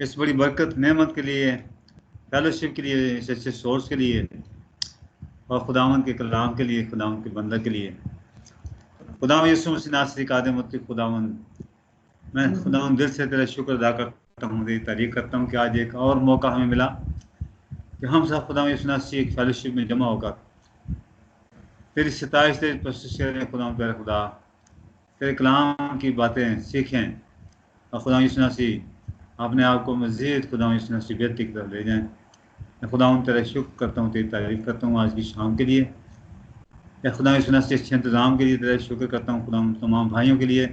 इस बड़ी बरकत नेमत के लिए, फेलोशिप के लिए, इस अच्छे सोर्स के लिए और खुदावंद के कलाम के लिए, खुदावंद के बंदा के लिए। खुदावंद यीशु मसीह नासरी कादे मुत्तकी खुदावंद, मैं खुदावंद दिल से तेरा शुक्र अदा करता हूँ, तेरी तारीफ करता हूँ कि आज एक और मौका हमें मिला कि हम सब खुदावंद यीशु नासरी एक फेलोशिप में जमा होकर तेरी सताइश, तेरी प्रशंसा करें खुदावंद प्यारे खुदा, तेरे कलाम की बातें सीखें और खुदावंद यीशु नासरी अपने आप को मज़ीद खुदावंद यीशु नासरी बेहतरी की तरफ ले जाएं। मैं खुदावंद तेरा शुक्र करता हूँ, तेरी तारीफ करता हूँ आज की शाम के लिए। या खुदा यीशु मसीह अच्छे इंतज़ाम के लिए तेरा शुक्र करता हूँ खुदा तमाम भाइयों के लिए,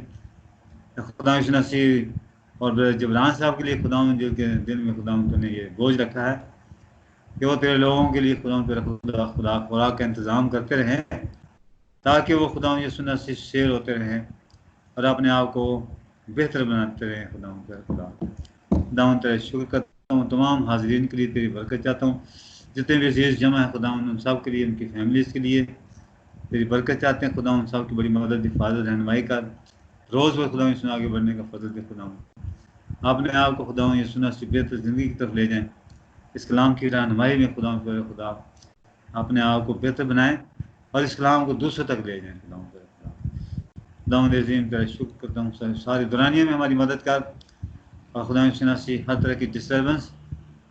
खुदा यीशु मसीह और जबरान साहब के लिए खुदा जो के दिल में खुदा तूने ये बोझ रखा है कि वो तेरे लोगों के लिए खुदा तेरा खुदा खुदा खुराक का इंतज़ाम करते रहें ताकि वो खुदा यीशु मसीह शेर होते रहें और अपने आप को बेहतर बनाते रहें। खुदा तेरा खुदा तेरा शुक्र करता हूँ, तमाम हाजरीन के लिए तेरी बरकत चाहता हूँ, जितने भी अजीज़ जमा है खुदा उन सब के लिए, उनकी फैमिलीज़ के लिए तेरी बरकत चाहते हैं। खुदा उन सब की बड़ी मदद, हिफाजत, रहनुमाई कर, रोज़ रोज़ खुदा यीशु आगे बढ़ने का फजल दे। खुदा अपने आप को खुदा यीशु से बेहतर ज़िंदगी की तरफ ले जाएं, इस कलाम की रहनुमाई में खुदा अपने आप को बेहतर बनाएं और इस कलाम को दूसरों तक ले जाएं। खुदा अज़ीम तेरा शुक्र करता हूँ, सारी दुनिया में हमारी मदद कर और खुदा यीशु हर तरह की डिस्टर्बेंस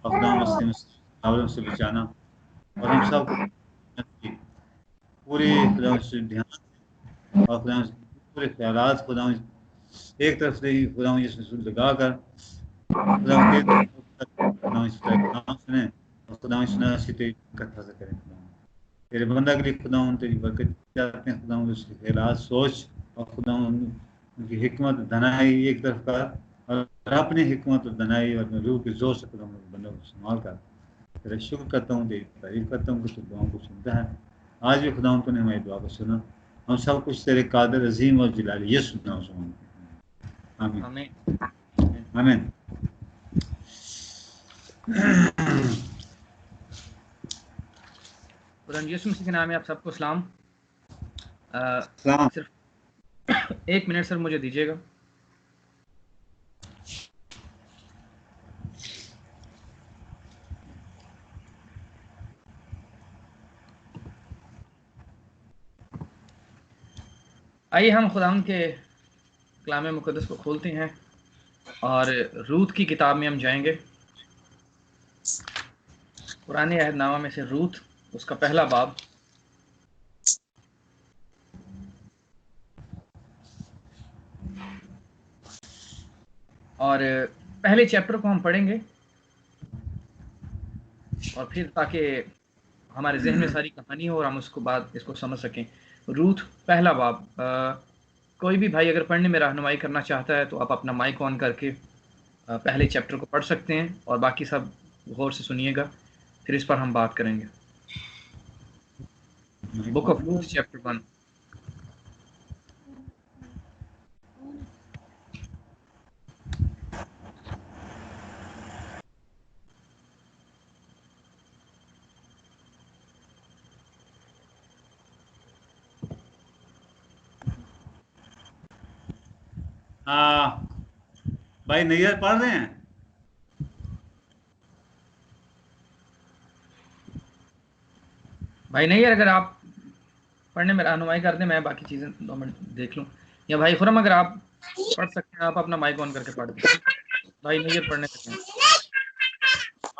और खुदा मुसीबतों से बचाना और हम सब पूरे खुदा से ध्यान और खुदा पूरे ख्यालात खुदा एक तरफ से ही खुदा लगा कर खुदा सुने और खुदा तेरी कथा से करें। तेरे बंदा के लिए खुदा तेरी बरकत चाहते हैं, खुदा उसके ख्यालात, सोच और खुदा उनकी हिकमत दनाई एक तरफ कर और अपनी हिकमत और दनाई और रूह के जोर से खुदा बंदों को संभाल कर तेरा शुक्र करता हूँ, तेरी तारीफ करता हूँ कि तू दुआओं को सुनता है। आज भी खुदा तूने हमारी दुआ को सुना, हम सब कुछ तेरे कादिर अजीम और जलाली ये सुनना हो सुना। आमीन आमीन। खुदावंद यीशु मसीह के नाम में आप सबको सलाम। सिर्फ 1 मिनट सर मुझे दीजिएगा। आइए हम खुदावंद के कलाम मुक़द्दस को खोलते हैं और रूत की किताब में हम जाएंगे। पुराने अहदनामा में से रूत, उसका पहला बाब। और पहले चैप्टर को हम पढ़ेंगे और फिर ताकि हमारे जहन में सारी कहानी हो और हम उसको बाद इसको समझ सकें। रूत पहला बाब। कोई भी भाई अगर पढ़ने में रहनुमाई करना चाहता है तो आप अपना माइक ऑन करके पहले चैप्टर को पढ़ सकते हैं और बाकी सब गौर से सुनिएगा, फिर इस पर हम बात करेंगे। Book of Ruth chapter 1। भाई नैयर पढ़ रहे हैं? भाई नैयर अगर आप पढ़ने में रहनुमाई कर दें, मैं बाकी चीज़ें 2 मिनट देख लूँ। या भाई खुरम अगर आप पढ़ सकते हैं, आप अपना माइक ऑन करके पढ़ दें। भाई नैयर पढ़ने सकते हैं।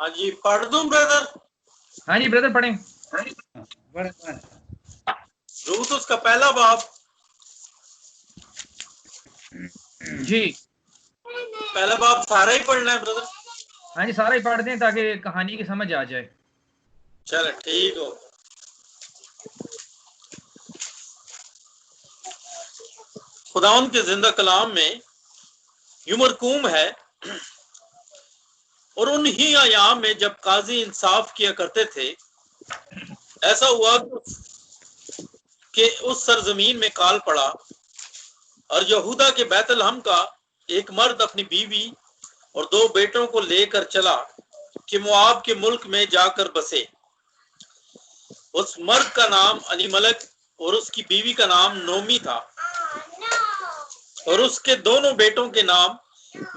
हाँ जी, पढ़ दूं ब्रदर? हाँ जी ब्रदर, पढ़ें। रूत उसका पहला बाब। जी पहला बाब सारा ही पढ़ना है ब्रदर? हाँ जी, सारा ही पढ़ दें ताकि कहानी की समझ आ जाए। चलो ठीक हो। खुदावंद के जिंदा कलाम में यूं मरकूम है, और उन्हीं अयाम में जब काजी इंसाफ किया करते थे, ऐसा हुआ कि उस सरजमीन में काल पड़ा और यहूदा के बैतलहम का एक मर्द अपनी बीवी और 2 बेटों को लेकर चला कि मुआब के मुल्क में जाकर बसे। उस मर्द का नाम अलीमलक और उसकी बीवी का नाम नोमी था, और उसके दोनों बेटों के नाम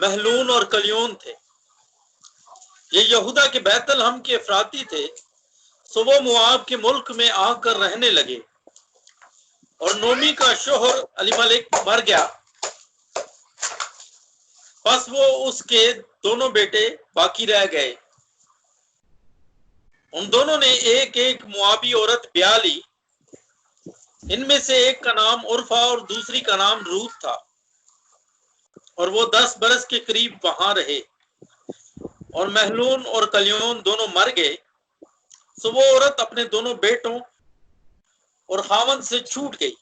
महलून और कलियोन थे। ये यहूदा के बैतलहम के अफराती थे, सो वो मुआब के मुल्क में आकर रहने लगे। और नोमी का शोहर अलीमलेक मर गया, बस वो उसके दोनों बेटे बाकी रह गए। उन दोनों ने एक एक मुआबी औरत ब्याह ली। इनमें से एक का नाम उर्फा और दूसरी का नाम रूत था, और वो 10 बरस के करीब वहां रहे। और महलून और कलियोन दोनों मर गए, सो वो औरत अपने दोनों बेटों और खावन से छूट गई।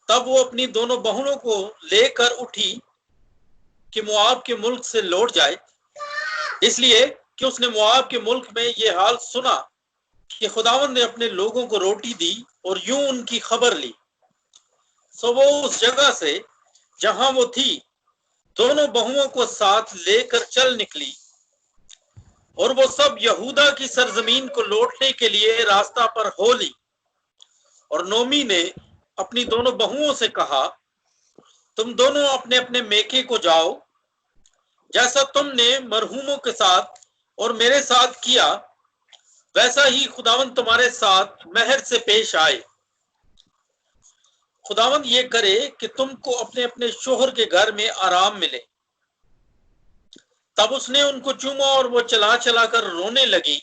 तब वो अपनी दोनों बहनों को लेकर उठी कि मुआब के मुल्क से लौट जाए, इसलिए कि उसने मुआब के मुल्क में ये हाल सुना कि खुदावंद ने अपने लोगों को रोटी दी और यूं उनकी खबर ली। सो वो उस जगह से जहां वो थी दोनों बहुओं को साथ लेकर चल निकली, और वो सब यहूदा की सरजमीन को लौटने के लिए रास्ता पर हो ली। और नोमी ने अपनी दोनों बहुओं से कहा, तुम दोनों अपने अपने मेके को जाओ, जैसा तुमने मरहूमों के साथ और मेरे साथ किया, वैसा ही खुदावंद तुम्हारे साथ मेहर से पेश आए। खुदावंद ये करे कि तुमको अपने अपने शोहर के घर में आराम मिले। तब उसने उनको चूमा और वो चला चला कर रोने लगी।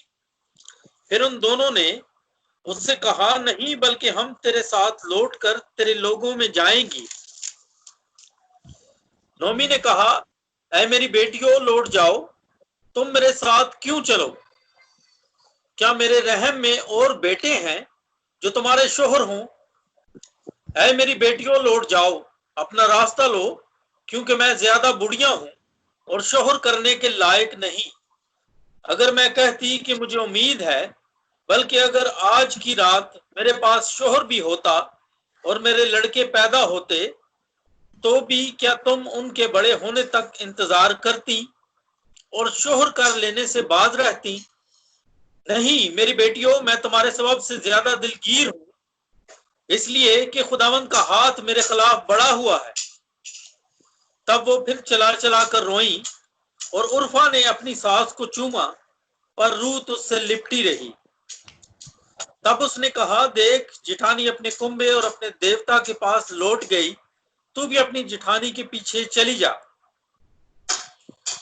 फिर उन दोनों ने उससे कहा, नहीं, बल्कि हम तेरे साथ लौटकर तेरे लोगों में जाएंगी। नोमी ने कहा, ऐ मेरी बेटियों, लौट जाओ, तुम मेरे साथ क्यों चलो? क्या मेरे रहम में और बेटे हैं जो तुम्हारे शोहर हों? ऐ मेरी बेटियों, लौट जाओ, अपना रास्ता लो, क्योंकि मैं ज्यादा बुढ़िया हूं और शोहर करने के लायक नहीं। अगर मैं कहती कि मुझे उम्मीद है, बल्कि अगर आज की रात मेरे पास शोहर भी होता और मेरे लड़के पैदा होते, तो भी क्या तुम उनके बड़े होने तक इंतजार करती और शोहर कर लेने से बाज रहती? नहीं मेरी बेटियों, मैं तुम्हारे सबब से ज्यादा दिलगीर हूं, इसलिए कि खुदावंद का हाथ मेरे खिलाफ बढ़ा हुआ है। तब वो फिर चला चला कर रोई, और उर्फा ने अपनी सास को चूमा, पर रूत उससे लिपटी रही। तब उसने कहा, देख, जिठानी अपने कुंबे और अपने देवता के पास लौट गई, तू भी अपनी जिठानी के पीछे चली जा।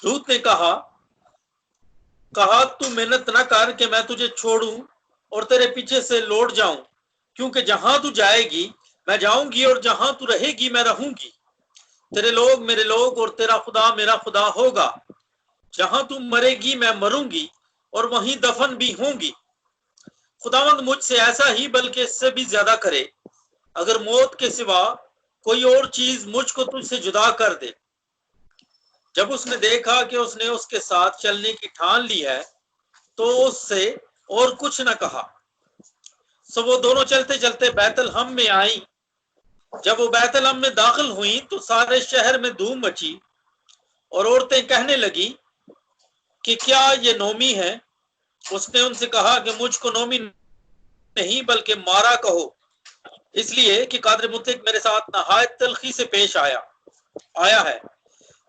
रूत ने कहा, तू मेहनत न कर कि मैं तुझे छोड़ूं और तेरे पीछे से लौट जाऊं, क्योंकि जहां तू जाएगी मैं जाऊंगी और जहां तू रहेगी मैं रहूंगी। तेरे लोग मेरे लोग और तेरा खुदा मेरा खुदा होगा। जहां तू मरेगी मैं मरूंगी और वहीं दफन भी होंगी। खुदावंद मुझसे ऐसा ही बल्कि इससे भी ज्यादा करे, अगर मौत के सिवा कोई और चीज मुझको तुझसे जुदा कर दे। जब उसने देखा कि उसने उसके साथ चलने की ठान ली है, तो उससे और कुछ न कहा। सो वो दोनों चलते चलते बैतलहम में आई। जब वो बैतलहम में दाखिल हुई तो सारे शहर में धूम मची, और औरतें कहने लगी कि क्या ये नोमी है? उसने उनसे कहा कि मुझको नोमी नहीं बल्कि मारा कहो, इसलिए कि कादर मुतलक मेरे साथ नहायत तलखी से पेश आया है।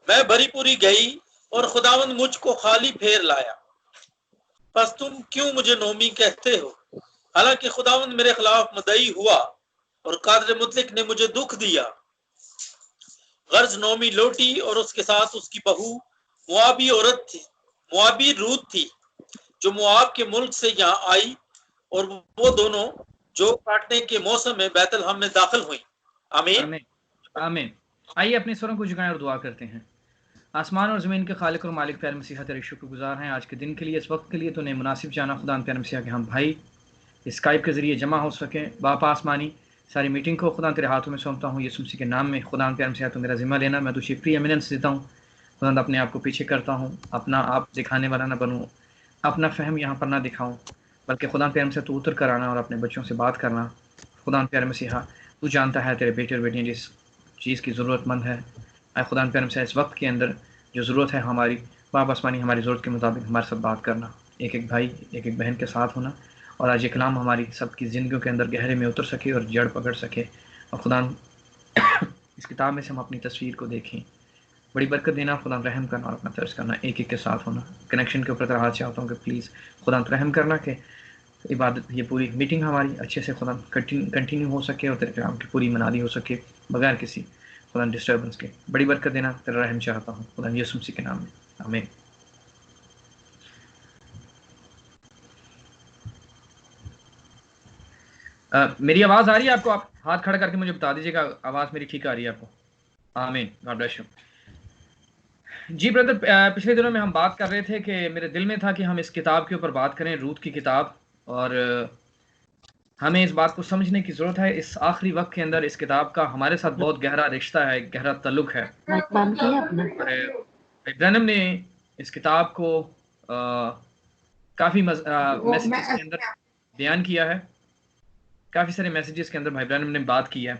मैं भरी पूरी गई और खुदावंद मुझको खाली फेर लाया। बस तुम क्यों मुझे नोमी कहते हो? हालांकि खुदावंद मेरे खिलाफ मदई हुआ और कादर मुतलक ने मुझे दुख दिया। गर्ज नोमी लौटी और उसके साथ उसकी बहू मुआबी औरत थी, मुआबी रूत थी, जो मुआब के मुल्क से यहाँ आई, और वो दोनों जो काटने के मौसम में बैतलहम में दाखिल हुई। आमीन आमीन आमीन। आइए अपने स्वरों को झुकाएं और दुआ करते हैं। आसमान और ज़मीन के खालिक और मालिक प्यारे मसीहा तेरे शुक्रगुजार हैं आज के दिन के लिए, इस वक्त के लिए तूने मुनासिब जाना। खुदा प्यारे मसीहा के हम भाई स्काइप के ज़रिए जमा हो सकें। बाप आसमानी, सारी मीटिंग को खुदा तेरे हाथों में सौंपता हूँ यीशु मसीह के नाम में। खुदा प्यारे मसीहा तू मेरा ज़िम्मा लेना, मैं तुझे प्री एमिनेंस देता हूँ। खुदा अपने आप को पीछे करता हूँ, अपना आप दिखाने वाला ना बनूँ, अपना फ़हम यहाँ पर ना दिखाऊँ, बल्कि खुदा प्यारे मसीहा तू उतर कर आना और अपने बच्चों से बात करना। खुदा प्यारे मसीहा तू जानता है तेरे बेटे और बेटियाँ जिस चीज़ की ज़रूरतमंद है। खुदा प्यारे मसीहा इस वक्त के अंदर जो ज़रूरत है हमारी, बाप आसमानी हमारी ज़रूरत के मुताबिक हमारे साथ बात करना, एक एक भाई एक एक बहन के साथ होना, और आज ये कलाम हमारी सबकी ज़िंदगियों के अंदर गहरे में उतर सके और जड़ पकड़ सके। और खुदा इस किताब में से हम अपनी तस्वीर को देखें, बड़ी बरकत देना, खुदा रहम करना और अपना तर्ज करना, एक एक के साथ होना। कनेक्शन के ऊपर तरह चाहता हूँ कि प्लीज़ खुदा रहम करना कि इबादत ये पूरी मीटिंग हमारी अच्छे से खुदा कंटिन्यू हो सके और तेरे कलाम की पूरी मनादी हो सके बगैर किसी खुदा डिस्टर्बेंस के। बड़ी बरकत देना, तेरा रहम चाहता हूँ खुदा यीशु मसीह के नाम में, आमीन। मेरी आवाज़ आ रही है आपको? आप हाथ खड़ा करके मुझे बता दीजिएगा आवाज़ मेरी ठीक आ रही है आपको। आमीन, गॉड ब्लेस यू। जी ब्रदर, पिछले दिनों में हम बात कर रहे थे कि मेरे दिल में था कि हम इस किताब के ऊपर बात करें, रूत की किताब, और हमें इस बात को समझने की ज़रूरत है इस आखिरी वक्त के अंदर इस किताब का हमारे साथ बहुत गहरा रिश्ता है, गहरा ताल्लुक है। ब्रैनम ने इस किताब को काफ़ी मैसेजेस के अंदर बयान किया है, काफ़ी सारे मैसेजेस के अंदर भाई ब्रैनम ने बात की है।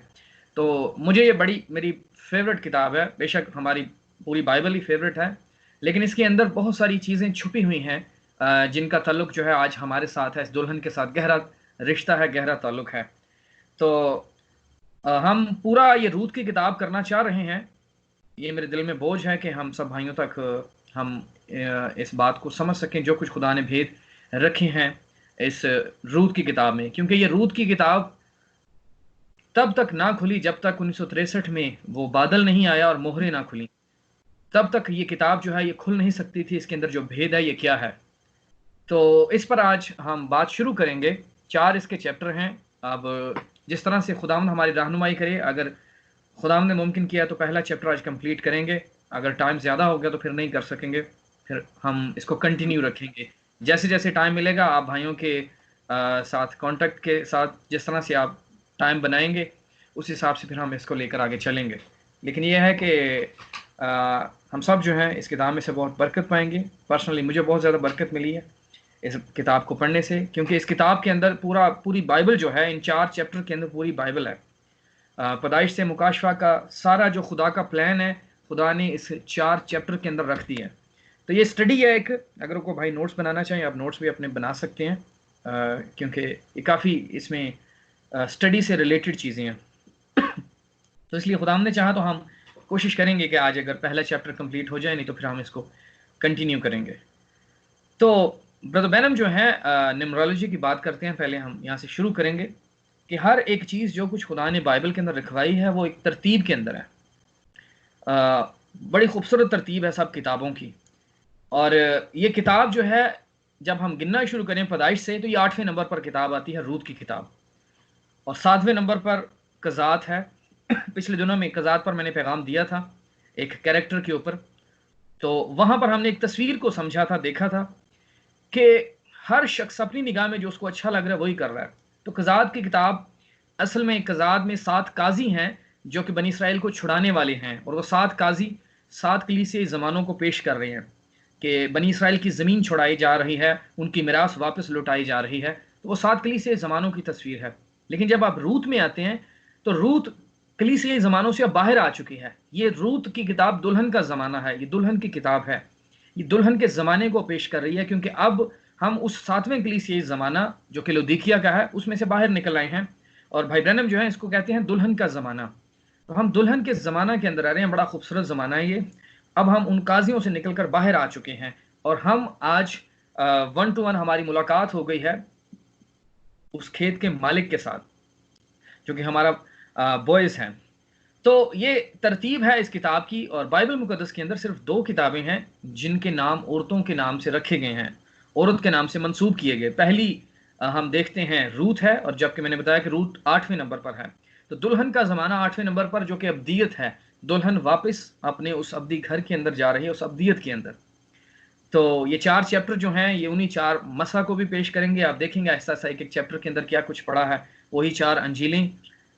तो मुझे ये बड़ी मेरी फेवरेट किताब है, बेशक हमारी पूरी बाइबल ही फेवरेट है, लेकिन इसके अंदर बहुत सारी चीज़ें छुपी हुई हैं जिनका ताल्लुक जो है आज हमारे साथ है, इस दुल्हन के साथ गहरा रिश्ता है, गहरा ताल्लुक है। तो हम पूरा ये रूत की किताब करना चाह रहे हैं। ये मेरे दिल में बोझ है कि हम सब भाइयों तक हम इस बात को समझ सकें जो कुछ खुदा ने भेद रखे हैं इस रूत की किताब में, क्योंकि ये रूत की किताब तब तक ना खुली जब तक 1963 में वो बादल नहीं आया और मोहरें ना खुली, तब तक ये किताब जो है ये खुल नहीं सकती थी, इसके अंदर जो भेद है ये क्या है। तो इस पर आज हम बात शुरू करेंगे। 4 इसके चैप्टर हैं। अब जिस तरह से खुदावंद हमारी रहनुमाई करे, अगर खुदावंद ने मुमकिन किया तो पहला चैप्टर आज कंप्लीट करेंगे, अगर टाइम ज़्यादा हो गया तो फिर नहीं कर सकेंगे, फिर हम इसको कंटिन्यू रखेंगे। जैसे जैसे टाइम मिलेगा आप भाइयों के साथ कांटेक्ट के साथ जिस तरह से आप टाइम बनाएंगे उस हिसाब से फिर हम इसको लेकर आगे चलेंगे। लेकिन यह है कि हम सब जो हैं इस किताब में से बहुत बरकत पाएंगे। पर्सनली मुझे बहुत ज़्यादा बरकत मिली है इस किताब को पढ़ने से, क्योंकि इस किताब के अंदर पूरी बाइबल जो है, इन 4 चैप्टर के अंदर पूरी बाइबल है। पैदाइश से मुकाशफा का सारा जो खुदा का प्लान है खुदा ने इस 4 चैप्टर के अंदर रख दिया है। तो ये स्टडी है एक, अगर कोई भाई नोट्स बनाना चाहें आप नोट्स भी अपने बना सकते हैं, क्योंकि ये काफ़ी इसमें स्टडी से रिलेटेड चीज़ें हैं। तो इसलिए खुदा ने चाहा तो हम कोशिश करेंगे कि आज अगर पहला चैप्टर कंप्लीट हो जाए, नहीं तो फिर हम इसको कंटिन्यू करेंगे। तो ब्रदर बैनम जो है न्यूमरोलॉजी की बात करते हैं। पहले हम यहाँ से शुरू करेंगे कि हर एक चीज़ जो कुछ खुदा ने बाइबल के अंदर रखवाई है वो एक तरतीब के अंदर है। बड़ी खूबसूरत तरतीब है सब किताबों की। और ये किताब जो है जब हम गिनना शुरू करें पैदाइश से, तो ये 8वें नंबर पर किताब आती है, रूत की किताब, और 7वें नंबर पर कज़ात है। पिछले दिनों में कज़ात पर मैंने पैगाम दिया था एक कैरेक्टर के ऊपर, तो वहाँ पर हमने एक तस्वीर को समझा था, देखा था कि हर शख्स अपनी निगाह में जो उसको अच्छा लग रहा है वही कर रहा है। तो कज़ात की किताब असल में कज़ात में 7 काजी हैं जो कि बनी इसराइल को छुड़ाने वाले हैं, और वो 7 काजी 7 कलीसियाई ज़मानों को पेश कर रहे हैं कि बनी इसराइल की ज़मीन छुड़ाई जा रही है, उनकी मिरास वापस लौटाई जा रही है। तो वो 7 कलीसियाई ज़मानों की तस्वीर है। लेकिन जब आप रूत में आते हैं तो रूत कलीसियाई ज़मानों से अब बाहर आ चुकी है। ये रूत की किताब दुल्हन का ज़माना है, ये दुल्हन की किताब है, ये दुल्हन के ज़माने को पेश कर रही है, क्योंकि अब हम उस 7वें कलीसियाई ज़माना जो कि लौदीकिया का है उसमें से बाहर निकल आए हैं। और भाई ब्रैनम जो है इसको कहते हैं दुल्हन का ज़माना। तो हम दुल्हन के ज़माना के अंदर आ रहे हैं, बड़ा खूबसूरत ज़माना है ये। अब हम उन काजियों से निकल कर बाहर आ चुके हैं, और हम आज 1 to 1 हमारी मुलाकात हो गई है उस खेत के मालिक के साथ जो कि हमारा बॉयज़ हैं। तो ये तरतीब है इस किताब की, और बाइबल मुकद्दस के अंदर सिर्फ 2 किताबें हैं जिनके नाम औरतों के नाम से रखे गए हैं, औरत के नाम से मंसूब किए गए। पहली हम देखते हैं रूत है, और जबकि मैंने बताया कि रूत 8वें नंबर पर है। तो दुल्हन का ज़माना 8वें नंबर पर, जो कि अब्दियत है, दुल्हन वापस अपने उस अब्दी घर के अंदर जा रही है, उस अब्दियत के अंदर। तो ये 4 चैप्टर जो हैं ये उन्हीं 4 मसा को भी पेश करेंगे। आप देखेंगे आहिस्ता आहिस्ता एक एक चैप्टर के अंदर क्या कुछ पड़ा है, वही 4 अंजीलें,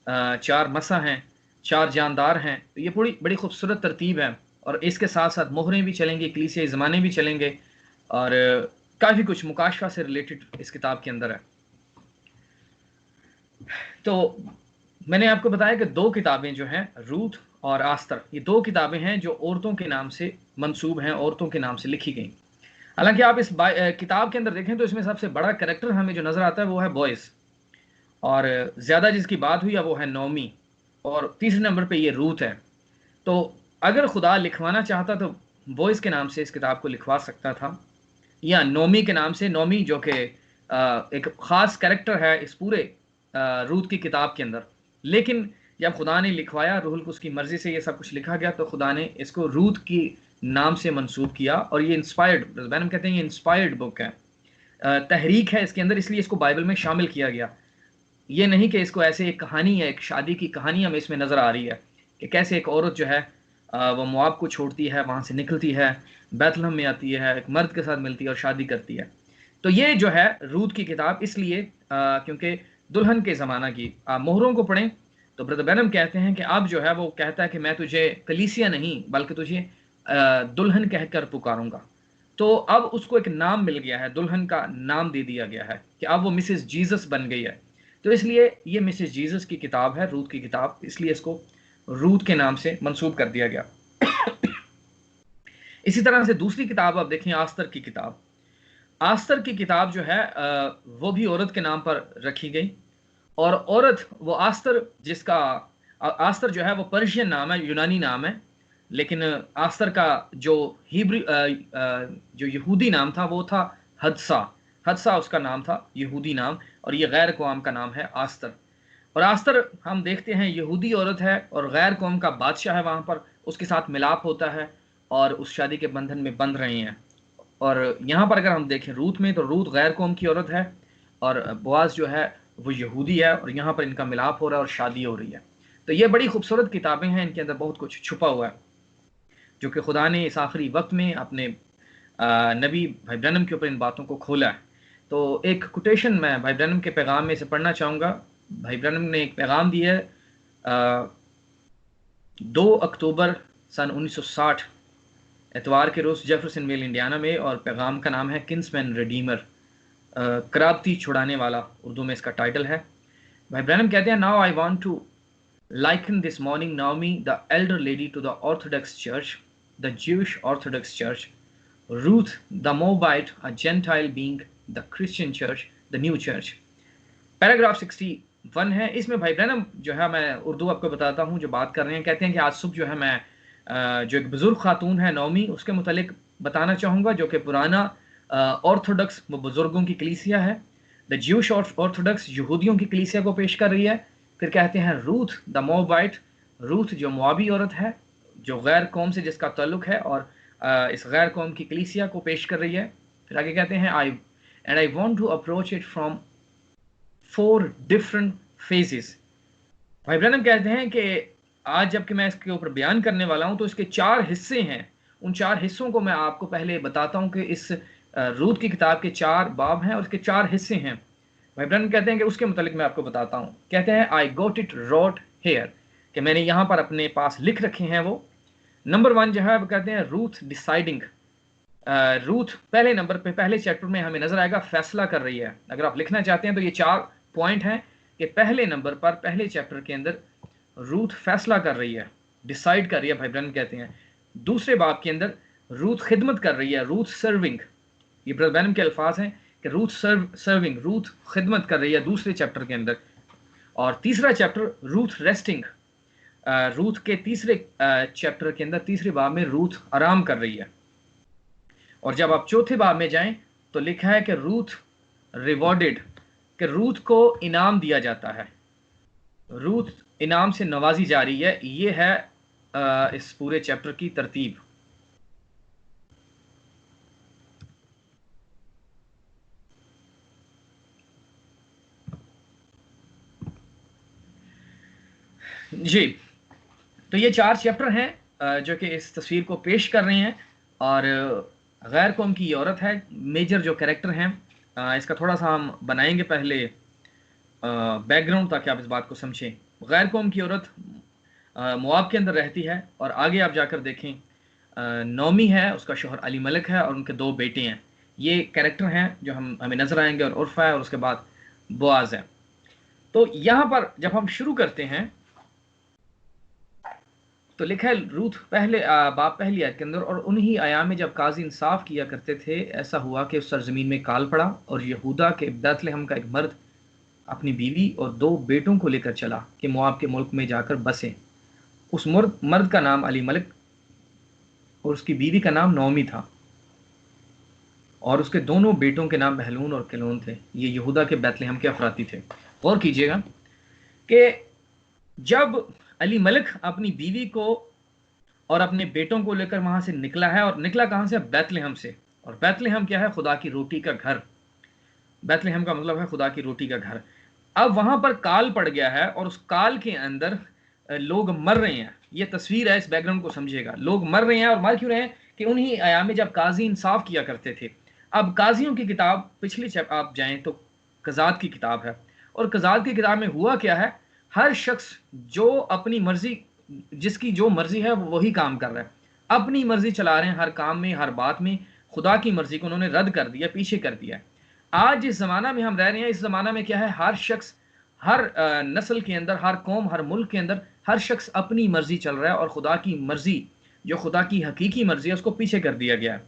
4 मसा हैं, 4 जानदार हैं। तो ये बड़ी खूबसूरत तरतीब है, और इसके साथ साथ मोहरें भी चलेंगी, कलीसियाई ज़माने भी चलेंगे, और काफ़ी कुछ मुकाशफा से रिलेटेड इस किताब के अंदर है। तो मैंने आपको बताया कि 2 किताबें जो हैं रूत और आस्तर, ये 2 किताबें हैं जो औरतों के नाम से मंसूब हैं, औरतों के नाम से लिखी गई। हालांकि आप इस किताब के अंदर देखें तो इसमें सबसे बड़ा कैरेक्टर हमें जो नज़र आता है वो है बॉयज़, और ज़्यादा जिसकी बात हुई है वो है नोमी, और तीसरे नंबर पे ये रूत है। तो अगर खुदा लिखवाना चाहता तो बोइस के नाम से इस किताब को लिखवा सकता था, या नोमी के नाम से, नोमी जो कि एक ख़ास कैरेक्टर है इस पूरे रूत की किताब के अंदर। लेकिन जब खुदा ने लिखवाया, रूहुल कुद्स की मर्जी से ये सब कुछ लिखा गया, तो खुदा ने इसको रूत की नाम से मंसूब किया। और ये इंस्पायर्ड, बैनम कहते हैं ये इंस्पायर्ड बुक है, तहरीक है इसके अंदर, इसलिए इसको बाइबल में शामिल किया गया। ये नहीं कि इसको ऐसे एक कहानी है, एक शादी की कहानी हमें इसमें नज़र आ रही है कि कैसे एक औरत जो है वो मोआब को छोड़ती है, वहाँ से निकलती है, बैतलहम में आती है, एक मर्द के साथ मिलती है और शादी करती है। तो ये जो है रूत की किताब इसलिए क्योंकि दुल्हन के ज़माना की, मोहरों को पढ़ें तो ब्रदर बैनम कहते हैं कि अब जो है वो कहता है कि मैं तुझे कलीसिया नहीं बल्कि तुझे दुल्हन कहकर पुकारूंगा। तो अब उसको एक नाम मिल गया है, दुल्हन का नाम दे दिया गया है कि अब वो मिसेस जीसस बन गई है। तो इसलिए ये मिसेस जीसस की किताब है, रूत की किताब, इसलिए इसको रूत के नाम से मंसूब कर दिया गया। इसी तरह से दूसरी किताब आप देखें, आस्तर की किताब। आस्तर की किताब जो है वो भी औरत के नाम पर रखी गई। और औरत वो आस्तर, जिसका आस्तर जो है वो पर्शियन नाम है, यूनानी नाम है, लेकिन आस्तर का जो हिब्रू जो यहूदी नाम था वो था हदसा। हदसा उसका नाम था, यहूदी नाम, और ये गैर कौम का नाम है आस्तर। और आस्तर हम देखते हैं यहूदी औरत है और गैर कौम का बादशाह है, वहाँ पर उसके साथ मिलाप होता है और उस शादी के बंधन में बंध रहे हैं। और यहाँ पर अगर हम देखें रूत में, तो रूत गैर कौम की औरत है और बोआज जो है वो यहूदी है, और यहाँ पर इनका मिलाप हो रहा है और शादी हो रही है। तो ये बड़ी खूबसूरत किताबें हैं, इनके अंदर बहुत कुछ छुपा हुआ है जो कि खुदा ने इस आखिरी वक्त में अपने नबी भाई ब्रैनम के ऊपर इन बातों को खोला है। तो एक कोटेशन मैं भाई ब्रैनम के पैगाम में से पढ़ना चाहूँगा। भाई ब्रैनम ने एक पैगाम दिया है 2 अक्टूबर सन 1960 एतवार के रोज़ जेफरसनविल इंडियाना में, और पैगाम का नाम है किंग्समैन रिडीमर, कराबती छुड़ाने वाला, उर्दू में इसका टाइटल है। भाई ब्रैनम कहते हैं, now I want to liken this morning Naomi, the elder lady, to the Orthodox Church, the Jewish Orthodox Church, Ruth, the Moabite, a Gentile being the Christian Church, the New Church. Paragraph 61 है। इसमें भाई Branham जो है, मैं उर्दू आपको बताता हूँ जो बात कर रहे हैं। कहते हैं कि आज सुबह जो है मैं जो एक बुजुर्ग खातून है नौमी, उसके मुतालिक बताना चाहूँगा, जो कि पुराना ऑर्थोडॉक्स बुजुर्गों की कलीसिया है। द ज्यूश ऑर्थोडॉक्स यहूदियों की कलीसिया को पेश कर रही है। फिर कहते हैं रूथ द मोआबाइट, रूथ जो मोआबी औरत है, जो गैर कौम से जिसका ताल्लुक है, और इस गैर कौम की कलीसिया को पेश कर रही है। फिर आगे कहते हैं I want to approach it from 4 different phases. भाई ब्रैनम कहते हैं कि आज जबकि मैं इसके ऊपर बयान करने वाला हूं तो इसके 4 हिस्से हैं। उन 4 हिस्सों को मैं आपको पहले बताता हूं कि इस रूथ की किताब के 4 बाब हैं और इसके 4 हिस्से हैं। भाई ब्रैनम कहते हैं कि उसके मुतालिक मैं आपको बताता हूँ। कहते हैं आई गोट इट रोट हेयर, कि मैंने यहाँ पर अपने पास लिख रखे हैं वो। नंबर 1 जो है वो कहते हैं रूथ डिसाइडिंग। रूथ पहले नंबर पे, पहले चैप्टर में हमें नजर आएगा फैसला कर रही है। अगर आप लिखना चाहते हैं तो ये 4 पॉइंट हैं कि पहले नंबर पर, पहले चैप्टर के अंदर रूथ फैसला कर रही है, डिसाइड कर रही है। भाई ब्रैनम कहते हैं दूसरे बाब के अंदर रूथ खिदमत कर रही है, रूथ सर्विंग। ये ब्रदर ब्रैनम के अल्फाज हैं कि रूथ सर्विंग, रूथ खिदमत कर रही है दूसरे चैप्टर के अंदर। और तीसरा चैप्टर रूथ रेस्टिंग, रूथ के तीसरे चैप्टर के अंदर, तीसरे बाब में रूथ आराम कर रही है। और जब आप चौथे बाब में जाएं तो लिखा है कि रूथ रिवॉर्डेड, कि रूथ को इनाम दिया जाता है, रूथ इनाम से नवाजी जा रही है। ये है इस पूरे चैप्टर की तरतीब। जी, तो ये 4 चैप्टर हैं जो कि इस तस्वीर को पेश कर रहे हैं। और गैर कौम की औरत है, मेजर जो कैरेक्टर हैं। इसका थोड़ा सा हम बनाएंगे पहले बैकग्राउंड, ताकि आप इस बात को समझें। गैर कौम की औरत मोआब के अंदर रहती है, और आगे आप जाकर देखें नौमी है, उसका शोहर अली मलिक है और उनके 2 बेटे हैं। ये कैरेक्टर हैं जो हमें नजर आएंगे, और उर्फा है, और उसके बाद बोआज है। तो यहाँ पर जब हम शुरू करते हैं तो लिखा है रूथ पहले बाप पहली आयत के अंदर, और उन्हीं आयाम में जब काजी इंसाफ किया करते थे, ऐसा हुआ कि उस सरजमीन में काल पड़ा, और यहूदा के बैतलहम का एक मर्द अपनी बीवी और 2 बेटों को लेकर चला कि मोआब के मुल्क में जाकर बसे। उस मर्द का नाम अली मलिक और उसकी बीवी का नाम नौमी था, और उसके दोनों बेटों के नाम बहलून और किलून थे। ये यहूदा के बैतलहम के अफराती थे। गौर कीजिएगा कि जब अली मलिक अपनी बीवी को और अपने बेटों को लेकर वहां से निकला है, और निकला कहां से? बैतलहम से। और बैतलहम क्या है? खुदा की रोटी का घर। बैतलहम का मतलब है खुदा की रोटी का घर। अब वहां पर काल पड़ गया है, और उस काल के अंदर लोग मर रहे हैं। ये तस्वीर है, इस बैकग्राउंड को समझिएगा। लोग मर रहे हैं, और मर क्यों रहे हैं? कि उन्हीं आयाम में जब काजी इंसाफ किया करते थे। अब काजियों की किताब पिछली जब आप जाएं तो कजात की किताब है, और कजात की किताब में हुआ क्या है? हर शख्स जो अपनी मर्जी, जिसकी जो मर्जी है वो वही काम कर रहा है, अपनी मर्जी चला रहे हैं हर काम में, हर बात में। खुदा की मर्जी को उन्होंने रद्द कर दिया, पीछे कर दिया। आज जिस जमाना में हम रह रहे हैं, इस जमाना में क्या है? हर शख्स, हर नस्ल के अंदर, हर कौम, हर मुल्क के अंदर हर शख्स अपनी मर्जी चल रहा है, और खुदा की मर्जी, जो खुदा की हकीकी मर्जी है, उसको पीछे कर दिया गया है।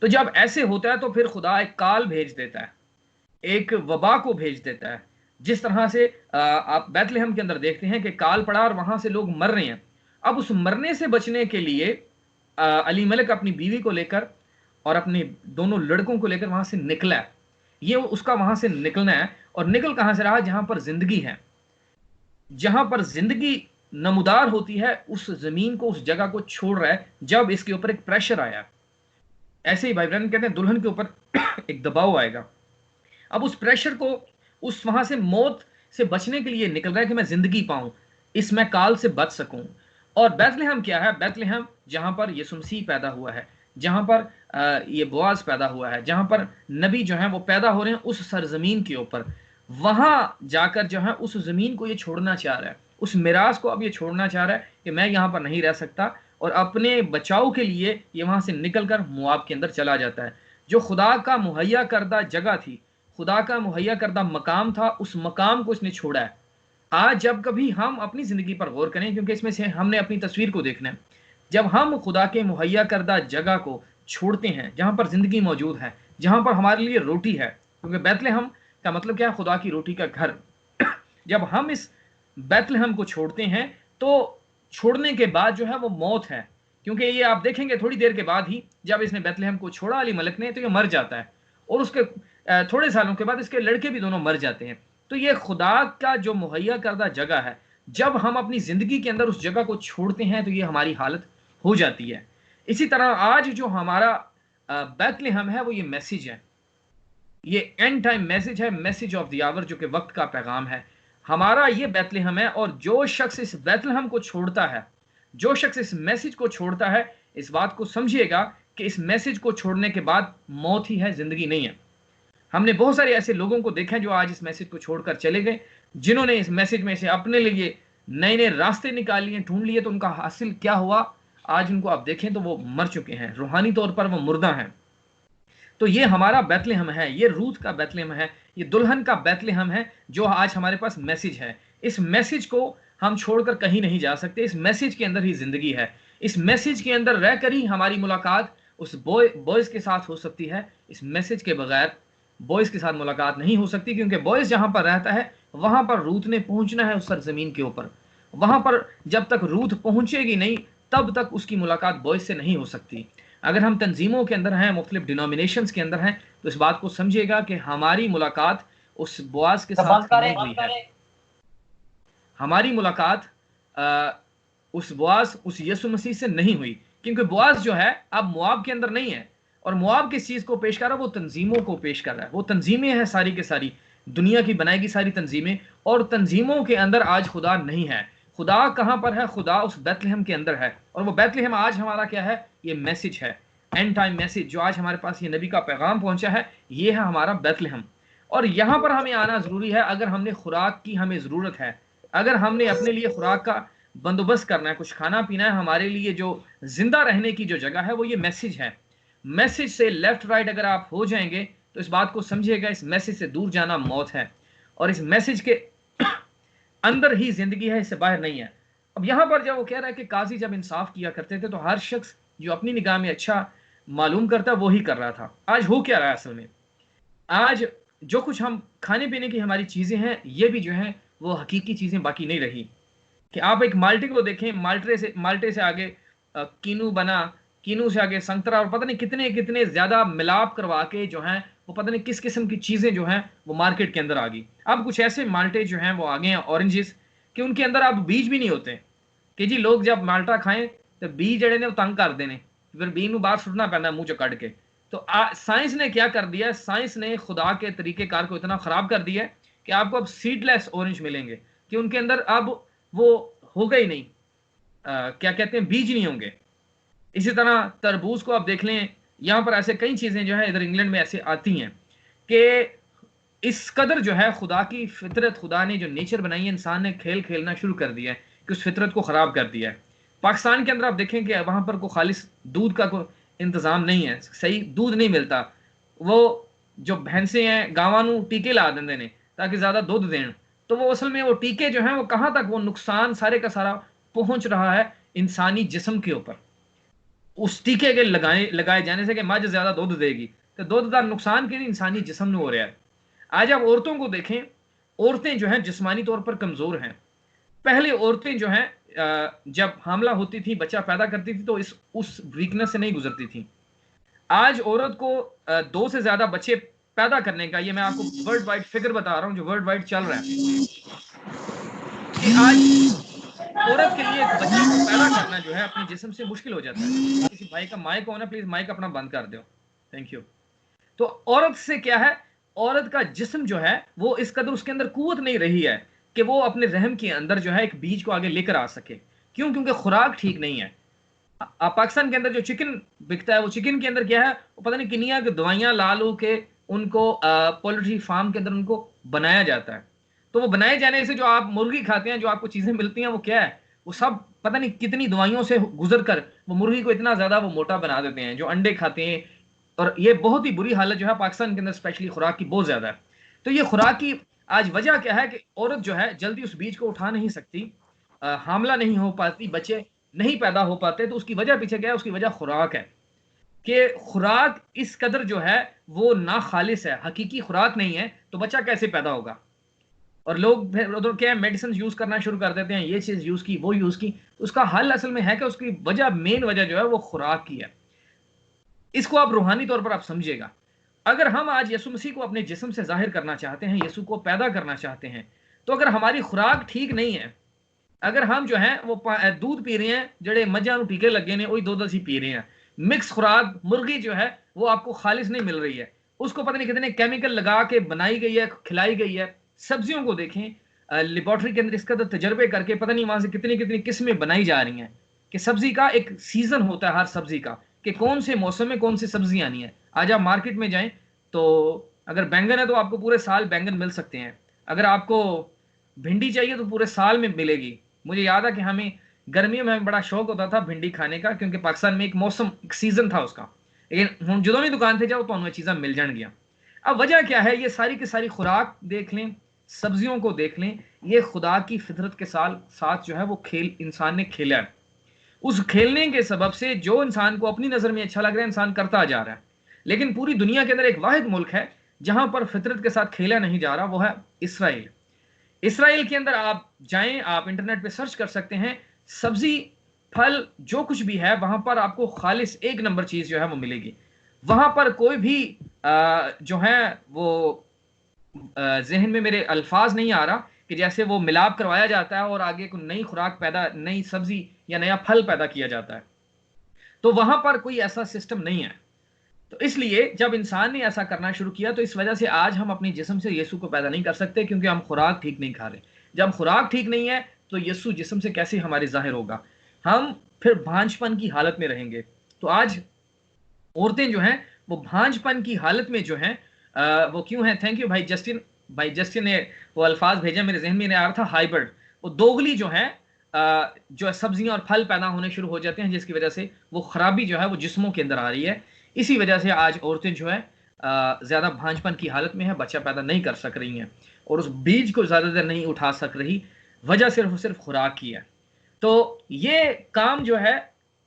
तो जब ऐसे होता है तो फिर खुदा एक काल भेज देता है, एक वबा को भेज देता है। जिस तरह से आप बैतलहम के अंदर देखते हैं कि काल पड़ा और वहां से लोग मर रहे हैं। अब उस मरने से बचने के लिए अली मलिक अपनी बीवी को लेकर और अपने दोनों लड़कों को लेकर वहां से निकला है। ये उसका वहां से निकलना है, और निकल कहां से रहा? जहां पर जिंदगी है, जहां पर जिंदगी नमूदार होती है, उस जमीन को, उस जगह को छोड़ रहा है जब इसके ऊपर एक प्रेशर आया। ऐसे ही भाई बहन कहते हैं दुल्हन के ऊपर एक दबाव आएगा। अब उस प्रेशर को, उस वहां से मौत से बचने के लिए निकल रहा है कि मैं जिंदगी पाऊं, इस मैं काल से बच सकूं। और बैतलहम क्या है? बैतलहम जहां पर यीशु मसीह पैदा हुआ है, जहां पर ये बोआज पैदा हुआ है, जहां पर नबी जो है वो पैदा हो रहे हैं, उस सरजमीन के ऊपर। वहां जाकर जो है उस जमीन को ये छोड़ना चाह रहा है, उस मिराज को अब ये छोड़ना चाह रहा है कि मैं यहां पर नहीं रह सकता, और अपने बचाव के लिए ये वहां से निकलकर मुआब के अंदर चला जाता है। जो खुदा का मुहैया करदा जगह थी, खुदा का मुहैया करदा मकाम था, उस मकाम को इसने छोड़ा है। आज जब कभी हम अपनी जिंदगी पर गौर करें, क्योंकि इसमें से हमने अपनी तस्वीर को देखना है, जब हम खुदा के मुहैया करदा जगह को छोड़ते हैं, जहां पर जिंदगी मौजूद है, जहां पर हमारे लिए रोटी है, क्योंकि बैतलहम का मतलब क्या है? खुदा की रोटी का घर। जब हम इस बैतलहम को छोड़ते हैं, तो छोड़ने के बाद जो है वो मौत है। क्योंकि ये आप देखेंगे थोड़ी देर के बाद ही, जब इसने बैतलहम को छोड़ा अली मलिक ने, तो ये मर जाता है, और उसके थोड़े सालों के बाद इसके लड़के भी दोनों मर जाते हैं। तो ये खुदा का जो मुहैया करदा जगह है, जब हम अपनी जिंदगी के अंदर उस जगह को छोड़ते हैं तो ये हमारी हालत हो जाती है। इसी तरह आज जो हमारा बैतलहम है वो ये मैसेज है, ये एंड टाइम मैसेज है, मैसेज ऑफ द आवर, जो कि वक्त का पैगाम है। हमारा ये बैतलहम है, और जो शख्स इस बैतलहम को छोड़ता है, जो शख्स इस मैसेज को छोड़ता है, इस बात को समझिएगा कि इस मैसेज को छोड़ने के बाद मौत ही है, जिंदगी नहीं है। हमने बहुत सारे ऐसे लोगों को देखा है जो आज इस मैसेज को छोड़कर चले गए, जिन्होंने इस मैसेज में से अपने लिए नए नए रास्ते निकाल लिए, ढूंढ लिए, तो उनका हासिल क्या हुआ? आज उनको आप देखें तो वो मर चुके हैं, रूहानी तौर पर वो मुर्दा हैं। तो ये हमारा बैतलहम है, ये रूथ का बैतलहम है, ये दुल्हन का बैतलहम है, जो आज हमारे पास मैसेज है। इस मैसेज को हम छोड़कर कहीं नहीं जा सकते। इस मैसेज के अंदर ही जिंदगी है। इस मैसेज के अंदर रहकर ही हमारी मुलाकात उस बॉयज के साथ हो सकती है। इस मैसेज के बगैर बॉयज के साथ मुलाकात नहीं हो सकती, क्योंकि बॉयज जहां पर रहता है वहां पर रूथ ने पहुंचना है उस सरजमीन के ऊपर। वहां पर जब तक रूथ पहुंचेगी नहीं, तब तक उसकी मुलाकात बॉयज से नहीं हो सकती। अगर हम तंजीमों के अंदर हैं, मुख्तलिफ डिनोमिनेशंस के अंदर हैं, तो इस बात को समझिएगा कि हमारी मुलाकात उस बोआज के साथ नहीं हुई है। हमारी मुलाकात उस बोआज, उस यीशु मसीह से नहीं हुई, क्योंकि बोआज जो है अब मुआब के अंदर नहीं है। और मुआब किस चीज को पेश कर रहा है? वो तंजीमों को पेश कर रहा है। वो तंजीमें हैं सारी के सारी, दुनिया की बनाएगी सारी तंजीमें, और तंजीमों के अंदर आज खुदा नहीं है। खुदा कहां पर है? खुदा उस बैतलहम के अंदर है। और वो बैतलहम आज हमारा क्या है? ये मैसेज है, एंड टाइम मैसेज, जो आज हमारे पास ये नबी का पैगाम पहुंचा है, ये है हमारा बैतलहम। और यहां पर हमें आना जरूरी है अगर हमने खुराक की हमें जरूरत है, अगर हमने अपने लिए खुराक का बंदोबस्त करना है, कुछ खाना पीना है, हमारे लिए जो जिंदा रहने की जो जगह है वो ये मैसेज है। मैसेज से लेफ्ट राइट अगर आप हो जाएंगे तो इस बात को समझिएगा, इस मैसेज से दूर जाना मौत है, और इस मैसेज के अंदर ही जिंदगी है, इससे बाहर नहीं है। अब यहां पर जब वो कह रहा है कि काजी जब इंसाफ किया करते थे तो हर शख्स जो अपनी निगाह में अच्छा मालूम करता वो ही कर रहा था। आज हो क्या रहा है असल में? आज जो कुछ हम खाने पीने की हमारी चीजें हैं, ये भी जो है वो हकीकी चीजें बाकी नहीं रही। कि आप एक माल्टे को देखें, माल्टे से आगे कीनू बना, कीनू से आगे संतरा और पता नहीं कितने कितने ज्यादा मिलाप करवा के जो है वो पता नहीं किस किस्म की चीजें जो हैं वो मार्केट के अंदर आ गई। अब कुछ ऐसे माल्टे जो हैं वो आ गए हैं ऑरेंजेस कि उनके अंदर अब बीज भी नहीं होते कि जी लोग जब माल्टा खाएं तो बीज जड़े ने वो तंग कर देने, फिर बीज में बाहर सुटना पैदा मुंह चो कट के। तो साइंस ने क्या कर दिया, साइंस ने खुदा के तरीकेकार को इतना खराब कर दिया है कि आपको अब सीडलेस ऑरेंज मिलेंगे कि उनके अंदर अब वो होगा ही नहीं, क्या कहते हैं, बीज नहीं होंगे। इसी तरह तरबूज को आप देख लें, यहां पर ऐसे कई चीजें जो है इधर इंग्लैंड में ऐसे आती हैं कि इस कदर जो है खुदा की फितरत, खुदा ने जो नेचर बनाई है, इंसान ने खेल खेलना शुरू कर दिया है कि उस फितरत को खराब कर दिया है। पाकिस्तान के अंदर आप देखें कि वहां पर कोई खालिस दूध का कोई इंतजाम नहीं है, सही दूध नहीं मिलता। वो जो भैंसे हैं गावां नू टीके ला देंगे ने ताकि ज्यादा दूध दें, तो वो असल में वो टीके जो हैं वो कहां तक वो नुकसान सारे का सारा पहुंच रहा है इंसानी जिस्म के ऊपर। उस टीके के लगाए जाने से कि मझ ज्यादा दूध देगी, तो दूध का नुकसान कि इंसानी जिस्म में हो रहा है। आज आप औरतों को देखें, औरतें जो हैं जिस्मानी तौर पर कमजोर हैं। पहले औरतें जो हैं जब हामला होती थी, बच्चा पैदा करती थी, तो उस वीकनेस से नहीं गुजरती थी। आज औरत को 2 से ज्यादा बच्चे पैदा करने का, ये मैं आपको वर्ल्ड वाइड फिगर बता रहा हूं जो वर्ल्ड वाइड चल रहा है कि आज औरत के लिए एक बच्चे को पैदा करना जो है अपने जिस्म से मुश्किल हो जाता है। किसी भाई का माइक हो ना, प्लीज माइक अपना बंद कर दो, थैंक यू। तो औरत से क्या है, औरत का जिस्म जो है वो इस कदर उसके अंदर कुव्वत नहीं रही है कि वो अपने रहम के अंदर जो है एक बीज को आगे लेकर आ सके। क्यों? क्योंकि खुराक ठीक नहीं है। पाकिस्तान के अंदर जो चिकन बिकता है, वो चिकन के अंदर क्या है, वो पता नहीं किनिया की दवाइयां ला लो के उनको पोल्ट्री फार्म के अंदर उनको बनाया जाता है। तो वो बनाए जाने से जो आप मुर्गी खाते हैं, जो आपको चीजें मिलती हैं, वो क्या है, वो सब पता नहीं कितनी दवाइयों से गुजर कर वो मुर्गी को इतना ज्यादा वो मोटा बना देते हैं। जो अंडे खाते हैं, और ये बहुत ही बुरी हालत जो है पाकिस्तान के अंदर स्पेशली खुराक की बहुत ज्यादा है। तो ये खुराक की आज वजह क्या है कि औरत जो है जल्दी उस बीज को उठा नहीं सकती, हामला नहीं हो पाती, बच्चे नहीं पैदा हो पाते। तो उसकी वजह पीछे क्या है, उसकी वजह खुराक है कि खुराक इस कदर जो है वो ना खालिस है, हकीकी खुराक नहीं है, तो बच्चा कैसे पैदा होगा। और लोग फिर उधर क्या है, मेडिसिन यूज करना शुरू कर देते हैं, ये चीज यूज की, वो यूज की। तो उसका हल असल में है कि उसकी वजह, मेन वजह जो है वो खुराक की है। इसको आप रूहानी तौर पर आप समझिएगा। अगर हम आज यसु मसीह को अपने जिस्म से जाहिर करना चाहते हैं, यसु को पैदा करना चाहते हैं, तो अगर हमारी खुराक ठीक नहीं है, अगर हम जो है वो दूध पी रहे हैं जड़े मज्जा नू टीके लगे ने, वही दूध असी पी रहे हैं, मिक्स खुराक, मुर्गी जो है वो आपको खालिस नहीं मिल रही है, उसको पता नहीं कितने केमिकल लगा के बनाई गई है, खिलाई गई है। सब्जियों को देखें, लेबोरेटरी के अंदर इसका तो तजर्बे करके पता नहीं वहां से कितनी कितनी किस्में बनाई जा रही हैं कि सब्जी का एक सीजन होता है हर सब्जी का, कि कौन से मौसम में कौन सी सब्जी आनी है। आज आप मार्केट में जाएं तो अगर बैंगन है तो आपको पूरे साल बैंगन मिल सकते हैं, अगर आपको भिंडी चाहिए तो पूरे साल में मिलेगी। मुझे याद है कि हमें गर्मियों में बड़ा शौक होता था भिंडी खाने का, क्योंकि पाकिस्तान में एक मौसम, एक सीजन था उसका। लेकिन हम जो भी दुकान थे जाओ तो उन्हें चीज़ें मिल जान गया। अब वजह क्या है, ये सारी की सारी खुराक देख लें, सब्जियों को देख लें, ये खुदा की फितरत के साथ जो है वो खेल इंसान ने खेला है। उस खेलने के सबब से जो इंसान को अपनी नजर में अच्छा लग रहा है इंसान करता जा रहा है। लेकिन पूरी दुनिया के अंदर एक वाहिद मुल्क है जहां पर फितरत के साथ खेला नहीं जा रहा, वो है इसराइल। इसराइल के अंदर आप जाएं, आप इंटरनेट पे सर्च कर सकते हैं, सब्जी, फल, जो कुछ भी है वहां पर आपको खालिस एक नंबर चीज जो है वो मिलेगी। वहां पर कोई भी जो है वो जहन में मेरे अल्फाज नहीं आ रहा कि जैसे वो मिलाप करवाया जाता है और आगे कोई नई खुराक पैदा, नई सब्जी या नया फल पैदा किया जाता है, तो वहां पर कोई ऐसा सिस्टम नहीं है। तो इसलिए जब इंसान ने ऐसा करना शुरू किया, तो इस वजह से आज हम अपनी जिस्म से यीशु को पैदा नहीं कर सकते, क्योंकि हम खुराक ठीक नहीं खा रहे। जब खुराक ठीक नहीं है तो यीशु जिस्म से कैसे हमारे जाहिर होगा, हम फिर भांजपन की हालत में रहेंगे। तो आज औरतें जो हैं वो भांजपन की हालत में जो हैं, वो क्यों है, थैंक यू भाई जस्टिन ने वो अल्फाज भेजा, मेरे जहन में नहीं आ रहा था, हाइब्रिड, वो दोगली जो है, जो सब्जियां और फल पैदा होने शुरू हो जाते हैं, जिसकी वजह से वो खराबी जो है वो जिस्मों के अंदर आ रही है। इसी वजह से आज औरतें जो है ज्यादा भांजपन की हालत में है, बच्चा पैदा नहीं कर सक रही हैं और उस बीज को ज्यादा देर नहीं उठा सक रही, वजह सिर्फ खुराक की है। तो ये काम जो है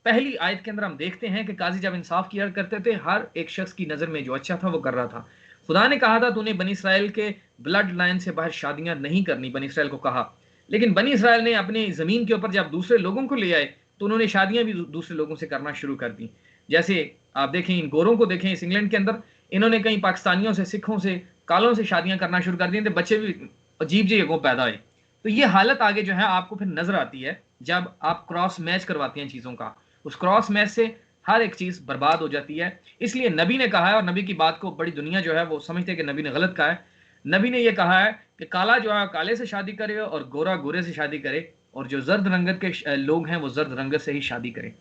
पहली आयत के अंदर हम देखते हैं कि काजी जब इंसाफ किया करते थे, हर एक शख्स की नजर में जो अच्छा था वो कर रहा था। खुदा ने कहा था तूने बनी इसराइल के ब्लड लाइन से बाहर शादियां नहीं करनी, बनी इसराइल को कहा। लेकिन बनी इसराइल ने अपनी जमीन के ऊपर जब दूसरे लोगों को ले आए तो उन्होंने शादियां भी दूसरे लोगों से करना शुरू कर दी। जैसे आप देखें इन गोरों को देखें, इस इंग्लैंड के अंदर इन्होंने कई पाकिस्तानियों से, सिखों से, कालों से शादियां करना शुरू कर दी, बच्चे भी अजीब जगहों पैदा हुए। तो ये हालत आगे जो है आपको फिर नजर आती है जब आप क्रॉस मैच करवाते हैं चीजों का। उस क्रॉस मैच से हर एक चीज बर्बाद हो जाती है। इसलिए नबी ने कहा है, और नबी की बात को बड़ी दुनिया जो है वो समझते हैं कि नबी ने गलत कहा है। नबी ने यह कहा है कि काला जो है काले से शादी करे और गोरा गोरे से शादी करे, और जो जर्द रंगत के लोग हैं वो जर्द रंगत से ही शादी करें।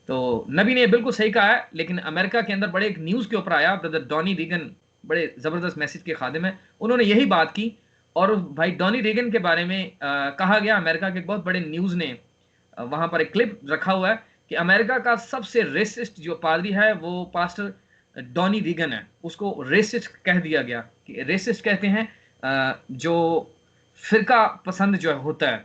तो नबी ने बिल्कुल सही कहा है। लेकिन अमेरिका के अंदर बड़े एक न्यूज के ऊपर आया, ब्रदर डॉनी रीगन बड़े जबरदस्त मैसेज के खादिम है, उन्होंने यही बात की। और भाई डॉनी रीगन के बारे में कहा गया, अमेरिका के एक बहुत बड़े न्यूज ने वहां पर एक क्लिप रखा हुआ है कि अमेरिका का सबसे रेसिस्ट जो पादरी है वो पास्टर डॉनी रीगन है। उसको रेसिस्ट कह दिया गया, कि रेसिस्ट कहते हैं जो फिरका पसंद जो होता है,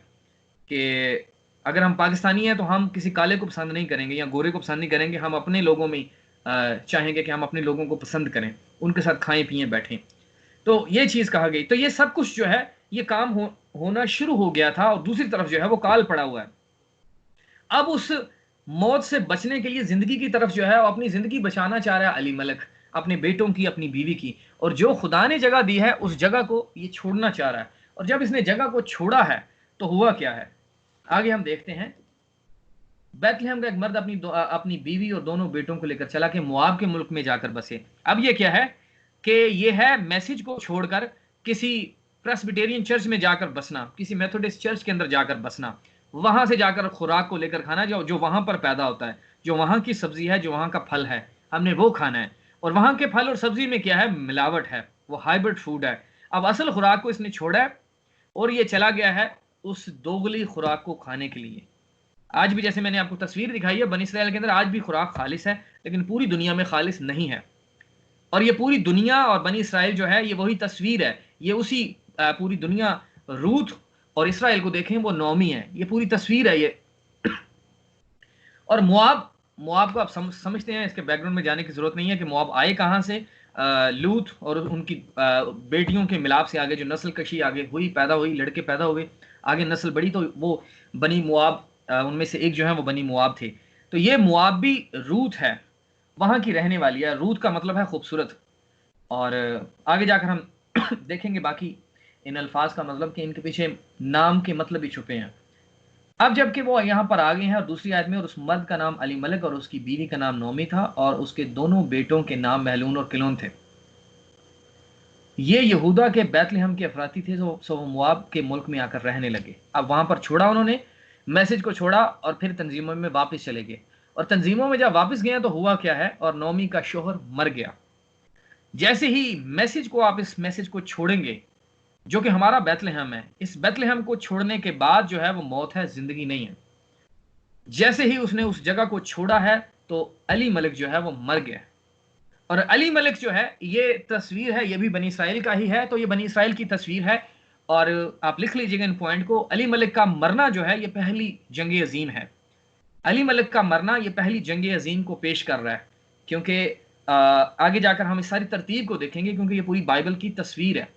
कि अगर हम पाकिस्तानी हैं तो हम किसी काले को पसंद नहीं करेंगे या गोरे को पसंद नहीं करेंगे, हम अपने लोगों में चाहेंगे कि हम अपने लोगों को पसंद करें, उनके साथ खाएं पिएं बैठें। तो ये चीज कहा गई। तो ये सब कुछ जो है ये काम होना शुरू हो गया था, और दूसरी तरफ जो है वो काल पड़ा हुआ है। अब उस मौत से बचने के लिए जिंदगी की तरफ जो है वो अपनी जिंदगी बचाना चाह रहा है अली मलिक, अपने बेटों की, अपनी बीवी की, और जो खुदा ने जगह दी है उस जगह को ये छोड़ना चाह रहा है। और जब इसने जगह को छोड़ा है तो हुआ क्या है, आगे हम देखते हैं। बैतलहम का एक मर्द अपनी बीवी और दोनों बेटों को लेकर चला के मुआब के मुल्क में जाकर बसे। अब ये क्या है कि ये है मैसेज को छोड़कर किसी प्रेस्बिटेरियन चर्च में जाकर बसना, किसी मेथोडिस्ट चर्च के अंदर जाकर बसना, वहां से जाकर खुराक को लेकर खाना जो वहां पर पैदा होता है, जो वहां की सब्जी है, जो वहां का फल है, हमने वो खाना है। और वहां के फल और सब्जी में क्या है, मिलावट है, वो हाइब्रिड फूड है। अब असल खुराक को इसने छोड़ा है और ये चला गया है उस दोगली खुराक को खाने के लिए। आज भी जैसे मैंने आपको तस्वीर दिखाई है, बनी इसराइल के अंदर आज भी खुराक खालिस है, लेकिन पूरी दुनिया में खालिस नहीं है। और ये पूरी दुनिया और बनी इसराइल जो है ये वही तस्वीर है, ये उसी पूरी दुनिया, रूथ और इसराइल को देखें वो नौमी है, ये पूरी तस्वीर है ये। और मुआब को आप समझते हैं, इसके बैकग्राउंड में जाने की जरूरत नहीं है कि मुआब आए कहां से। लूत और उनकी बेटियों के मिलाप से आगे जो नस्ल कशी आगे हुई, पैदा हुई, लड़के पैदा हुए, आगे नस्ल बढ़ी, तो वो बनी मुआब, उनमें से एक जो है वो बनी मुआब थे। तो ये मुआब भी रूथ है, वहां की रहने वाली है। रूथ का मतलब है खूबसूरत। और आगे जाकर हम देखेंगे बाकी इन अल्फाज का मतलब कि इनके पीछे नाम के मतलब भी छुपे हैं। अब जबकि वो यहाँ पर आ गए हैं, और दूसरी आयत में, और उस मर्द का नाम अली मलिक और उसकी बीवी का नाम नौमी था, और उसके दोनों बेटों के नाम महलून और किलोन थे। ये यहूदा के बैतलहम के अफराती थे, सो वो मुआब के मुल्क में आकर रहने लगे। अब वहां पर छोड़ा उन्होंने, मैसेज को छोड़ा, और फिर तंजीमों में वापस चले गए। और तंजीमों में जब वापस गए तो हुआ क्या है, और नौमी का शोहर मर गया। जैसे ही मैसेज को, आप इस मैसेज को छोड़ेंगे जो कि हमारा बैतलहम है, इस बैतलहम को छोड़ने के बाद जो है वो मौत है, जिंदगी नहीं है। जैसे ही उसने उस जगह को छोड़ा है तो अली मलिक जो है वो मर गया। और अली मलिक जो है ये तस्वीर है, ये भी बनी इसराइल का ही है, तो ये बनी इसराइल की तस्वीर है। और आप लिख लीजिएगा इन पॉइंट को। अली मलिक का मरना जो है ये पहली जंग अजीम है। अली मलिक का मरना ये पहली जंग अजीम को पेश कर रहा है, क्योंकि आगे जाकर हम इस सारी तरतीब को देखेंगे, क्योंकि ये पूरी बाइबल की तस्वीर है।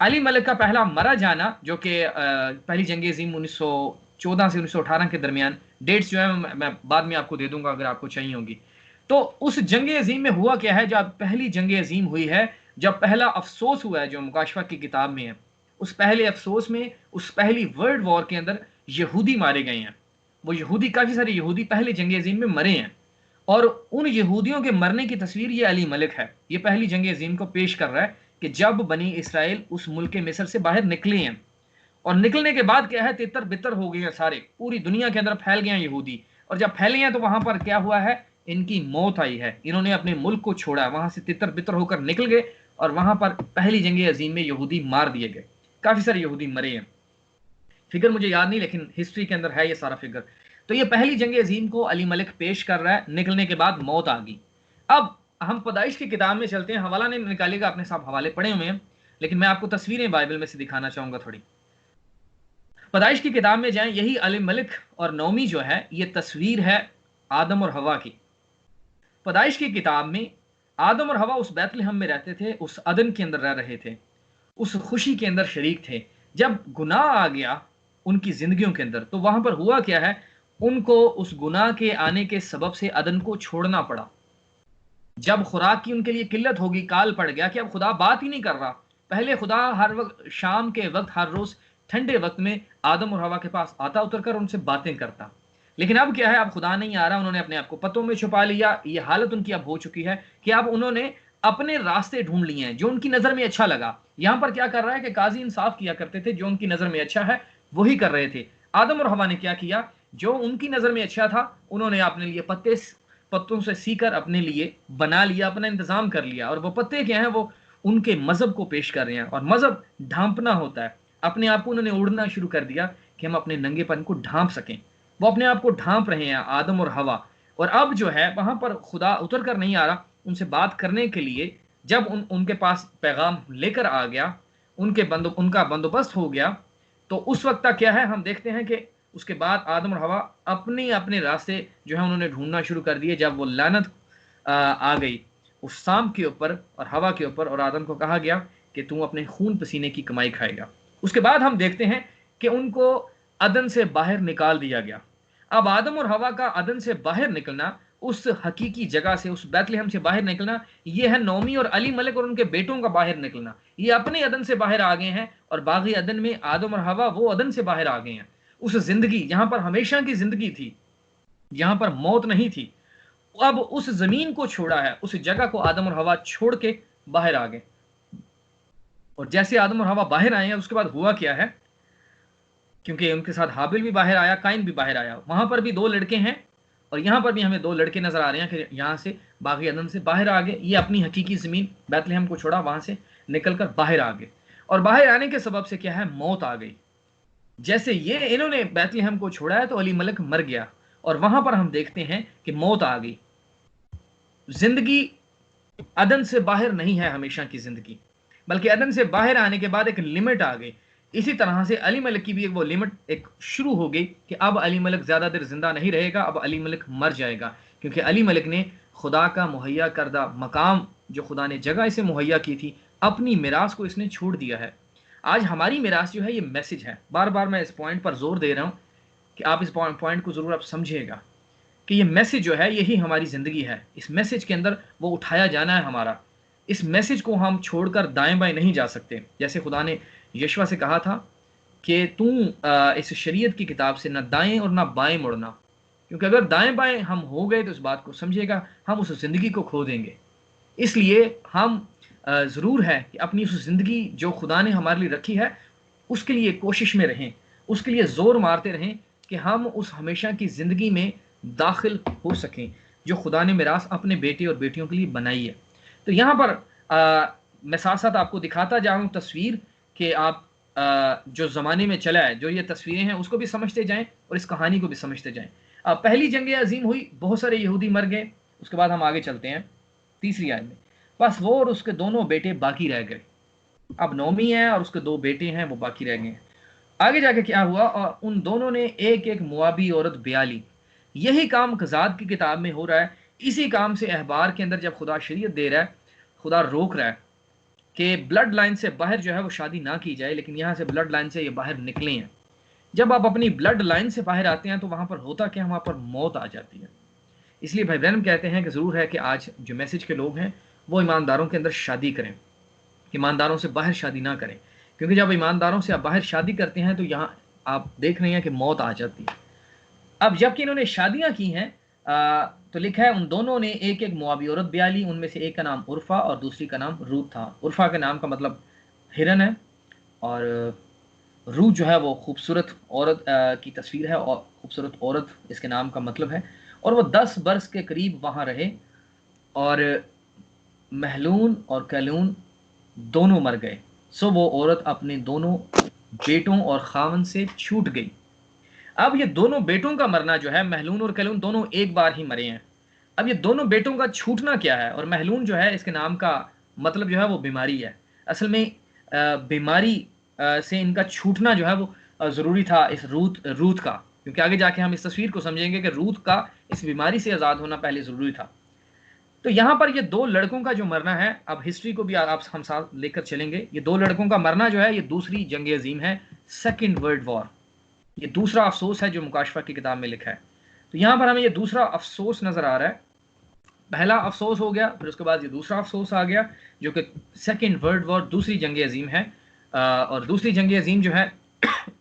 अली मलिक का पहला मरा जाना, जो कि पहली जंग अजीम 1914 से 1918 के दरमियान, डेट्स जो है मैं बाद में आपको दे दूंगा अगर आपको चाहिए होगी। तो उस जंग अजीम में हुआ क्या है, जब पहली जंग अजीम हुई है, जब पहला अफसोस हुआ है जो मुकाशफा की किताब में है, उस पहले अफसोस में, उस पहली वर्ल्ड वॉर के अंदर यहूदी मारे गए हैं। वो यहूदी, काफी सारे यहूदी पहले जंग अजीम में मरे हैं, और उन यहूदियों के मरने की तस्वीर ये अली मलिक है। ये पहली जंग अजीम को पेश कर रहा है कि जब बनी इसराइल उस मुल्क मिस्र से बाहर निकले हैं, और निकलने के बाद क्या है, तितर बितर हो गए हैं सारे, पूरी दुनिया के अंदर फैल गए हैं यहूदी। और जब फैले हैं तो वहां पर क्या हुआ है, इनकी मौत आई है, इन्होंने अपने मुल्क को छोड़ा, वहां से तितर बितर होकर निकल गए, और वहां पर पहली जंग अजीम में यहूदी मार दिए गए, काफी सारे यहूदी मरे हैं। फिगर मुझे याद नहीं, लेकिन हिस्ट्री के अंदर है ये सारा फिगर। तो ये पहली जंग अजीम को अली मलिक पेश कर रहा है, निकलने के बाद मौत आ गई। अब हम पैदाइश की किताब में चलते हैं, हवाला नहीं निकालेगा, अपने साथ हवाले पढ़े हुए हैं, लेकिन मैं आपको तस्वीरें बाइबल में से दिखाना चाहूंगा थोड़ी। पैदाइश की किताब में जाएं, यही अली मलिक और नौमी जो है ये तस्वीर है आदम और हवा की। पैदाइश की किताब में आदम और हवा उस बैतलहम में रहते थे, उस अदन के अंदर रह रहे थे, उस खुशी के अंदर शरीक थे। जब गुनाह आ गया उनकी जिंदगियों के अंदर, तो वहां पर हुआ क्या है, उनको उस गुनाह के आने के सबब से अदन को छोड़ना पड़ा। जब खुराक की उनके लिए किल्लत होगी, काल पड़ गया कि अब खुदा बात ही नहीं कर रहा। पहले खुदा हर वक्त शाम के वक्त, हर रोज ठंडे वक्त में आदम और हवा के पास आता, उतरकर उनसे बातें करता। लेकिन अब क्या है, अब खुदा नहीं आ रहा, उन्होंने अपने आप को पत्तों में छुपा लिया। ये हालत उनकी अब हो चुकी है कि अब उन्होंने अपने रास्ते ढूंढ लिए हैं जो उनकी नजर में अच्छा लगा। यहां पर क्या कर रहा है कि काजी इंसाफ किया करते थे, जो उनकी नजर में अच्छा है वही कर रहे थे। आदम और हवा ने क्या किया, जो उनकी नजर में अच्छा था उन्होंने अपने लिए पत्तों से सीकर अपने लिए बना लिया, अपना इंतजाम कर लिया। और वो पत्ते क्या हैं, वो उनके मजहब को पेश कर रहे हैं। और मजहब ढांपना होता है। अपने आप को उन्होंने उड़ना शुरू कर दिया कि हम अपने नंगेपन को ढांप सकें। वो अपने आप को ढांप रहे हैं, आदम और हवा। और अब जो है वहां पर खुदा उतर कर नहीं आ रहा उनसे बात करने के लिए। जब उनके पास पैगाम लेकर आ गया, उनका बंदोबस्त हो गया, तो उस वक्त तक क्या है, हम देखते हैं कि उसके बाद आदम और हवा अपने अपने रास्ते जो है उन्होंने ढूंढना शुरू कर दिए। जब वो लानत आ गई उस शाम के ऊपर और हवा के ऊपर, और आदम को कहा गया कि तू अपने खून पसीने की कमाई खाएगा। उसके बाद हम देखते हैं कि उनको अदन से बाहर निकाल दिया गया। अब आदम और हवा का अदन से बाहर निकलना, उस हकीकी जगह से, उस बैतलहम से बाहर निकलना, ये है नौमी और अली मलिक और उनके बेटों का बाहर निकलना। ये अपने अदन से बाहर आ गए हैं, और बागी अदन में आदम और हवा वो अदन से बाहर आ गए हैं। उस जिंदगी जहां पर हमेशा की जिंदगी थी, जहां पर मौत नहीं थी, अब उस जमीन को छोड़ा है, उस जगह को आदम और हवा छोड़ के बाहर आ गए। और जैसे आदम और हवा बाहर आए हैं, उसके बाद हुआ क्या है, क्योंकि उनके साथ हाबिल भी बाहर आया, काइन भी बाहर आया। वहां पर भी 2 लड़के हैं, और यहां पर भी हमें 2 लड़के नजर आ रहे हैं कि यहां से बागी अदन से बाहर आ गए। ये अपनी हकीकी जमीन बैतलहम को छोड़ा, वहां से निकलकर बाहर आ गए। और बाहर आने के सबब से क्या है, मौत आ गई। जैसे ये इन्होंने बैतलहम को छोड़ा है तो अली मलिक मर गया, और वहां पर हम देखते हैं कि मौत आ गई। जिंदगी अदन से बाहर नहीं है हमेशा की जिंदगी, बल्कि अदन से बाहर आने के बाद एक लिमिट आ गई। इसी तरह से अली मलिक की भी एक वो लिमिट एक शुरू हो गई कि अब अली मलिक ज्यादा देर जिंदा नहीं रहेगा, अब अली मलिक मर जाएगा। क्योंकि अली मलिक ने खुदा का मुहैया करदा मकाम, जो खुदा ने जगह इसे मुहैया की थी, अपनी मिरास को इसने छोड़ दिया है। आज हमारी मिरास जो है ये मैसेज है। बार बार मैं इस पॉइंट पर जोर दे रहा हूं कि आप इस पॉइंट को जरूर आप समझिएगा कि ये मैसेज जो है यही हमारी जिंदगी है। इस मैसेज के अंदर वो उठाया जाना है हमारा। इस मैसेज को हम छोड़कर दाएं बाएं नहीं जा सकते। जैसे खुदा ने यशवा से कहा था कि तू इस शरीयत की किताब से ना दाएं और ना बाएं मुड़ना, क्योंकि अगर दाएं बाएं हम हो गए तो इस बात को समझिएगा हम उस जिंदगी को खो देंगे। इसलिए हम ज़रूर है कि अपनी उस ज़िंदगी जो खुदा ने हमारे लिए रखी है उसके लिए कोशिश में रहें, उसके लिए ज़ोर मारते रहें कि हम उस हमेशा की ज़िंदगी में दाखिल हो सकें जो खुदा ने मिरास अपने बेटे और बेटियों के लिए बनाई है। तो यहाँ पर मैं साथ साथ आपको दिखाता जा रहा हूँ तस्वीर कि आप जो ज़माने में चला है, जो ये तस्वीरें हैं उसको भी समझते जाएं और इस कहानी को भी समझते जाएं। पहली जंग अजीम हुई, बहुत सारे यहूदी मर गए। उसके बाद हम आगे चलते हैं तीसरी आयत में। बस वो और उसके दोनों बेटे बाकी रह गए। अब नौमी है और उसके 2 बेटे हैं, वो बाकी रह गए। आगे जाके क्या हुआ, और उन दोनों ने एक एक मुआबी औरत ब्याह ली। यही काम कज़ाद की किताब में हो रहा है। इसी काम से अहबार के अंदर जब खुदा शरीयत दे रहा है, खुदा रोक रहा है कि ब्लड लाइन से बाहर जो है वो शादी ना की जाए, लेकिन यहाँ से ब्लड लाइन से ये बाहर निकले हैं। जब आप अपनी ब्लड लाइन से बाहर आते हैं तो वहां पर होता क्या, वहां पर मौत आ जाती है। इसलिए भाई बहन कहते हैं कि ज़रूर है कि आज जो मैसेज के लोग हैं वो ईमानदारों के अंदर शादी करें, ईमानदारों से बाहर शादी ना करें। क्योंकि जब ईमानदारों से आप बाहर शादी करते हैं तो यहाँ आप देख रहे हैं कि मौत आ जाती है। अब जबकि इन्होंने शादियां की हैं, तो लिखा है उन दोनों ने एक एक मुआबी औरत ब्याह ली। उनमें से एक का नाम उर्फा और दूसरी का नाम रूत था। उर्फा के नाम का मतलब हिरन है, और रूत जो है वो खूबसूरत औरत की तस्वीर है, और खूबसूरत औरत इसके नाम का मतलब है। और वो 10 बरस के करीब वहाँ रहे, और महलून और कैलून दोनों मर गए। सो वो औरत अपने दोनों बेटों और खावन से छूट गई। अब ये दोनों बेटों का मरना जो है, महलून और कैलून दोनों एक बार ही मरे हैं। अब ये दोनों बेटों का छूटना क्या है, और महलून जो है इसके नाम का मतलब जो है वो बीमारी है। असल में बीमारी से इनका छूटना जो है वो ज़रूरी था इस रूत का, क्योंकि आगे जाके हम इस तस्वीर को समझेंगे कि रूत का इस बीमारी से आज़ाद होना पहले ज़रूरी था। तो यहाँ पर ये 2 लड़कों का जो मरना है, अब हिस्ट्री को भी आप हम साथ लेकर चलेंगे। ये 2 लड़कों का मरना जो है ये दूसरी जंग अजीम है, सेकेंड वर्ल्ड वॉर। ये दूसरा अफसोस है जो मुकाशफा की किताब में लिखा है। तो यहाँ पर हमें ये दूसरा अफसोस नजर आ रहा है। पहला अफसोस हो गया, फिर उसके बाद ये दूसरा अफसोस आ गया जो कि सेकेंड वर्ल्ड वॉर, दूसरी जंग अजीम है। और दूसरी जंग अजीम जो है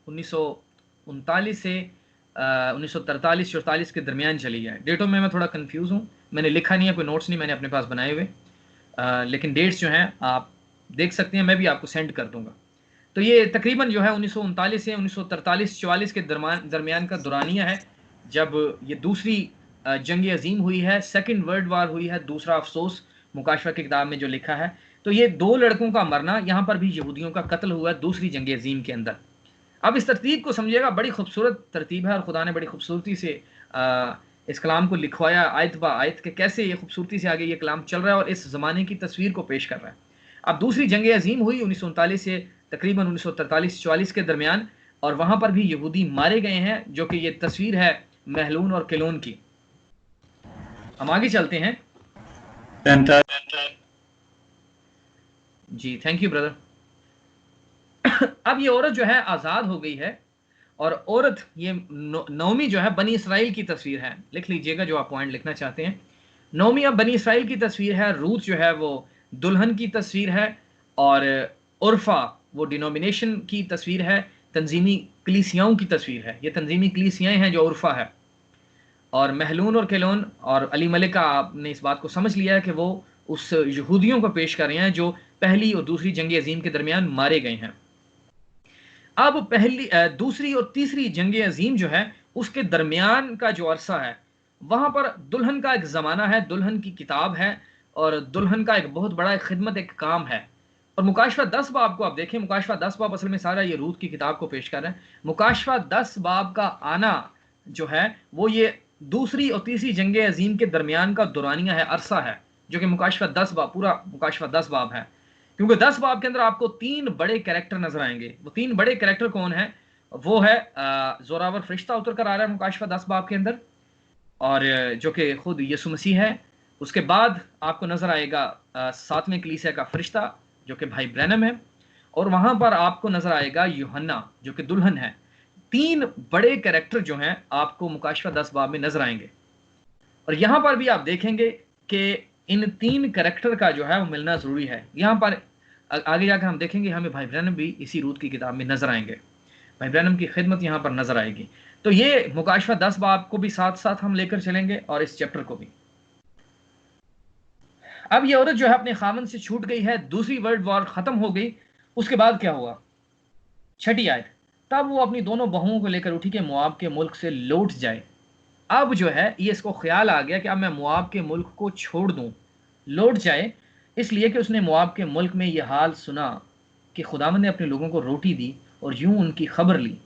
1939 से 1943-44 के दरमियान चली है। डेटों में मैं थोड़ा कंफ्यूज हूँ, मैंने लिखा नहीं है, कोई नोट्स नहीं मैंने अपने पास बनाए हुए, लेकिन डेट्स जो हैं आप देख सकते हैं, मैं भी आपको सेंड कर दूंगा। तो ये तकरीबन जो है 1939 से 1943-44 के दरमियान का दौरानिया है जब ये दूसरी जंग अजीम हुई है, सेकंड वर्ल्ड वार हुई है। दूसरा अफसोस मुकाशफा की किताब में जो लिखा है, तो ये 2 लड़कों का मरना, यहाँ पर भी यहूदियों का कत्ल हुआ है दूसरी जंग अजीम के अंदर। अब इस तरतीब को समझिएगा, बड़ी खूबसूरत तरतीब है और खुदा ने बड़ी खूबसूरती से इस कलाम को लिखवाया आयत ब आयत के, कैसे ये खूबसूरती से आगे ये कलाम चल रहा है और इस ज़माने की तस्वीर को पेश कर रहा है। अब दूसरी जंग अजीम हुई 1939 से तकरीबन 1943-44 के दरमियान, और वहाँ पर भी यहूदी मारे गए हैं, जो कि ये तस्वीर है महलून और किलोन की। हम आगे चलते हैं जी, थैंक यू ब्रदर। अब ये औरत जो है आज़ाद हो गई है, और औरत ये नौमी जो है बनी इसराइल की तस्वीर है। लिख लीजिएगा जो आप पॉइंट लिखना चाहते हैं। नौमी अब बनी इसराइल की तस्वीर है, रूथ जो है वो दुल्हन की तस्वीर है, और उर्फा वो डिनोमिनेशन की तस्वीर है, तंजीमी कलीसियाओं की तस्वीर है। ये तंजीमी कलीसियाएं हैं जो उर्फा है, और महलून और केलोन और अली मलिका, आपने इस बात को समझ लिया है कि वो उस यहूदियों को पेश कर रहे हैं जो पहली और दूसरी जंग अजीम के दरमियान मारे गए हैं। अब पहली, दूसरी और तीसरी जंग अजीम जो है उसके दरमियान का जो अरसा है, वहां पर दुल्हन का एक ज़माना है, दुल्हन की किताब है, और दुल्हन का एक बहुत बड़ा खिदमत एक काम है। और मुकाशफा 10 बाब को आप देखें, मुकाशफा 10 बाब असल में सारा ये रूत की किताब को पेश कर रहे हैं। मुकाशफा 10 बाब का आना जो है वो ये दूसरी और तीसरी जंग अजीम के दरमियान का दौरानिया है, अरसा है, जो कि मुकाशफा 10 बाब, पूरा मुकाशफा 10 बाब है। क्योंकि 10 बाब के अंदर आपको 3 बड़े कैरेक्टर नजर आएंगे। वो 3 बड़े कैरेक्टर कौन है? वो है जोरावर फरिश्ता उतर कर आ रहा है मुकाशफा 10 बाब के अंदर, और जो कि खुद यीशु मसीह है। उसके बाद आपको नजर आएगा 7वें कलीसिया का फरिश्ता जो कि भाई ब्रैनम है, और वहां पर आपको नजर आएगा यूहन्ना जो कि दुल्हन है। 3 बड़े कैरेक्टर जो हैं आपको मुकाशफा 10 बाब में नजर आएंगे, और यहां पर भी आप देखेंगे कि इन 3 कैरेक्टर का जो है वो मिलना जरूरी है। यहाँ पर आगे जाकर हम देखेंगे हमें भाई ब्रैनम भी इसी रूत की किताब में नजर आएंगे, भाई ब्रैनम की खिदमत यहाँ पर नजर आएगी। तो ये मुकाशफा 10 बाब को भी साथ साथ हम लेकर चलेंगे और इस चैप्टर को भी। अब ये औरत जो है अपने खामन से छूट गई है, दूसरी वर्ल्ड वॉर खत्म हो गई। उसके बाद क्या हुआ? 6ठी आयत, तब वो अपनी दोनों बहुओं को लेकर उठी कि मुआब के मुल्क से लौट जाए। अब जो है ये इसको ख्याल आ गया कि अब मैं मुआब के मुल्क को छोड़ दूं, लौट जाए, इसलिए कि उसने मुआब के मुल्क में यह हाल सुना कि खुदावंद ने अपने लोगों को रोटी दी और यूं उनकी खबर ली।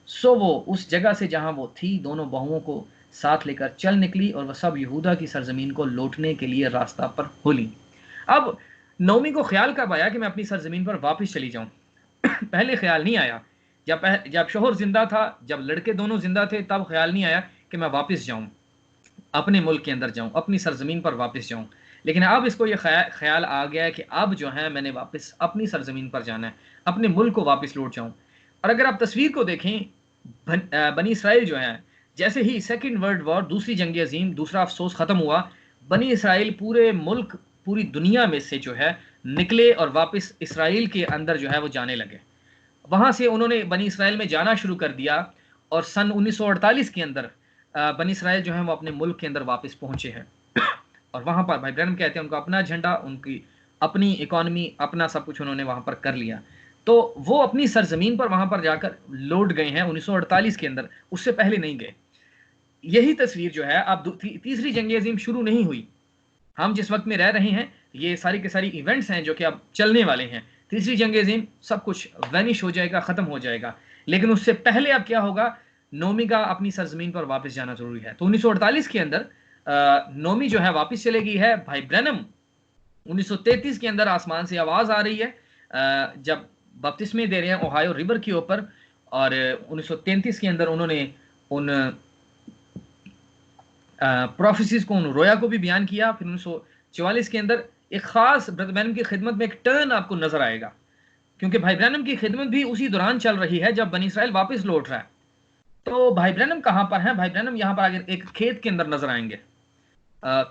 सो वो उस जगह से जहां वो थी दोनों बहुओं को साथ लेकर चल निकली, और वह सब यहूदा की सरजमीन को लौटने के लिए रास्ता पर हो ली। अब नौमी को ख्याल कब आया कि मैं अपनी सरजमीन पर वापस चली जाऊं? पहले ख्याल नहीं आया, जब शोहर जिंदा था, जब लड़के दोनों जिंदा थे, तब ख्याल नहीं आया कि मैं वापस जाऊं, अपने मुल्क के अंदर जाऊं, अपनी सरजमीन पर वापस जाऊं। लेकिन अब इसको ये ख्याल आ गया कि अब जो है मैंने वापस अपनी सरजमीन पर जाना है, अपने मुल्क को वापस लौट जाऊं। और अगर आप तस्वीर को देखें, बनी इसराइल जो है, जैसे ही सेकेंड वर्ल्ड वॉर, दूसरी जंग अजीम, दूसरा अफसोस खत्म हुआ, बनी इसराइल पूरे मुल्क, पूरी दुनिया में से जो है निकले और वापस इसराइल के अंदर जो है वो जाने लगे। वहां से उन्होंने बनी इसराइल में जाना शुरू कर दिया, और सन 1948 के अंदर बनी इसराइल जो है वो अपने मुल्क के अंदर वापस पहुंचे हैं। और वहां पर भाई ब्रैनम कहते हैं उनका अपना झंडा, उनकी अपनी इकोनॉमी, अपना सब कुछ उन्होंने वहां पर कर लिया। तो वो अपनी सरजमीन पर वहां पर जाकर लौट गए हैं 1948 के अंदर, उससे पहले नहीं गए। यही तस्वीर जो है, अब तीसरी जंग अजीम शुरू नहीं हुई। हम जिस वक्त में रह रहे हैं ये सारी के सारी इवेंट्स हैं जो कि अब चलने वाले हैं। तीसरी जंग अजीम सब कुछ वैनिश हो जाएगा, खत्म हो जाएगा, लेकिन उससे पहले अब क्या होगा? नौमी का अपनी सरजमीन पर वापस जाना जरूरी है। तो 1948 के अंदर नौमी जो है वापस चलेगी है। भाई ब्रैनम 1933 के अंदर आसमान से आवाज आ रही है जब बपतिस्मे दे रहे हैं ओहायो रिवर के ऊपर, और 1933 के अंदर उन्होंने उन प्रोफेसीज को, उन रोया को भी बयान किया। फिर 1944 के अंदर एक खास ब्रदर ब्रैनम की खिदमत में एक टर्न आपको नजर आएगा, क्योंकि भाई ब्रैनम की खिदमत भी उसी दौरान चल रही है जब बनी इसराइल वापस लौट रहा है। तो भाई ब्रैनम कहाँ पर हैं? भाई ब्रैनम यहाँ पर आगे एक खेत के अंदर नजर आएंगे।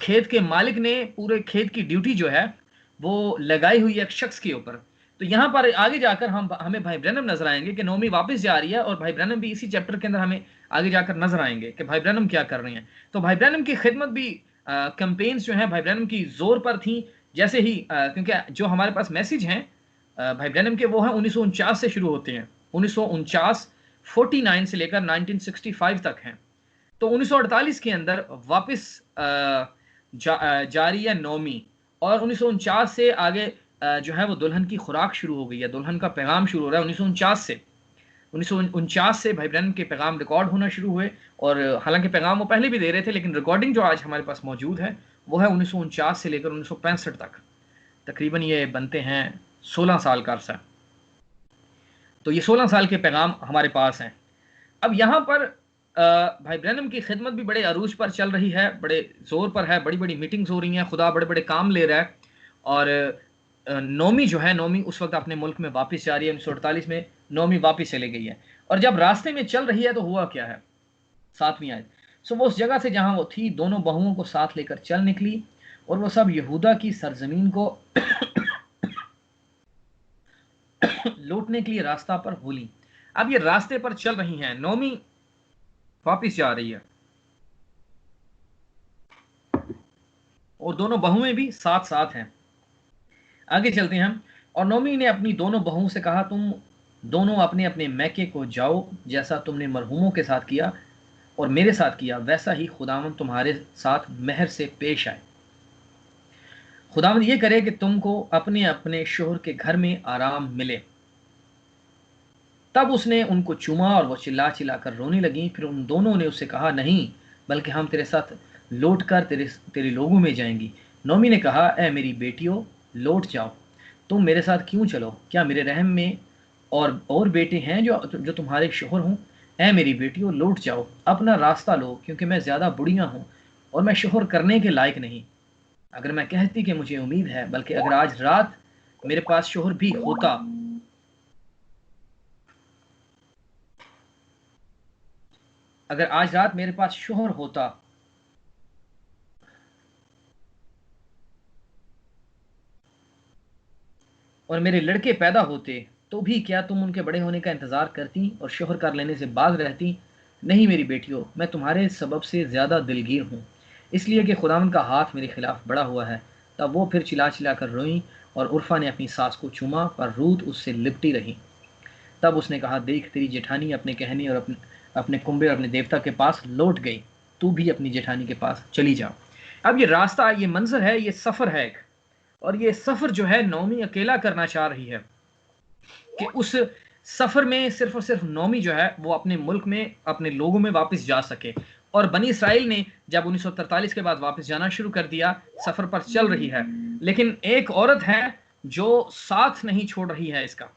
खेत के मालिक ने पूरे खेत की ड्यूटी जो है वो लगाई हुई है एक शख्स के ऊपर। तो यहाँ पर आगे जाकर हमें भाई ब्रैनम नजर आएंगे कि नोमी वापस जा रही है, और भाई ब्रैनम भी इसी चैप्टर के अंदर हमें आगे जाकर नजर आएंगे कि भाई ब्रैनम क्या कर रहे हैं। तो भाई ब्रैनम की खिदमत भी कैंपेन्स जो है भाई ब्रैनम की जोर पर थी। जैसे ही क्योंकि जो हमारे पास मैसेज हैं भाई ब्रैनम के, वो हैं 1949 से शुरू होते हैं। 1949 49 से लेकर 1965 तक हैं। तो 1948 के अंदर वापस जारी है नौमी, और 1949 से आगे जो है वो दुल्हन की खुराक शुरू हो गई है, दुल्हन का पैगाम शुरू हो रहा है 1949 से भाई ब्रैनम के पैगाम रिकॉर्ड होना शुरू हुए। और हालांकि पैगाम वो पहले भी दे रहे थे, लेकिन रिकॉर्डिंग जो आज हमारे पास मौजूद है वो है 1949 से लेकर 1965 तक। तकरीबन ये बनते हैं 16 साल का अरसा। तो ये 16 साल के पैगाम हमारे पास हैं। अब यहाँ पर भाई ब्रैनम की खिदमत भी बड़े अरूज पर चल रही है, बड़े जोर पर है, बड़ी बड़ी मीटिंग्स हो रही हैं, खुदा बड़े बड़े काम ले रहा है। और नौमी जो है, नौमी उस वक्त अपने मुल्क में वापस जा रही है। 1948 में नौमी वापस चली गई है, और जब रास्ते में चल रही है तो हुआ क्या है, 7वीं आयत। सो वो उस जगह से जहां वो थी दोनों बहुओं को साथ लेकर चल निकली, और वो सब यहूदा की सरजमीन को लूटने के लिए रास्ता पर भूली। अब ये रास्ते पर चल रही हैं, नौमी वापिस जा रही है, और दोनों बहुएं भी साथ साथ हैं। आगे चलते हैं हम। और नौमी ने अपनी दोनों बहुओं से कहा, तुम दोनों अपने अपने मैके को जाओ, जैसा तुमने मरहूमों के साथ किया और मेरे साथ किया, वैसा ही खुदावंद तुम्हारे साथ मेहर से पेश आए। खुदावंद ये करे कि तुमको अपने अपने शोहर के घर में आराम मिले। तब उसने उनको चूमा और वो चिल्ला चिल्ला कर रोने लगी। फिर उन दोनों ने उससे कहा, नहीं, बल्कि हम तेरे साथ लौट कर तेरे लोगों में जाएंगी। नौमी ने कहा, ए मेरी बेटियों, लौट जाओ, तुम मेरे साथ क्यों चलो? क्या मेरे रहम में और बेटे हैं जो तुम्हारे शोहर हों? ए मेरी बेटियों, लौट जाओ, अपना रास्ता लो, क्योंकि मैं ज़्यादा बुढ़िया हूँ और मैं शोहर करने के लायक नहीं। अगर मैं कहती कि मुझे उम्मीद है, बल्कि अगर आज रात मेरे पास शोहर भी होता, अगर आज रात मेरे पास शोहर होता और मेरे लड़के पैदा होते, तो भी क्या तुम उनके बड़े होने का इंतजार करती और शोहर कर लेने से बाज रहती? नहीं मेरी बेटियों, मैं तुम्हारे सबब से ज़्यादा दिलगीर हूँ, इसलिए कि खुदावंद का हाथ मेरे खिलाफ बड़ा हुआ है। तब वो फिर चिल्ला चिल्ला कर रोई, और उर्फा ने अपनी सास को चूमा, पर रूत उससे लिपटी रही। तब उसने कहा, देख, तेरी जेठानी अपने कहने और अपने कुंबे और अपने देवता के पास लौट गई, तू भी अपनी जेठानी के पास चली जाओ। अब ये रास्ता, ये मंजर है, ये सफ़र है एक, और ये सफ़र जो है नौमी अकेला करना चाह रही है कि उस सफ़र में सिर्फ और सिर्फ नौमी जो है वो अपने मुल्क में, अपने लोगों में वापस जा सके। और बनी इसराइल ने जब 1943 के बाद वापस जाना शुरू कर दिया, सफ़र पर चल रही है, लेकिन एक औरत है जो साथ नहीं छोड़ रही है इसका,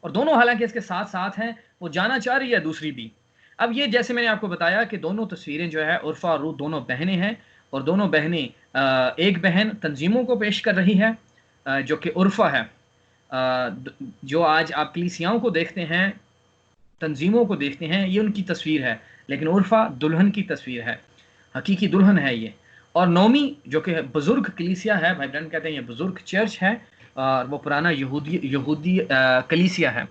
और दोनों हालांकि इसके साथ साथ हैं, वो जाना चाह रही है दूसरी भी। अब ये जैसे मैंने आपको बताया कि दोनों तस्वीरें जो है, उर्फा और रूत दोनों बहनें हैं, और दोनों बहनें, एक बहन तंजीमों को पेश कर रही है, जो कि उर्फा है। जो आज आप कलीसियाओं को देखते हैं, तंजीमों को देखते हैं, ये उनकी तस्वीर है, लेकिन उर्फा दुल्हन की तस्वीर है, हकीकी दुल्हन है ये। और नौमी जो कि बुजुर्ग कलीसिया है, भाई बहन कहते हैं ये बुजुर्ग चर्च है, और वो पुराना यहूदी कलीसिया है।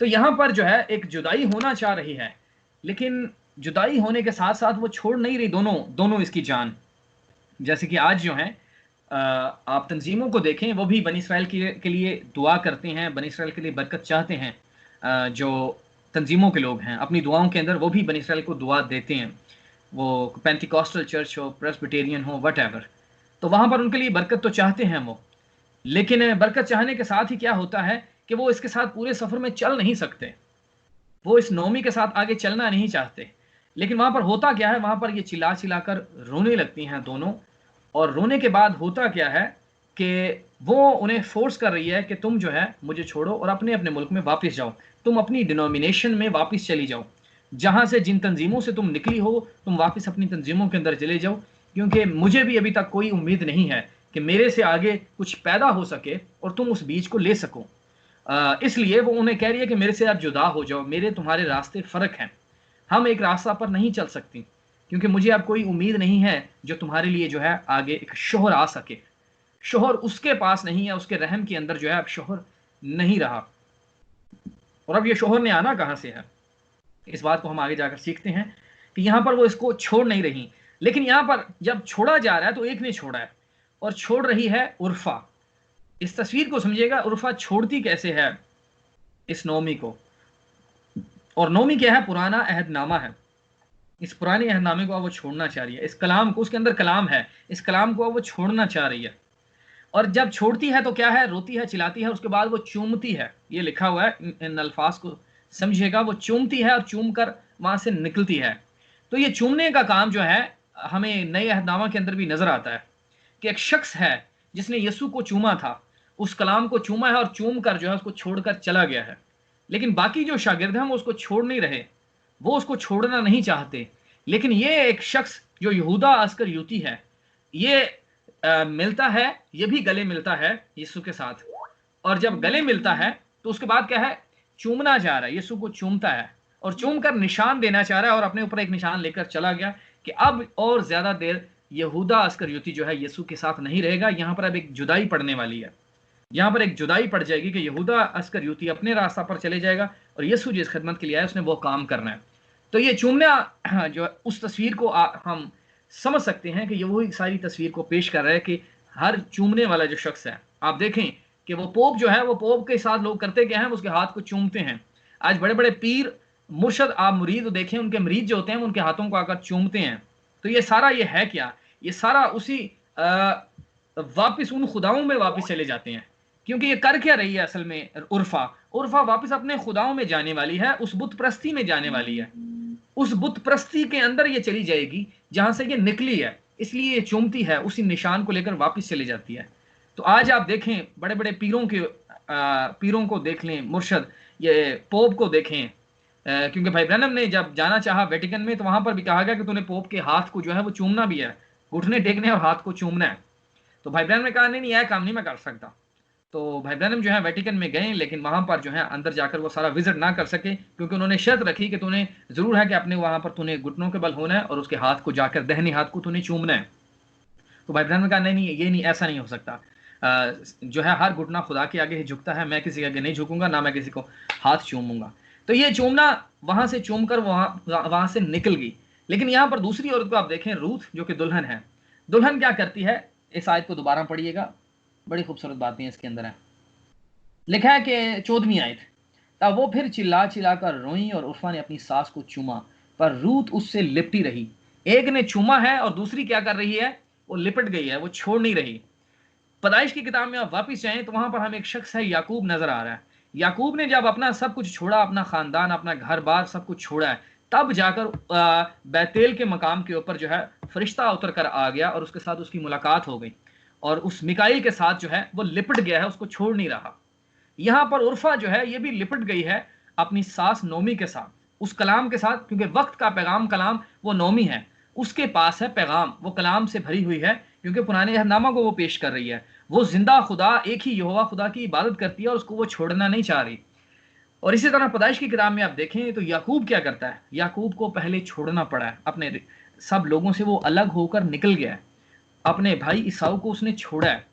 तो यहाँ पर जो है एक जुदाई होना चाह रही है, लेकिन जुदाई होने के साथ साथ वो छोड़ नहीं रही दोनों इसकी जान। जैसे कि आज जो है आप तंजीमों को देखें, वो भी बनी इसराइल के लिए दुआ करते हैं, बनी इसराइल के लिए बरकत चाहते हैं। जो तंजीमों के लोग हैं, अपनी दुआओं के अंदर वो भी बनी इसराइल को दुआ देते हैं, वो पेंटिकॉस्टल चर्च हो, प्रेस्बिटेरियन हो, वटएवर। तो वहाँ पर उनके लिए बरकत तो चाहते हैं वो, लेकिन बरकत चाहने के साथ ही क्या होता है कि वो इसके साथ पूरे सफ़र में चल नहीं सकते, वो इस नौमी के साथ आगे चलना नहीं चाहते। लेकिन वहाँ पर होता क्या है, वहाँ पर ये चिल्ला चिल्ला कर रोने लगती हैं दोनों, और रोने के बाद होता क्या है कि वो उन्हें फोर्स कर रही है कि तुम जो है मुझे छोड़ो और अपने अपने मुल्क में वापस जाओ, तुम अपनी डिनोमिनेशन में वापस चली जाओ, जहाँ से जिन तंजीमों से तुम निकली हो, तुम वापस अपनी तंजीमों के अंदर चले जाओ, क्योंकि मुझे भी अभी तक कोई उम्मीद नहीं है कि मेरे से आगे कुछ पैदा हो सके और तुम उस बीज को ले सको। इसलिए वो उन्हें कह रही है कि मेरे से आप जुदा हो जाओ, मेरे तुम्हारे रास्ते फ़र्क हैं। हम एक रास्ता पर नहीं चल सकती, क्योंकि मुझे अब कोई उम्मीद नहीं है जो तुम्हारे लिए जो है आगे एक शोहर आ सके। शोहर उसके पास नहीं है, उसके रहम के अंदर जो है अब शोहर नहीं रहा। और अब ये शोहर ने आना कहां से है, इस बात को हम आगे जाकर सीखते हैं कि यहां पर वो इसको छोड़ नहीं रही, लेकिन यहां पर जब छोड़ा जा रहा है तो एक ने छोड़ा है, और छोड़ रही है उर्फा। इस तस्वीर को समझिएगा, उर्फा छोड़ती कैसे है इस नोमी को। और नोमी क्या है, पुराना अहदनामा है। इस पुराने अहदनामे को अब वो छोड़ना चाह रही है, इस कलाम को, उसके अंदर कलाम है, इस कलाम को अब वो छोड़ना चाह रही है। और जब छोड़ती है तो क्या है, रोती है, चिल्लाती है, उसके बाद वो चूमती है। ये लिखा हुआ है, इन अल्फाज को समझिएगा, वो चूमती है और चूम कर वहां से निकलती है। तो ये चूमने का काम जो है हमें नए अहदनामा के अंदर भी नजर आता है कि एक शख्स है जिसने यीशु को चूमा था, उस कलाम को चूमा है और चूम कर जो है उसको छोड़कर चला गया है। लेकिन बाकी जो शागिर्द हैं वो उसको छोड़ नहीं रहे, वो उसको छोड़ना नहीं चाहते। लेकिन ये एक शख्स जो यहूदा अस्कर यूती है, ये मिलता है, ये भी गले मिलता है यीशु के साथ। और जब गले मिलता है तो उसके बाद क्या है, चूमना चाह रहा है, यीशु को चूमता है और चूम कर निशान देना चाह रहा है, और अपने ऊपर एक निशान लेकर चला गया कि अब और ज्यादा देर यहूदा अस्कर यूती जो है यीशु के साथ नहीं रहेगा। यहां पर अब एक जुदाई पड़ने वाली है, यहां पर एक जुदाई पड़ जाएगी कि यहूदा अस्कर यूती अपने रास्ता पर चले जाएगा और यीशु जिस खिदमत के लिए आया उसने वो काम करना है। तो ये चूमना जो उस तस्वीर को हम समझ सकते हैं कि ये वही सारी तस्वीर को पेश कर रहा है कि हर चूमने वाला जो शख्स है, आप देखें कि वो पोप जो है, वो पोप के साथ लोग करते क्या हैं, उसके हाथ को चूमते हैं। आज बड़े बड़े पीर मुर्शद, आप मुरीद देखें, उनके मरीद जो होते हैं उनके हाथों को आकर चूमते हैं। तो ये सारा ये है क्या, ये सारा उसी वापिस उन खुदाओं में वापस चले जाते हैं। क्योंकि ये कर क्या रही है असल में, उर्फा वापस अपने खुदाओं में जाने वाली है, उस बुत प्रस्ती में जाने वाली है, उस बुत प्रस्ती के अंदर ये चली जाएगी जहां से ये निकली है। इसलिए ये चूमती है, उसी निशान को लेकर वापस चली जाती है। तो आज आप देखें बड़े बड़े पीरों को देख लें, मुर्शद, ये पोप को देखें, क्योंकि भाई ब्रैनम ने जब जाना चाहा वेटिकन में तो वहां पर भी कहा गया कि तूने पोप के हाथ को जो है वो चूमना भी है, घुटने टेकने और हाथ को चूमना है। तो भाई ब्रैनम ने कहा नहीं, यह काम नहीं मैं कर सकता। तो भाई ब्रैनम जो है वेटिकन में गए, लेकिन वहां पर जो है अंदर जाकर वो सारा विजिट ना कर सके, क्योंकि उन्होंने शर्त रखी कि तूने जरूर है कि अपने वहां पर तूने घुटनों के बल होना है और उसके हाथ को जाकर दाहिने हाथ को तूने चूमना है। तो भाई ब्रैनम ने कहा नहीं, ये नहीं, ऐसा नहीं हो सकता। जो है हर घुटना खुदा के आगे ही झुकता है, मैं किसी के आगे नहीं झुकूंगा, ना मैं किसी को हाथ चूमूंगा। तो ये चूमना वहां से चूम कर वहां से निकल गई। लेकिन यहां पर दूसरी औरत को आप देखें, रूथ, जो कि दुल्हन है। दुल्हन क्या करती है, इस आयत को दोबारा पढ़िएगा, बड़ी खूबसूरत बातें इसके अंदर है। लिखा है कि 14वीं आयत, तब वो फिर चिल्ला चिल्ला कर रोई और उर्फा ने अपनी सास को चूमा, पर रूथ उससे लिपटी रही। एक ने चूमा है और दूसरी क्या कर रही है, वो लिपट गई है, वो छोड़ नहीं रही। पैदाइश की किताब में आप वापिस जाएं तो वहां पर हमें एक शख्स है याकूब नजर आ रहा है। याकूब ने जब अपना सब कुछ छोड़ा, अपना खानदान, अपना घर बार सब कुछ छोड़ा है, तब जाकर बैतेल के मकाम के ऊपर जो है फरिश्ता उतर कर आ गया और उसके साथ उसकी मुलाकात हो गई, और उस मिकाइल के साथ जो है वो लिपट गया है, उसको छोड़ नहीं रहा। यहां पर उर्फा जो है ये भी लिपट गई है अपनी सास नोमी के साथ, उस कलाम के साथ, क्योंकि वक्त का पैगाम कलाम वो नोमी है, उसके पास है पैगाम, वो कलाम से भरी हुई है, क्योंकि पुराने अहदनामा को वो पेश कर रही है। वो जिंदा खुदा, एक ही यहोवा खुदा की इबादत करती है और उसको वो छोड़ना नहीं चाह रही। और इसी तरह पैदाइश की किताब में आप देखें तो याकूब क्या करता है, याकूब को पहले छोड़ना पड़ा है, अपने सब लोगों से वो अलग होकर निकल गया है, अपने भाई ईसाऊ को उसने छोड़ा है।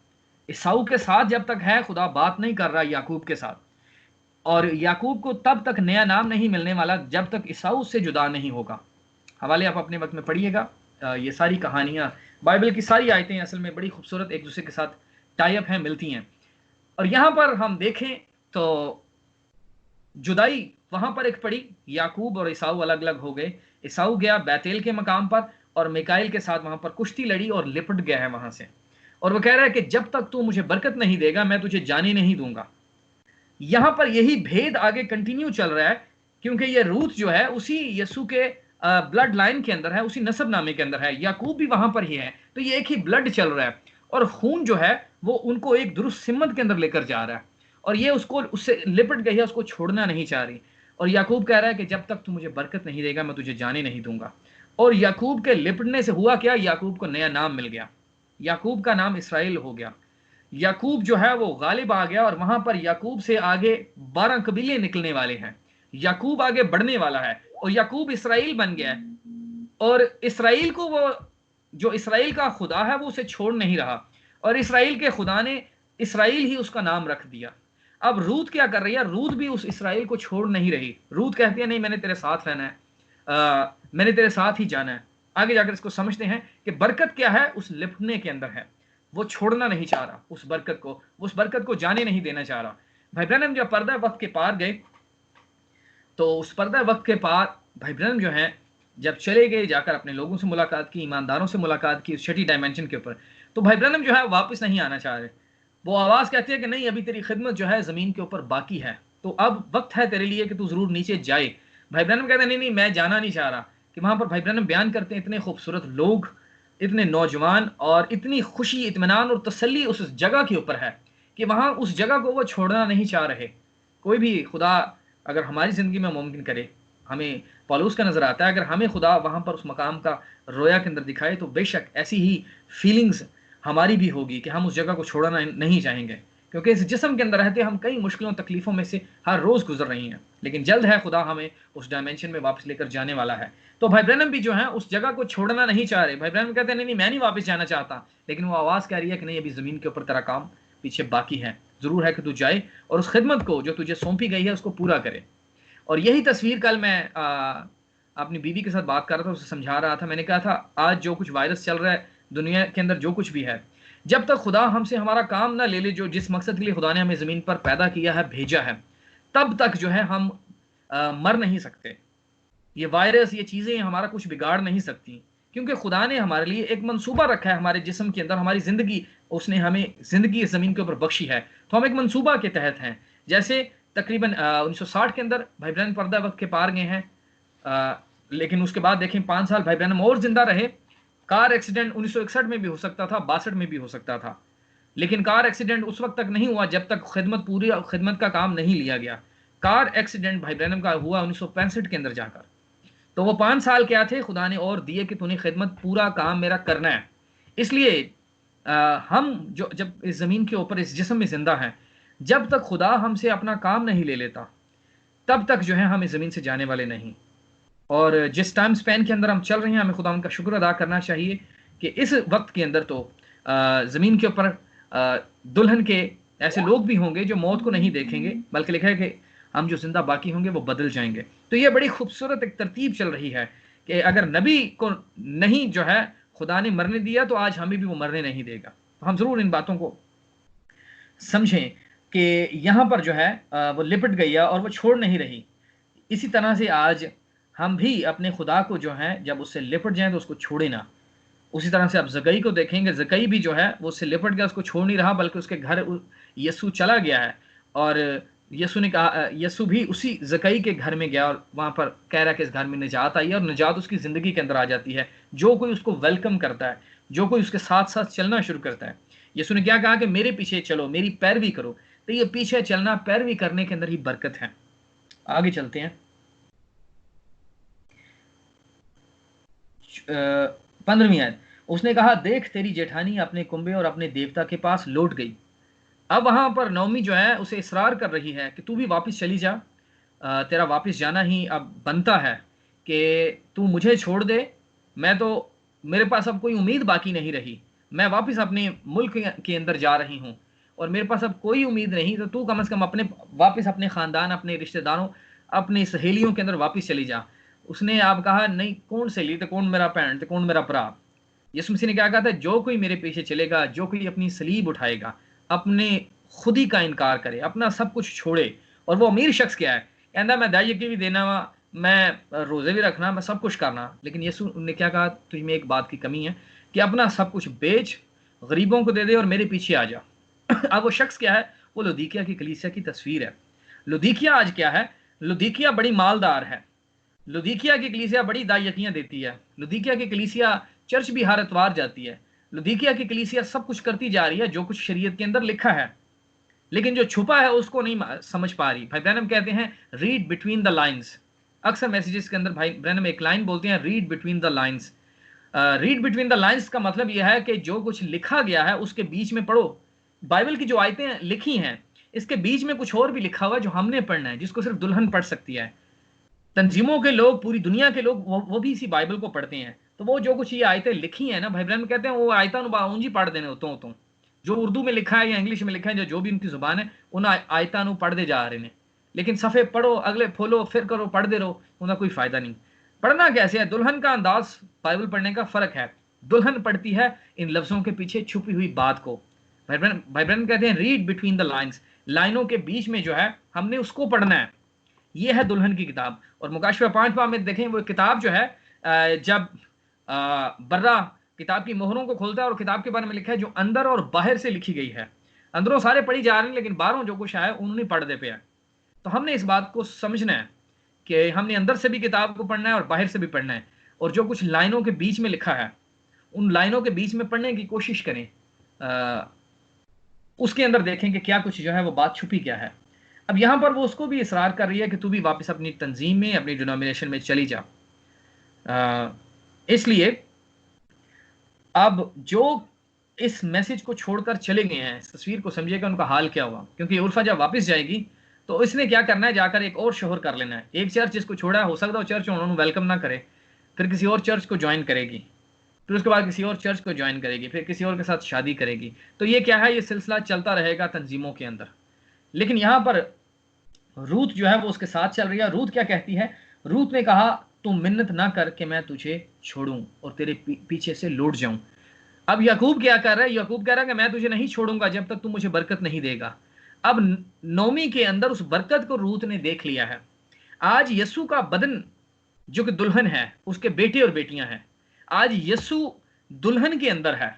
ईसाऊ के साथ जब तक है खुदा बात नहीं कर रहा याकूब के साथ, और याकूब को तब तक नया नाम नहीं मिलने वाला जब तक ईसाऊ उससे जुदा नहीं होगा। हवाले आप अपने वक्त में पढ़िएगा। ये सारी कहानियां, बाइबल की सारी आयतें असल में बड़ी खूबसूरत एक दूसरे के साथ टाइप हैं, मिलती हैं। और यहां पर हम देखें तो जुदाई वहां पर एक पड़ी, याकूब और ईसाऊ अलग अलग हो गए। ईसाऊ गया बैतेल के मकाम पर और मिकाइल के साथ वहां पर कुश्ती लड़ी और लिपट गया है वहां से, और वो कह रहा है कि जब तक तू मुझे बरकत नहीं देगा मैं तुझे जाने नहीं दूंगा। यहां पर यही भेद आगे कंटिन्यू चल रहा है, क्योंकि ये रूथ जो है उसी यीशु के ब्लड लाइन के अंदर है, उसी नसब नामे के अंदर है, याकूब भी वहां पर ही है, तो ये एक ही ब्लड चल रहा है, और खून जो है वो उनको एक दुरुस्त सिमत के अंदर लेकर जा रहा है, और ये उसको उससे लिपट गई है, उसको छोड़ना नहीं चाह रही। और याकूब कह रहा है कि जब तक तू मुझे बरकत नहीं देगा मैं तुझे जाने नहीं दूंगा। और याकूब के लिपटने से हुआ क्या, याकूब को नया नाम मिल गया, याकूब का नाम इसराइल हो गया। याकूब जो है वो गालिब आ गया, और वहां पर याकूब से आगे 12 कबीले निकलने वाले हैं। याकूब आगे बढ़ने वाला है और याकूब इसराइल बन गया है, और इसराइल को वो जो इसराइल का खुदा है वो उसे छोड़ नहीं रहा, और इसराइल के खुदा ने इसराइल ही उसका नाम रख दिया। अब रूत क्या कर रही है? रूत भी उस इसराइल को छोड़ नहीं रही। रूत कहती है नहीं, मैंने तेरे साथ रहना है, मैंने तेरे साथ ही जाना है। आगे जाकर इसको समझते हैं कि बरकत क्या है, उस लिपटने के अंदर है। वो छोड़ना नहीं चाह रहा उस बरकत को, उस बरकत को जाने नहीं देना चाह रहा। भाई ब्रैनम जब पर्दा वक्त के पार गए, तो उस पर्दा वक्त के पार भाई ब्रैनम जो है जब चले गए, जाकर अपने लोगों से मुलाकात की, ईमानदारों से मुलाकात की उस छठी डायमेंशन के ऊपर, तो भाई ब्रैनम जो है वापस नहीं आना चाह रहे। वो आवाज़ कहती है कि नहीं, अभी तेरी खिदमत जो है ज़मीन के ऊपर बाकी है, तो अब वक्त है तेरे लिए कि तू ज़रूर नीचे जाए। भाई ब्रैनम कहते हैं नहीं नहीं, मैं जाना नहीं चाह रहा। कि वहाँ पर भाई ब्रैनम बयान करते हैं इतने खूबसूरत लोग, इतने नौजवान, और इतनी खुशी, इत्मीनान और तसल्ली उस जगह के ऊपर है कि वहाँ उस जगह को वो छोड़ना नहीं चाह रहे। कोई भी खुदा अगर हमारी ज़िंदगी में मुमकिन करे, हमें पौलुस का नज़र आता है, अगर हमें खुदा वहाँ पर उस मकाम का रोया के अंदर दिखाए, तो बेशक ऐसी ही फीलिंग्स हमारी भी होगी कि हम उस जगह को छोड़ना नहीं चाहेंगे, क्योंकि इस जिस्म के अंदर रहते हम कई मुश्किलों तकलीफ़ों में से हर रोज़ गुजर रही हैं, लेकिन जल्द है खुदा हमें उस डायमेंशन में वापस लेकर जाने वाला है। तो भाई ब्रैनम भी जो है उस जगह को छोड़ना नहीं चाह रहे। भाई ब्रैनम कहते हैं नहीं नहीं, मैं नहीं वापस जाना चाहता, लेकिन वो आवाज़ कह रही है कि नहीं, अभी ज़मीन के ऊपर तेरा काम पीछे बाकी है, ज़रूर है कि तू जाए और उस खिदमत को जो तुझे सौंपी गई है उसको पूरा करे। और यही तस्वीर कल मैं अपनी बीवी के साथ बात कर रहा था, उसे समझा रहा था। मैंने कहा था आज जो कुछ वायरस चल रहा है दुनिया के अंदर, जो कुछ भी है, जब तक खुदा हमसे हमारा काम ना ले ले, जो जिस मकसद के लिए खुदा ने हमें ज़मीन पर पैदा किया है, भेजा है, तब तक जो है हम मर नहीं सकते। ये वायरस, ये चीज़ें हमारा कुछ बिगाड़ नहीं सकती, क्योंकि खुदा ने हमारे लिए एक मंसूबा रखा है हमारे जिस्म के अंदर, हमारी ज़िंदगी उसने हमें ज़िंदगी इस ज़मीन के ऊपर बख्शी है, तो हम एक मंसूबा के तहत हैं। जैसे तकरीबन 1960 के अंदर भाई ब्रैनम पर्दा वक्त के पार गए हैं, लेकिन उसके बाद देखें 5 साल भाई ब्रैनम और जिंदा रहे। कार एक्सीडेंट 1961 में भी हो सकता था, 62 में भी हो सकता था, लेकिन कार एक्सीडेंट उस वक्त तक नहीं हुआ जब तक पूरी खिदमत का काम नहीं लिया गया। कार एक्सीडेंट भाई ब्रैनम का हुआ 1965 के अंदर जाकर। तो वो 5 साल क्या थे, खुदा ने और दिए कि तूने खिदमत पूरा काम मेरा करना है। इसलिए हम जो जब इस ज़मीन के ऊपर इस जिस्म में जिंदा हैं, जब तक खुदा हमसे अपना काम नहीं ले लेता, तब तक जो है हम इस ज़मीन से जाने वाले नहीं। और जिस टाइम स्पैन के अंदर हम चल रहे हैं, हमें खुदा उनका शुक्र अदा करना चाहिए कि इस वक्त के अंदर तो ज़मीन के ऊपर दुल्हन के ऐसे लोग भी होंगे जो मौत को नहीं देखेंगे, बल्कि लिखा है कि हम जो जिंदा बाकी होंगे वो बदल जाएंगे। तो ये बड़ी खूबसूरत एक तरतीब चल रही है कि अगर नबी को नहीं जो है खुदा ने मरने दिया, तो आज हमें भी वो मरने नहीं देगा। तो हम ज़रूर इन बातों को समझें कि यहाँ पर जो है वो लिपट गई है और वो छोड़ नहीं रही। इसी तरह से आज हम भी अपने खुदा को जो है जब उससे लिपट जाएं तो उसको छोड़े ना। उसी तरह से आप ज़कई को देखेंगे, ज़कई भी जो है वो उससे लिपट गया, उसको छोड़ नहीं रहा, बल्कि उसके घर यसू चला गया है, और यसू ने कहा, यसू भी उसी ज़कई के घर में गया और वहाँ पर कह रहा है कि इस घर में निजात आई है, और निजात उसकी ज़िंदगी के अंदर आ जाती है जो कोई उसको वेलकम करता है, जो कोई उसके साथ साथ चलना शुरू करता है। यसू ने क्या कहा कि मेरे पीछे चलो, मेरी पैरवी करो। तो ये पीछे चलना, पैरवी करने के अंदर ही बरकत है। आगे चलते हैं। 15वीं आयत, उसने कहा देख तेरी जेठानी अपने कुंबे और अपने देवता के पास लौट गई। अब वहां पर नौमी जो है उसे इसरार कर रही है कि तू भी वापस चली जा, तेरा वापस जाना ही अब बनता है कि तू मुझे छोड़ दे। मैं तो, मेरे पास अब कोई उम्मीद बाकी नहीं रही, मैं वापस अपने मुल्क के अंदर जा रही हूँ और मेरे पास अब कोई उम्मीद नहीं, तो तू कम से कम अपने वापस अपने ख़ानदान, अपने रिश्तेदारों, अपनी सहेलियों के अंदर वापस चली जा। उसने आप कहा नहीं, कौन सहेली तो कौन मेरा भैन तो कौन मेरा भरा। यीशु मसीह ने क्या कहा था, जो कोई मेरे पीछे चलेगा, जो कोई अपनी सलीब उठाएगा, अपने खुदी का इनकार करे, अपना सब कुछ छोड़े। और वो अमीर शख्स क्या है, कहता मैं दाई की भी देना वा, मैं रोज़े भी रखना, मैं सब कुछ करना, लेकिन यीशु ने क्या कहा, तुझ में एक बात की कमी है कि अपना सब कुछ बेच, गरीबों को दे दे और मेरे पीछे आ जा। अब वो शख्स क्या है, वो लुदीकिया की कलीसिया की तस्वीर है। लुदीकिया आज क्या है, लुदीकिया बड़ी मालदार है, लुदीकिया की कलीसिया बड़ी दायतियाँ देती है, लुदीकिया की कलीसिया चर्च भी हर इतवार जाती है, लुदीकिया की कलीसिया सब कुछ करती जा रही है जो कुछ शरीयत के अंदर लिखा है, लेकिन जो छुपा है उसको नहीं समझ पा रही। भाई ब्रैनम कहते हैं रीड बिटवीन द लाइन्स। अक्सर मैसेजेस के अंदर भाई ब्रैनम एक लाइन बोलते हैं, read between the lines. Read between the lines का मतलब यह है कि जो कुछ लिखा गया है उसके बीच में पढ़ो। बाइबल की जो आयतें लिखी हैं, इसके बीच में कुछ और भी लिखा हुआ है जो हमने पढ़ना है, जिसको सिर्फ दुल्हन पढ़ सकती है। तंजीमों के लोग, पूरी दुनिया के लोग वो भी इसी बाइबल को पढ़ते हैं। तो वो जो कुछ ये आयतें लिखी हैं ना, भाई ब्रह्म कहते हैं वो आयता ऊंजी पढ़ देने होतों तो जो उर्दू में लिखा है या इंग्लिश में लिखा है, जो भी उनकी जुबान है, उन आयता पढ़ते जा रहे हैं। लेकिन सफ़े पढ़ो, अगले खोलो, फिर करो, पढ़ते रहो, उनका कोई फायदा नहीं। पढ़ना कैसे है? दुल्हन का अंदाज बाइबल पढ़ने का फर्क है। दुल्हन पढ़ती है इन लफ्जों के पीछे छुपी हुई बात को। भाई ब्रह्म कहते हैं रीड बिटवीन द लाइन्स, लाइनों के बीच में जो है हमने उसको पढ़ना है। ये है दुल्हन की किताब। और मुकाशवा 5 बाब में देखें, वो किताब जो है जब बर्रा किताब की मोहरों को खोलता है और किताब के बारे में लिखा है जो अंदर और बाहर से लिखी गई है। अंदरों सारे पढ़ी जा रहे हैं, लेकिन बाहरों जो कुछ है उन्होंने पढ़ दे पे है। तो हमने इस बात को समझना है कि हमने अंदर से भी किताब को पढ़ना है और बाहर से भी पढ़ना है। और जो कुछ लाइनों के बीच में लिखा है, उन लाइनों के बीच में पढ़ने की कोशिश करें, उसके अंदर देखें कि क्या कुछ जो है वो बात छुपी क्या है। अब यहाँ पर वो उसको भी इसरार कर रही है कि तू भी वापस अपनी तंजीम में, अपनी डिनोमिनेशन में चली जा। इसलिए अब जो इस मैसेज को छोड़कर चले गए हैं, इस तस्वीर को समझिएगा उनका हाल क्या हुआ। क्योंकि उर्फा जब वापस जाएगी तो इसने क्या करना है, जाकर एक और शोहर कर लेना है। एक चर्च इसको छोड़ा है, हो सकता है चर्च उन्होंने वेलकम ना करे, फिर किसी और चर्च को ज्वाइन करेगी, फिर उसके बाद किसी और चर्च को ज्वाइन करेगी, फिर किसी और के साथ शादी करेगी। तो ये क्या है, ये सिलसिला चलता रहेगा तंजीमों के अंदर। लेकिन यहाँ पर रूत जो है वो उसके साथ चल रही है। रूत क्या कहती है? रूत ने कहा तू मिन्नत ना कर कि मैं तुझे छोड़ूं और तेरे पीछे से लौट जाऊं। अब याकूब क्या कर रहा है? याकूब कह रहा है कि मैं तुझे नहीं छोड़ूंगा जब तक तू मुझे बरकत नहीं देगा। अब नौमी के अंदर उस बरकत को रूत ने देख लिया है। आज यीशु का बदन जो कि दुल्हन है, उसके बेटे और बेटियां हैं। आज यीशु दुल्हन के अंदर है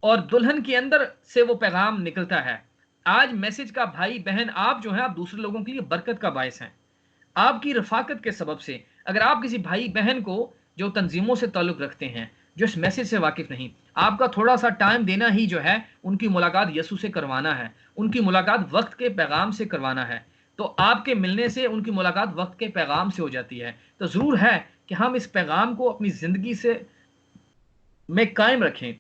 और दुल्हन के अंदर से वो पैगाम निकलता है। आज मैसेज का भाई बहन आप जो है, आप दूसरे लोगों के लिए बरकत का बायस हैं। आपकी रफाकत के सबब से अगर आप किसी भाई बहन को जो तंजीमों से ताल्लुक रखते हैं, जो इस मैसेज से वाकिफ नहीं, आपका थोड़ा सा टाइम देना ही जो है उनकी मुलाकात यीशु से करवाना है, उनकी मुलाकात वक्त के पैगाम से करवाना है। तो आपके मिलने से उनकी मुलाकात वक्त के पैगाम से हो जाती है। तो ज़रूर है कि हम इस पैगाम को अपनी ज़िंदगी से में कायम रखें,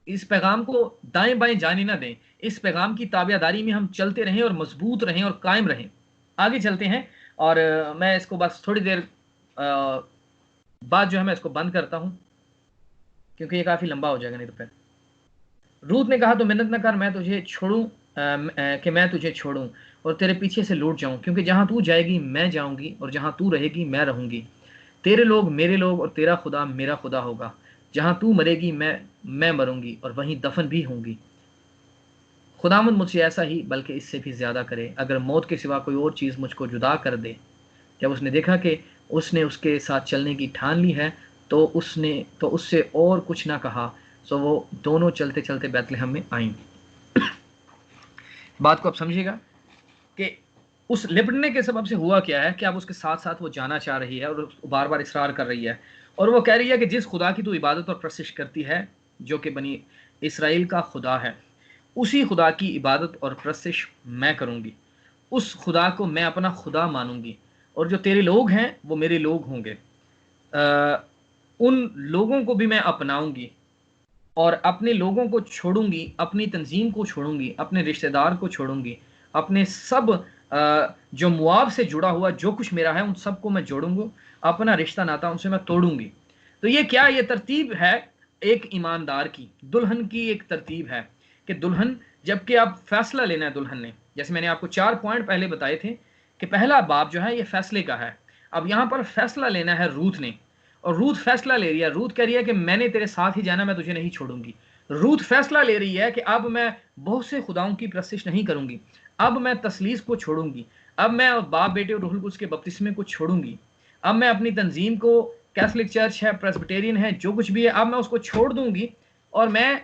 इस पैगाम को दाएं बाएं जाने ना दें, इस पैगाम की ताबियादारी में हम चलते रहें और मजबूत रहें और कायम रहें। आगे चलते हैं और मैं इसको बस थोड़ी देर बाद जो है मैं इसको बंद करता हूं, क्योंकि ये काफ़ी लंबा हो जाएगा नहीं तो फिर। रूत ने कहा तो मिन्नत न कर मैं तुझे छोड़ूं कि मैं तुझे छोड़ूं और तेरे पीछे से लौट जाऊं, क्योंकि जहां तू जाएगी मैं जाऊंगी और जहां तू रहेगी मैं रहूंगी। तेरे लोग मेरे लोग और तेरा खुदा मेरा खुदा होगा। जहां तू मरेगी मैं मरूंगी और वहीं दफन भी होंगी। खुदावंद मुझसे ऐसा ही बल्कि इससे भी ज़्यादा करे, अगर मौत के सिवा कोई और चीज़ मुझको जुदा कर दे। जब उसने देखा कि उसने उसके साथ चलने की ठान ली है तो उससे और कुछ ना कहा। सो वो दोनों चलते चलते बैतलहम में आईं। बात को आप समझिएगा कि उस लिपटने के सबब से हुआ क्या है कि अब उसके साथ साथ वो जाना चाह रही है और बार बार इसरार कर रही है और वो कह रही है कि जिस खुदा की तू इबादत और प्रशिश करती है, जो कि बनी इसराइल का खुदा है, उसी खुदा की इबादत और प्रशिश मैं करूंगी। उस खुदा को मैं अपना खुदा मानूंगी और जो तेरे लोग हैं वो मेरे लोग होंगे। उन लोगों को भी मैं अपनाऊंगी और अपने लोगों को छोड़ूंगी, अपनी तंजीम को छोड़ूंगी, अपने रिश्तेदार को छोड़ूंगी, अपने सब जो मुआब से जुड़ा हुआ जो कुछ मेरा है उन सबको मैं जोड़ूंगा, अपना रिश्ता नाता उनसे मैं तोड़ूंगी। तो ये क्या, ये तरतीब है एक ईमानदार की, दुल्हन की एक तरतीब है कि दुल्हन, जबकि आप फैसला लेना है दुल्हन ने, जैसे मैंने आपको 4 पॉइंट पहले बताए थे कि पहला बाब जो है ये फैसले का है। अब यहाँ पर फैसला लेना है रूथ ने और रूथ फैसला ले रही है। रूथ कह रही है कि मैंने तेरे साथ ही जाना, मैं तुझे नहीं छोड़ूंगी। रूथ फैसला ले रही है कि अब मैं बहुत से खुदाओं की प्रशिश नहीं करूंगी, अब मैं तसलीस को छोड़ूंगी, अब मैं बाप बेटे और रूहुल कुद्स के बपतिस्मे को छोड़ूंगी, अब मैं अपनी तंजीम को, कैथोलिक चर्च है, प्रेस्बिटेरियन है, जो कुछ भी है, अब मैं उसको छोड़ दूंगी और मैं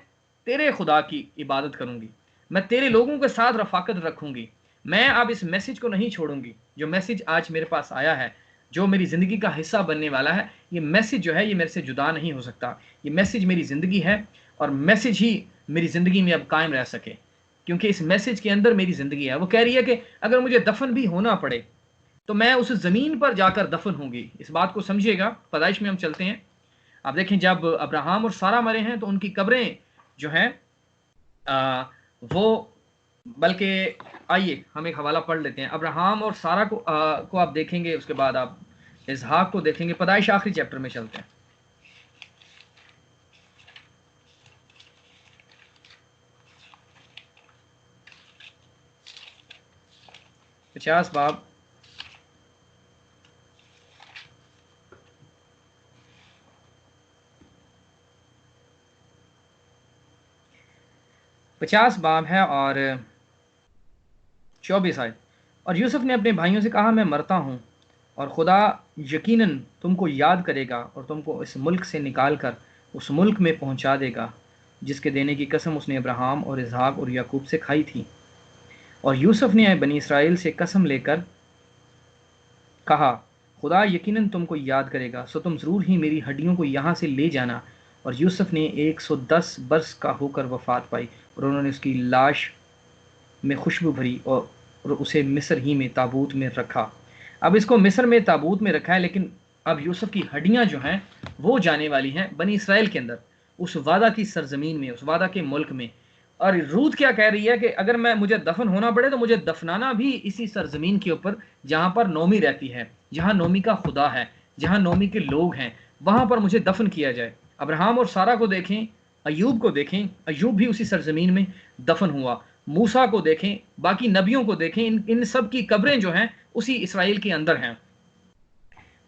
तेरे खुदा की इबादत करूंगी, मैं तेरे लोगों के साथ रफाकत रखूंगी। मैं अब इस मैसेज को नहीं छोड़ूंगी जो मैसेज आज मेरे पास आया है, जो मेरी ज़िंदगी का हिस्सा बनने वाला है। ये मैसेज जो है ये मेरे से जुदा नहीं हो सकता। ये मैसेज मेरी ज़िंदगी है और मैसेज ही मेरी ज़िंदगी में अब कायम रह सके, क्योंकि इस मैसेज के अंदर मेरी ज़िंदगी है। वो कह रही है कि अगर मुझे दफन भी होना पड़े तो मैं उस ज़मीन पर जाकर दफन होंगी। इस बात को समझिएगा। पैदाइश में हम चलते हैं। आप देखें, जब अब्राहम और सारा मरे हैं तो उनकी कब्रें जो हैं वो, बल्कि आइए हम एक हवाला पढ़ लेते हैं। अब्राहम और सारा को आप देखेंगे, उसके बाद आप इसहाक को देखेंगे। पैदाइश आखिरी चैप्टर में चलते हैं। पचास बाब है और 24 आयत। और यूसुफ ने अपने भाइयों से कहा, मैं मरता हूँ और खुदा यकीनन तुमको याद करेगा और तुमको इस मुल्क से निकाल कर उस मुल्क में पहुँचा देगा जिसके देने की कसम उसने अब्राहम और इसहाक और याकूब से खाई थी। और यूसुफ ने बनी इसराइल से कसम लेकर कहा, खुदा यकीनन तुमको याद करेगा, सो तुम ज़रूर ही मेरी हड्डियों को यहाँ से ले जाना। और यूसुफ ने 110 बरस का होकर वफ़ात पाई और उन्होंने उसकी लाश में खुशबू भरी और उसे मिस्र ही में ताबूत में रखा। अब इसको मिस्र में ताबूत में रखा है, लेकिन अब यूसुफ की हड्डियाँ जो हैं वो जाने वाली हैं बनी इसराइल के अंदर, उस वादा की सरजमीन में, उस वादा के मुल्क में। और रूथ क्या कह रही है कि अगर मुझे दफन होना पड़े तो मुझे दफनाना भी इसी सरजमीन के ऊपर जहाँ पर नोमी रहती है, जहाँ नोमी का खुदा है, जहाँ नोमी के लोग हैं, वहाँ पर मुझे दफन किया जाए। अब्राहम और सारा को देखें, अयूब को देखें, अयूब भी उसी सरजमीन में दफन हुआ। मूसा को देखें, बाकी नबियों को देखें, इन सब की कब्रें जो हैं उसी इसराइल के अंदर हैं।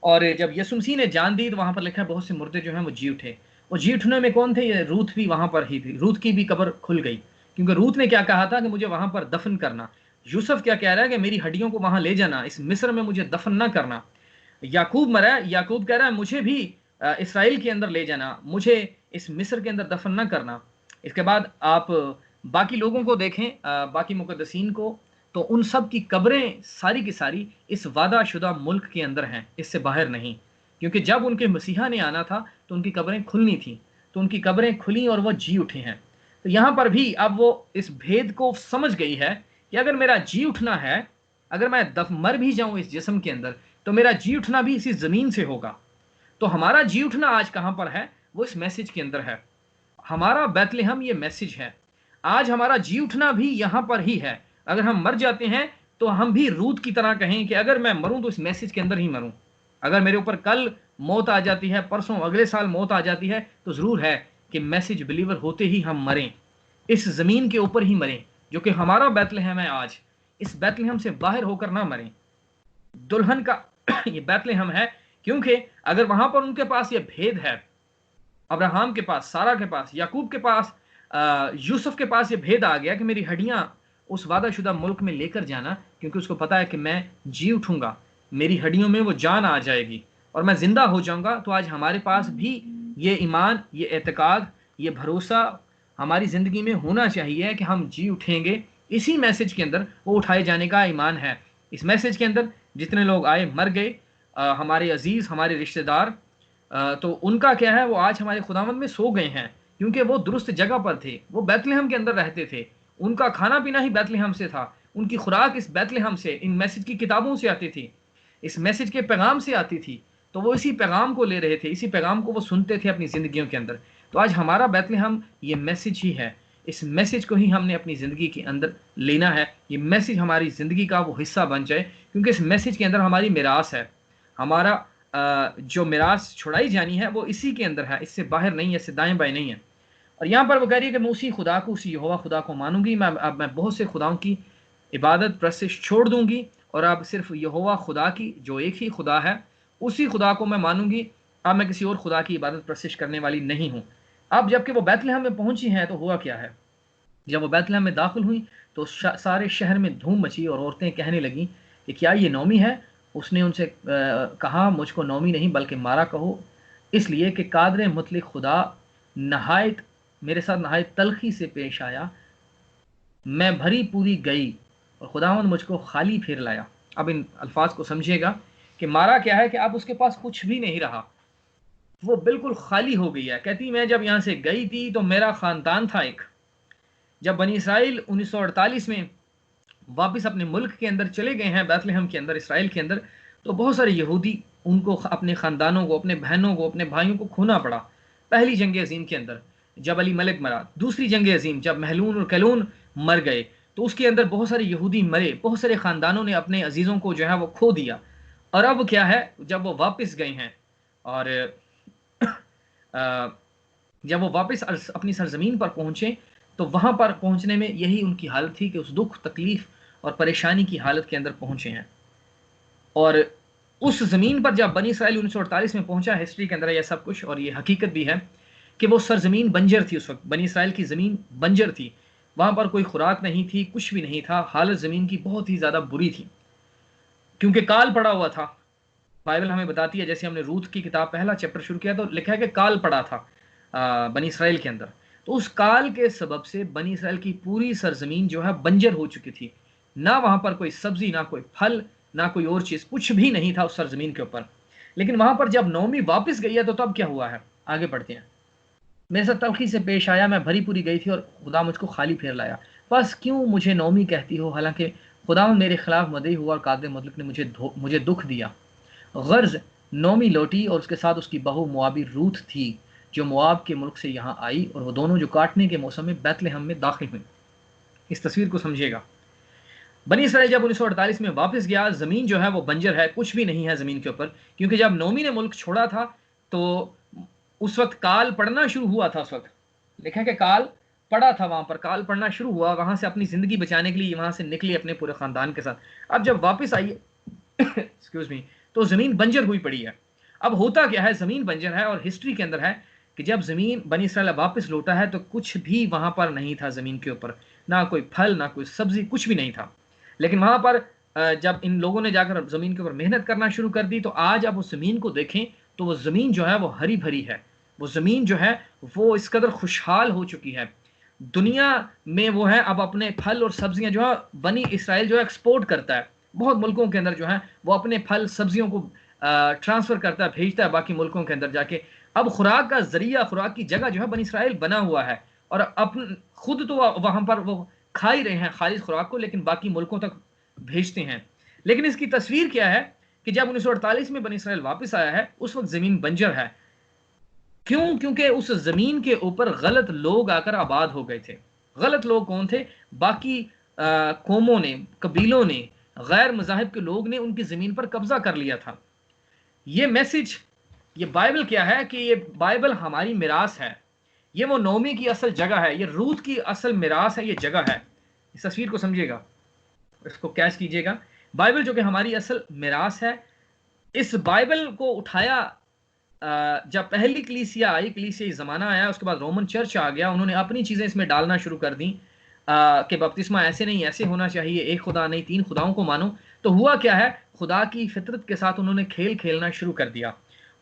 और जब यीशु मसीह ने जान दी तो वहाँ पर लिखा है बहुत से मुर्दे जो हैं वो जी उठे। वो जी उठने में कौन थे? ये रूथ भी वहाँ पर ही थी। रूथ की भी कब्र खुल गई, क्योंकि रूथ ने क्या कहा था कि मुझे वहाँ पर दफन करना। यूसुफ क्या कह रहा है कि मेरी हड्डियों को वहाँ ले जाना, इस मिस्र में मुझे दफन ना करना। याकूब मरा है, याकूब कह रहा है मुझे भी इसराइल के अंदर ले जाना, मुझे इस मिस्र के अंदर दफन ना करना। इसके बाद आप बाकी लोगों को देखें, बाकी मुकद्दसीन को, तो उन सब की कब्रें सारी की सारी इस वादा शुदा मुल्क के अंदर हैं, इससे बाहर नहीं। क्योंकि जब उनके मसीहा ने आना था तो उनकी कब्रें खुलनी थी, तो उनकी कब्रें खुली और वो जी उठे हैं। तो यहाँ पर भी अब वो इस भेद को समझ गई है कि अगर मेरा जी उठना है, अगर मैं मर भी जाऊं इस जिस्म के अंदर, तो मेरा जी उठना भी इसी ज़मीन से होगा। तो हमारा जी उठना आज कहाँ पर है? वो इस मैसेज के अंदर है। हमारा बैतलहम ये मैसेज है। आज हमारा जी उठना भी यहाँ पर ही है। अगर हम मर जाते हैं तो हम भी रूत की तरह कहें कि अगर मैं मरूं तो इस मैसेज के अंदर ही मरूं। अगर मेरे ऊपर कल मौत आ जाती है, परसों अगले साल मौत आ जाती है, तो ज़रूर है कि मैसेज बिलीवर होते ही हम मरें, इस ज़मीन के ऊपर ही मरें जो कि हमारा बैतलहम है। आज इस बैतलहम से बाहर होकर ना मरें। दुल्हन का ये बैतलहम है, क्योंकि अगर वहां पर उनके पास ये भेद है, अब्राहम के पास, सारा के पास, याकूब के पास, यूसुफ के पास ये भेद आ गया कि मेरी हड्डियां उस वादाशुदा मुल्क में लेकर जाना, क्योंकि उसको पता है कि मैं जी उठूंगा, मेरी हड्डियों में वो जान आ जाएगी और मैं जिंदा हो जाऊंगा। तो आज हमारे पास भी ये ईमान, ये एतकाद, ये भरोसा हमारी जिंदगी में होना चाहिए कि हम जी उठेंगे। इसी मैसेज के अंदर वो उठाए जाने का ईमान है। इस मैसेज के अंदर जितने लोग आए मर गए, हमारे अजीज, हमारे रिश्तेदार, तो उनका क्या है, वो आज हमारे खुदावंद में सो गए हैं, क्योंकि वो दुरुस्त जगह पर थे, वो बैतलहम के अंदर रहते थे, उनका खाना पीना ही बैतलहम से था, उनकी खुराक इस बैतलहम से, इन मैसेज की किताबों से आती थी, इस मैसेज के पैगाम से आती थी। तो वो इसी पैगाम को ले रहे थे, इसी पैगाम को वो सुनते थे अपनी ज़िंदगियों के अंदर। तो आज हमारा बैतलहम ये मैसेज ही है। इस मैसेज को ही हमने अपनी ज़िंदगी के अंदर लेना है। ये मैसेज हमारी ज़िंदगी का वो हिस्सा बन जाए, क्योंकि इस मैसेज के अंदर हमारी मिरास है। हमारा जो मिरास छुड़ाई जानी है वो इसी के अंदर है, इससे बाहर नहीं है, इससे दाएं बाएं नहीं है। और यहाँ पर वो कह रही है कि मैं उसी खुदा को, उसी यहोवा खुदा को मानूंगी। मैं बहुत से खुदाओं की इबादत परस्तिश छोड़ दूंगी और अब सिर्फ यहोवा खुदा की, जो एक ही खुदा है, उसी खुदा को मैं मानूंगी। अब मैं किसी और खुदा की इबादत परस्तिश करने वाली नहीं हूँ। अब जबकि वो बैतलहम में पहुंची हैं तो हुआ क्या है, जब वो बैतलहम में दाखिल हुई तो सारे शहर में धूम मची और औरतें कहने लगी कि क्या ये नौमी है? उसने उनसे कहा, मुझको नौमी नहीं बल्कि मारा कहो, इसलिए कि कादर मुतलिक खुदा नहायत मेरे साथ नहायत तलखी से पेश आया। मैं भरी पूरी गई और खुदावंद मुझको खाली फिर लाया। अब इन अल्फाज को समझिएगा कि मारा क्या है कि अब उसके पास कुछ भी नहीं रहा, वो बिल्कुल खाली हो गई है। कहती मैं जब यहाँ से गई थी तो मेरा ख़ानदान था एक। जब बनी इसराइल 1948 में वापस अपने मुल्क के अंदर चले गए हैं, बैतलहम के अंदर, इसराइल के अंदर, तो बहुत सारे यहूदी, उनको अपने ख़ानदानों को, अपने बहनों को, अपने भाइयों को खोना पड़ा। पहली जंग अजीम के अंदर जब अली मलिक मरा, दूसरी जंग अजीम जब महलून और कलून मर गए, तो उसके अंदर बहुत सारे यहूदी मरे, बहुत सारे ख़ानदानों ने अपने अजीज़ों को जो है वो खो दिया। और अब क्या है, जब वो वापस गए हैं और जब वो वापस अपनी सरजमीन पर पहुंचे, तो वहां पर पहुंचने में यही उनकी हालत थी कि उस दुख, तकलीफ और परेशानी की हालत के अंदर पहुंचे हैं। और उस ज़मीन पर जब बनी इसराइल 1948 में पहुंचा, हिस्ट्री के अंदर यह सब कुछ, और ये हकीकत भी है कि वो सरजमीन बंजर थी। उस वक्त बनी इसराइल की ज़मीन बंजर थी, वहां पर कोई खुराक नहीं थी, कुछ भी नहीं था, हालत ज़मीन की बहुत ही ज़्यादा बुरी थी क्योंकि काल पड़ा हुआ था। बाइबल हमें बताती है, जैसे हमने रूथ की किताब पहला चैप्टर शुरू किया तो लिखा है कि काल पड़ा था बनी इसराइल के अंदर। तो उस काल के सबब से बनी इसराइल की पूरी सरजमीन जो है बंजर हो चुकी थी, ना वहां पर कोई सब्जी, ना कोई फल, ना कोई और चीज, कुछ भी नहीं था उस सरजमीन के ऊपर। लेकिन वहां पर जब नौमी वापस गई है तो तब क्या हुआ है, आगे बढ़ते हैं। मेरे साथ तलखी से पेश आया, मैं भरी पूरी गई थी और खुदा मुझको खाली फेर लाया। बस क्यों मुझे नौमी कहती हो, हालांकि खुदा मेरे खिलाफ मदई हुआ और कादे मतलब ने मुझे दुख दिया। गर्ज नौमी लौटी और उसके साथ उसकी बहू मुआबी रूथ थी, जो मुआब के मुल्क से यहाँ आई, और वो दोनों जो काटने के मौसम में बैतलहम में दाखिल हुई। इस तस्वीर को समझिएगा। बनी इसराइल जब 1948 में वापस गया, जमीन जो है वो बंजर है, कुछ भी नहीं है जमीन के ऊपर, क्योंकि जब नौमी ने मुल्क छोड़ा था तो उस वक्त काल पड़ना शुरू हुआ था। उस वक्त लिखा है कि काल पड़ा था, वहां पर काल पड़ना शुरू हुआ, वहां से अपनी जिंदगी बचाने के लिए वहां से निकली अपने पूरे खानदान के साथ। अब जब वापस आई एक्सक्यूज मी, तो जमीन बंजर हुई पड़ी है। अब होता क्या है, जमीन बंजर है, और हिस्ट्री के अंदर है कि जब जमीन बनी इसराइल वापस लौटा है तो कुछ भी वहां पर नहीं था जमीन के ऊपर, ना कोई फल, ना कोई सब्जी, कुछ भी नहीं था। लेकिन वहां पर जब इन लोगों ने जाकर जमीन के ऊपर मेहनत करना शुरू कर दी, तो आज आप उस जमीन को देखें तो वो जमीन जो है वो हरी भरी है, वो जमीन जो है वो इस कदर खुशहाल हो चुकी है। दुनिया में वो है अब अपने फल और सब्जियां जो है बनी इसराइल जो है एक्सपोर्ट करता है, बहुत मुल्कों के अंदर जो है वो अपने फल सब्जियों को ट्रांसफर करता है, भेजता है बाकी मुल्कों के अंदर जाके। अब खुराक का जरिया, खुराक की जगह जो है बनी इसराइल बना हुआ है, और अपन खुद तो वहां पर वो खा ही रहे हैं खालिश खुराक को, लेकिन बाकी मुल्कों तक भेजते हैं। लेकिन इसकी तस्वीर क्या है कि जब 1948 में बनी इसराइल वापस आया है, उस वक्त जमीन बंजर है। क्यों? क्योंकि उस जमीन के ऊपर गलत लोग आकर आबाद हो गए थे। गलत लोग कौन थे? बाकी कौमों ने, कबीलों ने, गैर मजाहिब के लोग ने उनकी जमीन पर कब्जा कर लिया था। ये मैसेज, ये बाइबल क्या है कि ये बाइबल हमारी मिरास है, ये वो नौमी की असल जगह है, ये रूथ की असल मिरास है, ये जगह है। इस तस्वीर को समझिएगा, इसको कैच कीजिएगा। बाइबल जो कि हमारी असल मिरास है, इस बाइबल को उठाया जब पहली कलीसिया आई, कलीसिया ज़माना आया, उसके बाद रोमन चर्च आ गया, उन्होंने अपनी चीज़ें इसमें डालना शुरू कर दी कि बपतिस्मा ऐसे नहीं, ऐसे होना चाहिए, एक खुदा नहीं, तीन खुदाओं को मानो। तो हुआ क्या है, खुदा की फितरत के साथ उन्होंने खेल खेलना शुरू कर दिया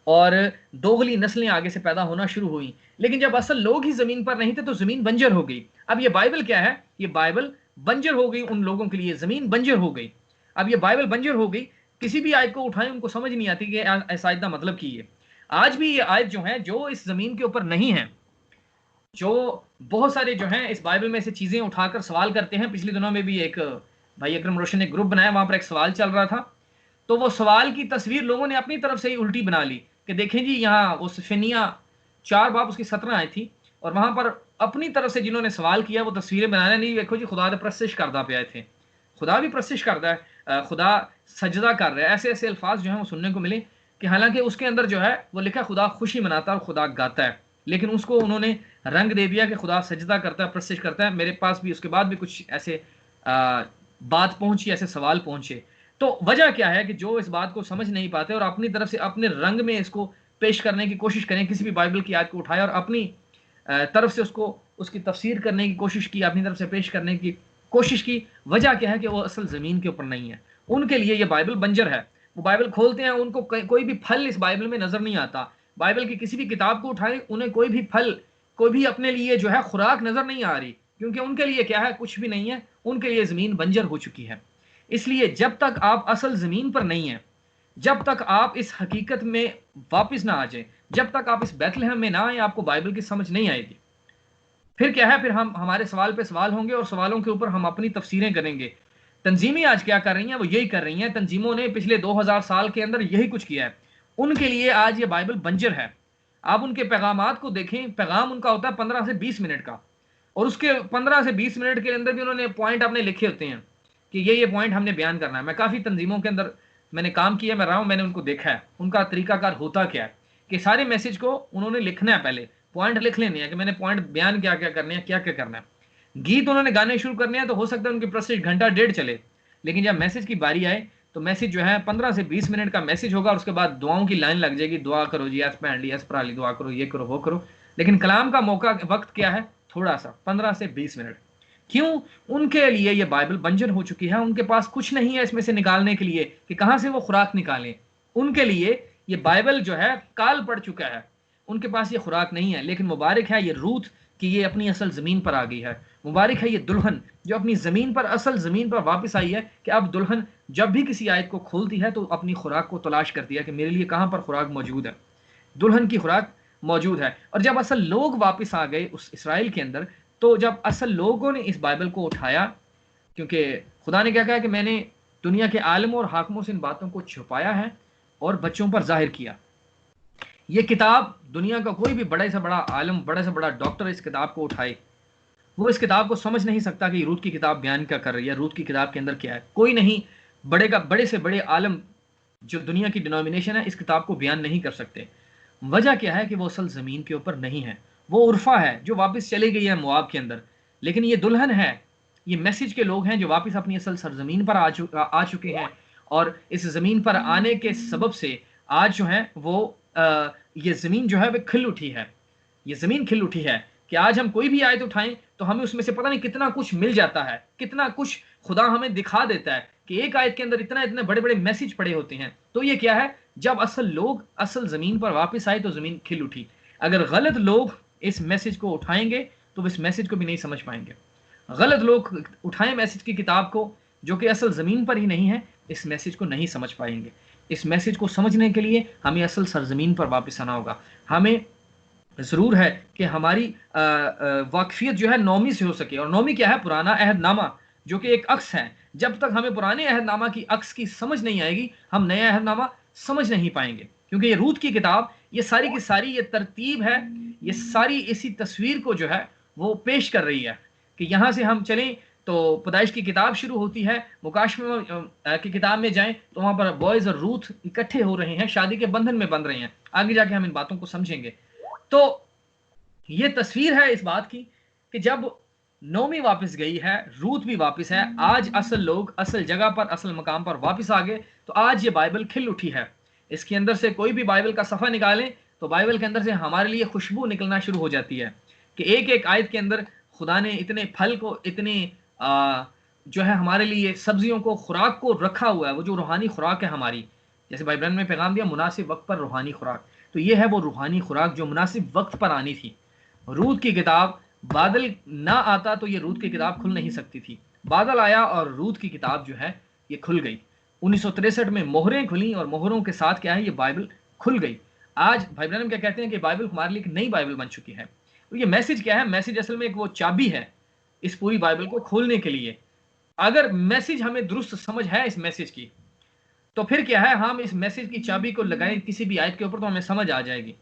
और दोगली नस्लें आगे से पैदा होना शुरू हुई। लेकिन जब असल लोग ही ज़मीन पर नहीं थे तो ज़मीन बंजर हो गई। अब ये बाइबल क्या है, ये बाइबल बंजर हो गई उन लोगों के लिए, ज़मीन बंजर हो गई। अब ये बाइबल बंजर हो गई, किसी भी आयत को उठाएं उनको समझ नहीं आती कि ऐसा आयत का मतलब की है। आज भी ये आयत जो है, जो इस जमीन के ऊपर नहीं है, जो बहुत सारे जो हैं इस बाइबल में से चीजें उठाकर सवाल करते हैं। पिछले दिनों में भी एक भाई अकरम रोशन ने ग्रुप बनाया, वहां पर एक सवाल चल रहा था, तो वो सवाल की तस्वीर लोगों ने अपनी तरफ से ही उल्टी बना ली कि देखें जी, यहाँ वो सफिनिया 4 बाब उसकी 17 आई थी, और वहां पर अपनी तरफ से जिन्होंने सवाल किया वो तस्वीरें बनाने नहीं, देखो जी खुदा ने प्रस्तिश करदा पे आए थे, खुदा भी प्रस्तिश करता है, खुदा सजदा कर रहा है, ऐसे ऐसे अल्फाज जो है वो सुनने को मिले कि हालांकि उसके अंदर जो है वो लिखा खुदा खुशी मनाता है और खुदा गाता है, लेकिन उसको उन्होंने रंग दे दिया कि खुदा सजदा करता है, प्रस्तिश करता है। मेरे पास भी उसके बाद भी कुछ ऐसे बात पहुंची, ऐसे सवाल पहुंचे। तो वजह क्या है कि जो इस बात को समझ नहीं पाते और अपनी तरफ से अपने रंग में इसको पेश करने की कोशिश करें, किसी भी बाइबल की आयत को उठाए और अपनी तरफ से उसको उसकी तफसीर करने की कोशिश की, अपनी तरफ से पेश करने की कोशिश की। वजह क्या है कि वो असल जमीन के ऊपर नहीं है, उनके लिए ये बाइबल बंजर है। वो बाइबल खोलते हैं, उनको कोई भी फल इस बाइबल में नजर नहीं आता। बाइबल की किसी भी किताब को उठाएं, उन्हें कोई भी फल, कोई भी अपने लिए जो है खुराक नजर नहीं आ रही, क्योंकि उनके लिए क्या है, कुछ भी नहीं है, उनके लिए जमीन बंजर हो चुकी है। इसलिए जब तक आप असल जमीन पर नहीं है, जब तक आप इस हकीकत में वापस ना आ जाए, जब तक आप इस बैतलहम में ना आए, आपको बाइबल की समझ नहीं आएगी। फिर क्या है, फिर हम हमारे सवाल पे सवाल होंगे और सवालों के ऊपर हम अपनी तफसीरें करेंगे। तंजीमें आज क्या कर रही हैं, वो यही कर रही हैं। तंजीमों ने पिछले 2000 साल के अंदर यही कुछ किया है। उनके लिए आज ये बाइबल बंजर है। आप उनके पैगामात को देखें, पैगाम उनका होता है 15 से 20 मिनट का, और उसके 15 से 20 मिनट के अंदर भी उन्होंने पॉइंट अपने लिखे होते हैं कि ये पॉइंट हमने बयान करना है। मैं काफ़ी तंजीमों के अंदर मैंने काम किया, मैं रहा हूँ, मैंने उनको देखा है उनका तरीकाकार होता क्या है कि सारे मैसेज को उन्होंने लिखना है, पहले पॉइंट लिख लेने हैं कि मैंने पॉइंट बयान क्या क्या करने हैं, क्या क्या करना है। गीत उन्होंने गाने शुरू करने हैं तो हो सकता है उनकी प्रोसेस घंटा डेढ़ चले, लेकिन जब मैसेज की बारी आए तो मैसेज जो है 15 से 20 मिनट का मैसेज होगा और उसके बाद दुआओं की लाइन लग जाएगी, दुआ करो जी, यस पहन ली, यस पढ़ा ली, दुआ करो, ये करो, वो करो। लेकिन कलाम का मौका वक्त क्या है? थोड़ा सा 15 से 20 मिनट। क्यों? उनके लिए ये बाइबल बंजर हो चुकी है, उनके पास कुछ नहीं है इसमें से निकालने के लिए कि कहां से वो खुराक निकालें। उनके लिए ये बाइबल जो है काल पड़ चुका है, उनके पास ये खुराक नहीं है। लेकिन मुबारक है ये रूथ कि ये अपनी असल जमीन पर आ गई है। मुबारक है ये दुल्हन जो अपनी जमीन पर, असल जमीन पर वापस आई है कि अब दुल्हन जब भी किसी आयत को खोलती है तो अपनी खुराक को तलाश करती है कि मेरे लिए कहां पर खुराक मौजूद है। दुल्हन की खुराक मौजूद है। और जब असल लोग वापस आ गए उस इसराइल के अंदर, तो जब असल लोगों ने इस बाइबल को उठाया, क्योंकि खुदा ने क्या कहा कि मैंने दुनिया के आलमों और हाकमों से इन बातों को छुपाया है और बच्चों पर जाहिर किया। ये किताब दुनिया का कोई भी बड़े से बड़ा आलम, बड़े से बड़ा डॉक्टर इस किताब को उठाए, वो इस किताब को समझ नहीं सकता कि रूथ की किताब बयान क्या कर रही है, रूथ की किताब के अंदर क्या है। कोई नहीं, बड़े से बड़े आलम जो दुनिया की डिनोमिनेशन है इस किताब को बयान नहीं कर सकते। वजह क्या है कि वो असल जमीन के ऊपर नहीं है, वो उर्फा है जो वापस चली गई है मुआब के अंदर। लेकिन ये दुल्हन है, ये मैसेज के लोग हैं जो वापस अपनी असल सरजमीन पर आ चुके हैं। और इस जमीन पर आने के सबब से आज जो है वो ये जमीन जो है वो खिल उठी है। ये जमीन खिल उठी है कि आज हम कोई भी आयत उठाएं तो हमें उसमें से पता नहीं कितना कुछ मिल जाता है, कितना कुछ खुदा हमें दिखा देता है कि एक आयत के अंदर इतने बड़े बड़े मैसेज पड़े होते हैं। तो ये क्या है? जब असल लोग असल जमीन पर वापस आए तो जमीन खिल उठी। अगर गलत लोग इस मैसेज को उठाएंगे तो इस मैसेज को भी नहीं समझ पाएंगे। गलत लोग उठाएं मैसेज की किताब को जो कि असल जमीन पर ही नहीं है, इस मैसेज को नहीं समझ पाएंगे। इस मैसेज को समझने के लिए हमें असल सरजमीन पर वापस आना होगा। हमें जरूर है कि हमारी वाकफियत जो है नौमी से हो सके। और नौमी क्या है? पुराना अहदनामा, जो कि एक अक्स है। जब तक हमें पुराने अहदनामा की अक्स की समझ नहीं आएगी, हम नया अहदनामा समझ नहीं पाएंगे। क्योंकि ये रूथ की किताब, ये सारी की सारी ये तरतीब है, ये सारी इसी तस्वीर को जो है वो पेश कर रही है कि यहाँ से हम चलें तो पैदाइश की किताब शुरू होती है, मुकाशमे की किताब में जाएं तो वहां पर बॉयज और रूथ इकट्ठे हो रहे हैं, शादी के बंधन में बंध रहे हैं। आगे जाके हम इन बातों को समझेंगे। तो ये तस्वीर है इस बात की कि जब नौमी वापस गई है, रूथ भी वापस है, आज असल लोग असल जगह पर, असल मकाम पर वापस आ गए, तो आज ये बाइबल खिल उठी है। इसके अंदर से कोई भी बाइबल का सफ़ा निकालें तो बाइबल के अंदर से हमारे लिए खुशबू निकलना शुरू हो जाती है कि एक एक आयत के अंदर खुदा ने इतने फल को, इतने जो है हमारे लिए सब्जियों को, खुराक को रखा हुआ है, वो जो रूहानी खुराक है हमारी। जैसे भाई ब्रैनम ने पैगाम दिया मुनासिब वक्त पर रूहानी खुराक, तो ये है वो रूहानी खुराक जो मुनासिब वक्त पर आनी थी। रूथ की किताब, बादल ना आता तो ये रूथ की किताब खुल नहीं सकती थी। बादल आया और रूथ की किताब जो है ये खुल गई। 1963 में मोहरें खुली और मोहरों के साथ क्या है, ये बाइबल खुल गई। आज भाई ब्रैनम क्या कहते हैं कि बाइबल हमारे लिए एक नई बाइबल बन चुकी है। तो ये मैसेज क्या है? मैसेज असल में एक वो चाबी है इस पूरी बाइबल को खोलने के लिए। अगर मैसेज हमें दुरुस्त समझ है इस मैसेज की, तो फिर क्या है, हम इस मैसेज की चाबी को लगाएं किसी भी आयत के ऊपर तो हमें समझ आ जाएगी।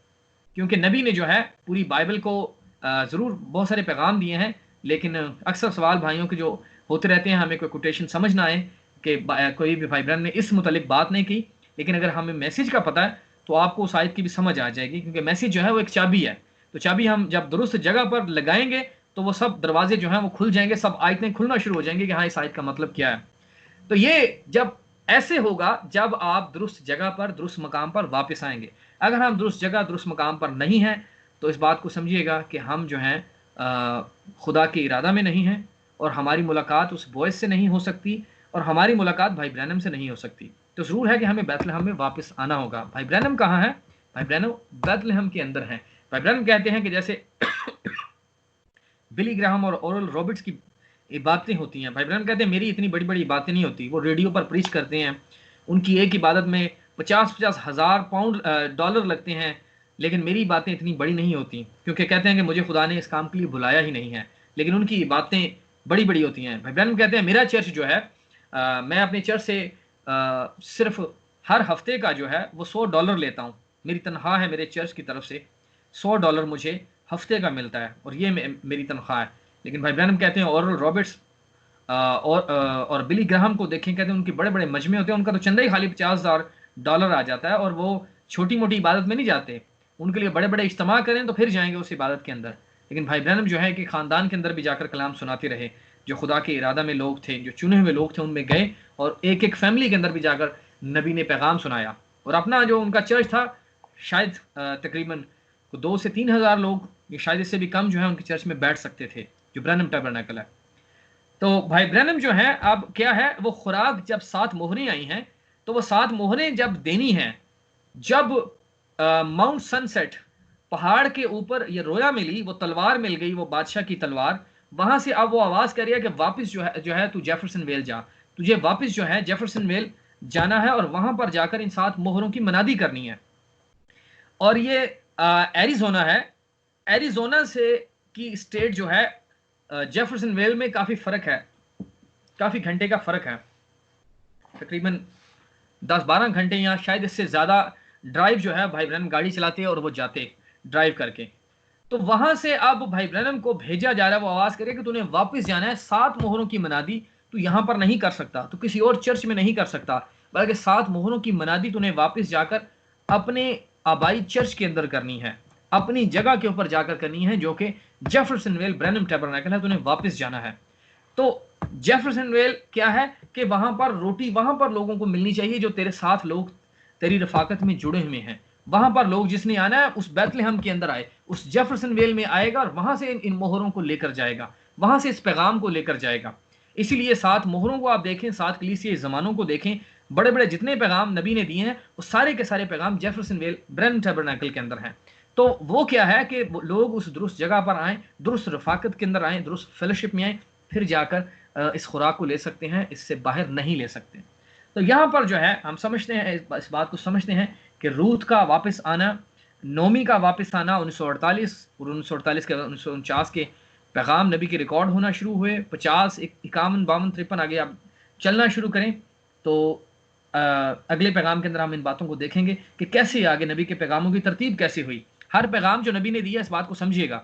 क्योंकि नबी ने जो है पूरी बाइबल को ज़रूर बहुत सारे पैगाम दिए हैं, लेकिन अक्सर सवाल भाइयों के जो होते रहते हैं, हमें कोई कोटेशन समझ ना आए कि कोई भी भाई ब्रैनम ने इस मुतालिक बात नहीं की, लेकिन अगर हमें मैसेज का पता है तो आपको उस आयत की भी समझ आ जाएगी। क्योंकि मैसेज जो है वो एक चाबी है, तो चाबी हम जब दुरुस्त जगह पर लगाएंगे तो वो सब दरवाजे जो हैं वो खुल जाएंगे, सब आयतें खुलना शुरू हो जाएंगी कि हाँ इस आयत का मतलब क्या है। तो ये जब ऐसे होगा जब आप दुरुस्त जगह पर, दुरुस्त मकाम पर वापस आएंगे। अगर हम दुरुस्त जगह, दुरुस्त मकाम पर नहीं हैं तो इस बात को समझिएगा कि हम जो हैं खुदा के इरादा में नहीं हैं, और हमारी मुलाकात उस बॉयस से नहीं हो सकती, और हमारी मुलाकात भाई ब्रैनम से नहीं हो सकती। तो ज़रूर है कि हमें बैतलहम में वापस आना होगा। भाई ब्रैनम कहाँ है? भाई ब्रैनम बैतलहम के अंदर हैं। भाई ब्रैनम कहते हैं कि जैसे बिली ग्राहम और ओरल रॉबर्ट्स की बातें होती हैं, भाई ब्रैनम कहते हैं मेरी इतनी बड़ी बड़ी बातें नहीं होती। वो रेडियो पर प्रीच करते हैं, उनकी एक इबादत में 50-50 हज़ार $1,000 लगते हैं, लेकिन मेरी बातें इतनी बड़ी नहीं होती, क्योंकि कहते हैं कि मुझे खुदा ने इस काम के लिए बुलाया ही नहीं है। लेकिन उनकी बातें बड़ी बड़ी होती हैं। भाई ब्रैनम कहते हैं मेरा चर्च जो है, मैं अपने चर्च से सिर्फ हर हफ्ते का जो है वो $100 लेता हूँ। मेरी तनख्वाह है मेरे चर्च की तरफ से, $100 मुझे हफ्ते का मिलता है, और ये मेरी तनख्वाह है। लेकिन भाई ब्रैनम कहते हैं ओरल रॉबर्ट्स और बिली ग्राहम को देखें, कहते हैं उनके बड़े बड़े मजमे होते हैं, उनका तो चंदा ही खाली $50,000 आ जाता है, और वो छोटी मोटी इबादत में नहीं जाते। उनके लिए बड़े बड़े इज्तिमा करें तो फिर जाएंगे उस इबादत के अंदर। लेकिन भाई ब्रैनम जो है कि ख़ानदान के अंदर भी जाकर कलाम सुनाते रहे, जो खुदा के इरादा में लोग थे, जो चुने हुए लोग थे, उनमें गए और एक एक फैमिली के अंदर भी जाकर नबी ने पैगाम सुनाया। और अपना जो उनका चर्च था, शायद तकरीबन 2 से 3 हज़ार लोग, ये शायद इससे भी कम जो है उनके चर्च में बैठ सकते थे, जो ब्रैनम टैबरनेकल है। तो भाई ब्रैनम जो है, अब क्या है, वो खुराक जब 7 मोहरें आई हैं, तो वो 7 मोहरें जब देनी हैं, जब माउंट सनसेट पहाड़ के ऊपर ये रोया मिली, वो तलवार मिल गई, वो बादशाह की तलवार, वहां से अब वो आवाज कर रही है कि वापस जो है तू जेफरसन वेल जा, तुझे वापस जो है जेफरसन वेल जाना है और वहां पर जाकर इन 7 मोहरों की मनादी करनी है। और ये एरिजोना है, एरिजोना से की स्टेट जो है जेफरसन वेल में काफी फर्क है, काफी घंटे का फर्क है, तकरीबन 10-12 घंटे या शायद इससे ज्यादा ड्राइव जो है भाई ब्रैनम गाड़ी चलाते और वो जाते ड्राइव करके। तो वहां से अब भाई ब्रैनम को भेजा जा रहा है, वो आवाज करे कि तूने वापस जाना है, 7 मोहरों की मनादी तू यहां पर नहीं कर सकता, तू किसी और चर्च में नहीं कर सकता, बल्कि 7 मोहरों की मनादी तूने वापस जाकर अपने आबाई चर्च के अंदर करनी है, अपनी जगह के ऊपर जाकर करनी है, जो कि जेफरसन वेल ब्रैनम टैबरनेकल है, तूने वापस जाना है। तो जेफरसन वेल क्या है कि वहां पर रोटी वहां पर लोगों को मिलनी चाहिए जो तेरे साथ लोग तेरी रफाकत में जुड़े हुए हैं। वहां पर लोग जिसने आना है उस बैतलहम के अंदर आए, उस जेफरसन वेल में आएगा और वहां से इन मोहरों को लेकर जाएगा, वहां से इस पैगाम को लेकर जाएगा। इसीलिए 7 मोहरों को आप देखें, 7 कलीसिया जमानों को देखें, बड़े बड़े जितने पैगाम नबी ने दिए हैं वो सारे के सारे पैगाम जेफरसन वेल ब्रैनम टैबरनेकल के अंदर हैं। तो वो क्या है कि लोग उस दुरुस्त जगह पर आए, दुरुस्त रफाकत के अंदर आए, दुरुस्त फेलोशिप में आए, फिर जाकर इस खुराक को ले सकते हैं, इससे बाहर नहीं ले सकते। तो यहाँ पर जो है हम समझते हैं, इस बात को समझते हैं कि रूथ का वापस आना, नोमी का वापस आना 1948 और 1948 के 1949 के पैगाम नबी के रिकॉर्ड होना शुरू हुए। 50, 51, 52, 53 आगे आप चलना शुरू करें तो अगले पैगाम के अंदर हम इन बातों को देखेंगे कि कैसे आगे नबी के पैगामों की तरतीब कैसे हुई। हर पैगाम जो नबी ने दिया, इस बात को समझिएगा